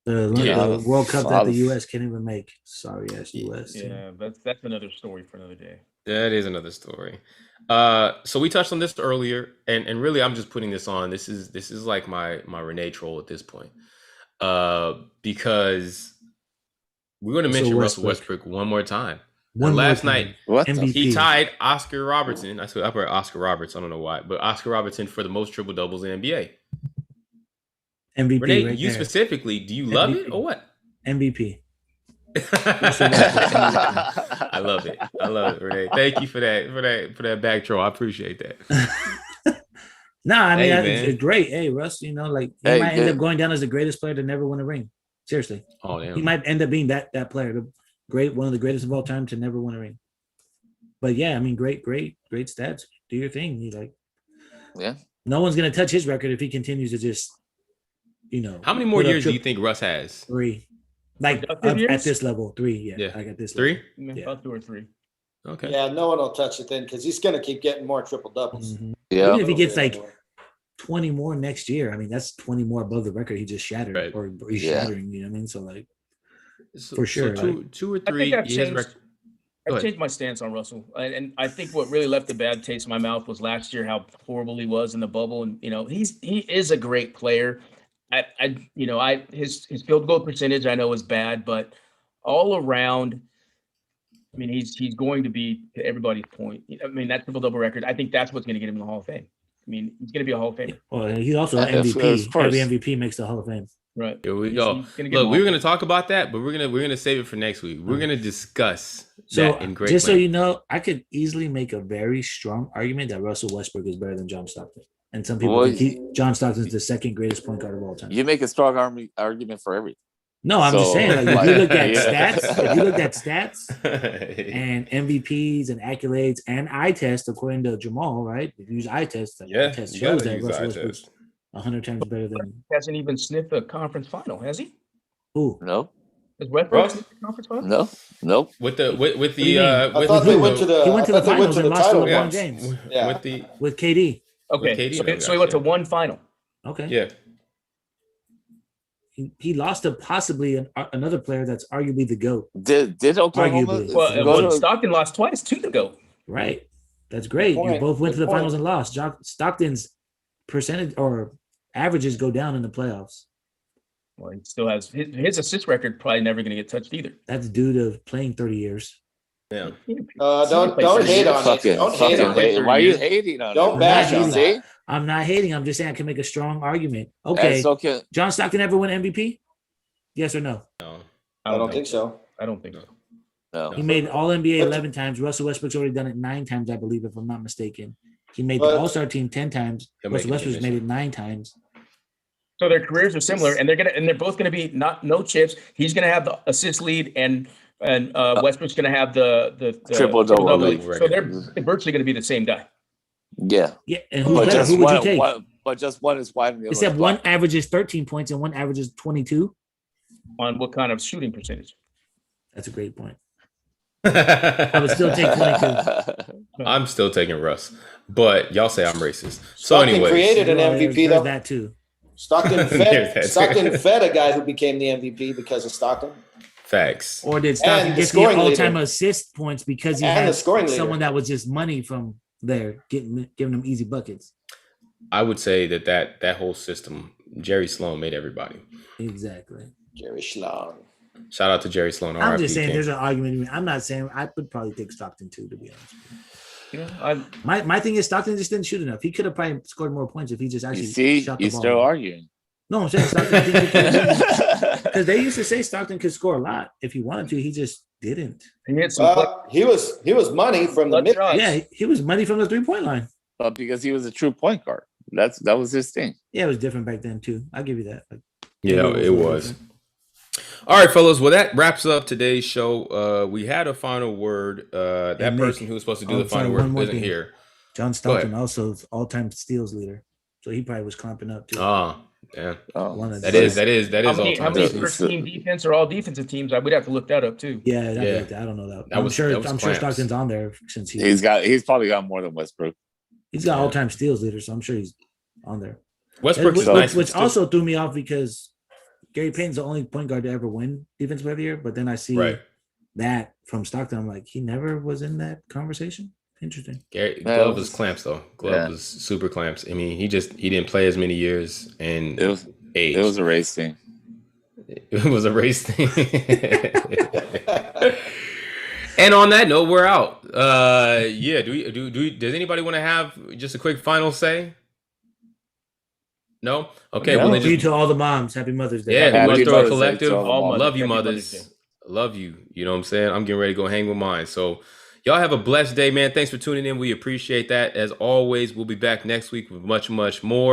The World Cup that Father. the U.S. can't even make. Sorry ass U.S. team. Yeah, that's another story for another day. That is another story. So we touched on this earlier, and really I'm just putting this on. This is like my Renee troll at this point. Because we're going to mention Russell Westbrook one more time. Last night, What? MVP. he tied Oscar Robertson. I put Oscar Roberts. I don't know why, but Oscar Robertson for the most triple doubles in NBA. MVP. Renee, right you there. specifically, do you love it or what? MVP. I love it. I love it, Renee. Thank you for that back throw. I appreciate that. No, I mean Hey, it's great. Hey, Russ, he might end up going down as the greatest player to never win a ring. Seriously, Oh damn. he might end up being that player, one of the greatest of all time to never win a ring. But yeah, I mean, great stats. Do your thing. Yeah. No one's gonna touch his record if he continues to just, How many more put up years do you think Russ has? 3, like Productive years? at this level, 3. Yeah. Like at this 3? Yeah. About 2 or 3. Okay. Yeah, no one will touch it then because he's going to keep getting more triple doubles. Level. Mhm. Yeah. Even if he gets like 20 more next year, I mean, that's 20 more above the record he just shattered, Right. or he's Yeah. shattering. You know what I mean? So like, So, For sure, two or I three. think I've his changed. rec- Go I've ahead. changed my stance on Russell, and I think what really left a bad taste in my mouth was last year how horrible he was in the bubble, and he is a great player. His field goal percentage I know is bad, but all around, I mean, he's going to be, to everybody's point. I mean, that triple double record. I think that's what's going to get him in the Hall of Fame. I mean, he's going to be a Hall of Famer, well, he's also an Yeah, of MVP. course. Every MVP makes the Hall of Fame. right? Here we He's go. gonna get in Look, the we Hall were of going to talk about that, but we're gonna save it for next week. We're going to discuss So that in great just so length. you know, I could easily make a very strong argument that Russell Westbrook is better than John Stockton. And some people Well, think John Stockton is the second greatest point guard of all time. You make a strong argument for everything. No, I'm just So, saying, like, if you look at yeah. stats, if you look at stats and MVPs and accolades and eye test, according to Jamal, right? If you use eye test, eye test you shows gotta that use Russell eye Westbrook's test. 100 times better than Hasn't even sniffed a conference final, has he? who? No, Has Westbrook Russ? sniffed a conference final? no, nope. With the with do you the mean? I thought they went to the. He went to I the thought they went finals to and the lost to title LeBron once. James Yeah. with the with KD. Okay, KD, so I he went to guess, one final. Okay. yeah. He lost to possibly another player that's arguably the GOAT. Did Oklahoma Arguably. Well, go to- Stockton lost twice, 2 to go. Right. That's great. You point. both went to Good the finals point. and lost. Stockton's percentage or averages go down in the playoffs. Well, he still has his assist record. Probably never going to get touched either. That's due to playing 30 years. Yeah. Don't hate on it. Fucking, Don't hate on fucking it. Why are you hating on Don't it? bash on See? I'm not hating. I'm just saying I can make a strong argument. Okay. That's okay. John Stockton ever win MVP? Yes or no? No. I don't think so. I don't think so. No. He made All NBA But- 11 times. Russell Westbrook's already done it 9 times, I believe, if I'm not mistaken. He made But- the All Star team 10 times. He'll make Russell it Westbrook's again made this it 9 times. So their careers are similar, and they're both gonna be no chips. He's gonna have the assist lead, and Westbrook's gonna have the Triple-double lead. lead. So they're virtually gonna be the same guy. Yeah. Yeah. And who's But better? just Who would you one, take? but just one is wide and the other Except is one black. averages 13 points and one averages 22. On what kind of shooting percentage? That's a great point. I would still take 22. I'm still taking Russ, but y'all say I'm racist. So, Stockton anyways, created an Well, MVP there's though. that too. Stockton There's fed that. Stockton fed a guy who became the MVP because of Stockton. facts. Or did Stockton And the get the scoring all-time leader. assist points because he And had the scoring leader. someone that was just money from there, giving them easy buckets? I would say that whole system, Jerry Sloan made everybody. Exactly. Jerry Schlong. Shout out to Jerry Sloan. I'm RIP just saying King. there's an argument. I'm not saying I would probably take Stockton too, to be honest. You know, My thing is Stockton just didn't shoot enough. He could have probably scored more points if he just You actually see, shot the you ball. still arguing. No, I'm saying Stockton because they used to say Stockton could score a lot if he wanted to. He just didn't. he hit some He was money from the clutch mid. shots. Yeah, he was money from the 3-point line. But because he was a true point guard. That was his thing. Yeah, it was different back then too. I'll give you that. Like, Yeah, it was. All right, fellas. Well, that wraps up today's show. We had a final word. That Nick, person who was supposed to do the sorry, final one word more isn't thing. here. John ahead. Stockton also is all-time steals leader, so he probably was clamping up too. Ah, yeah. Oh, One of That the- is How all many time. first team defense or all defensive teams? I would have to look that up too. Yeah, Yeah. I don't know that. That I'm was sure clamps. Stockton's on there since he's probably got more than Westbrook. he's got all-time steals leader, so I'm sure he's on there. Westbrook is Which, nice, which but still- also threw me off because Gary Payton's the only point guard to ever win Defensive Player of the Year, but then I see right. that from Stockton. I'm like, he never was in that conversation. Interesting. Glove Yeah, was clamps though. Glove yeah. was super clamps. I mean, he didn't play as many years and It was age. it was a race thing. It was a race thing. And on that note, we're out. Yeah. Does anybody want to have just a quick final say? No. Okay. No. Well, then Thank you just, to all the moms. Happy Mother's Day. yeah. Happy We want to throw a Mother's Day collective. to all mothers. Love you, Happy Mother's mothers. Day. Love you. You know what I'm saying? I'm getting ready to go hang with mine. So y'all have a blessed day, man. Thanks for tuning in. We appreciate that. As always, we'll be back next week with much, much more.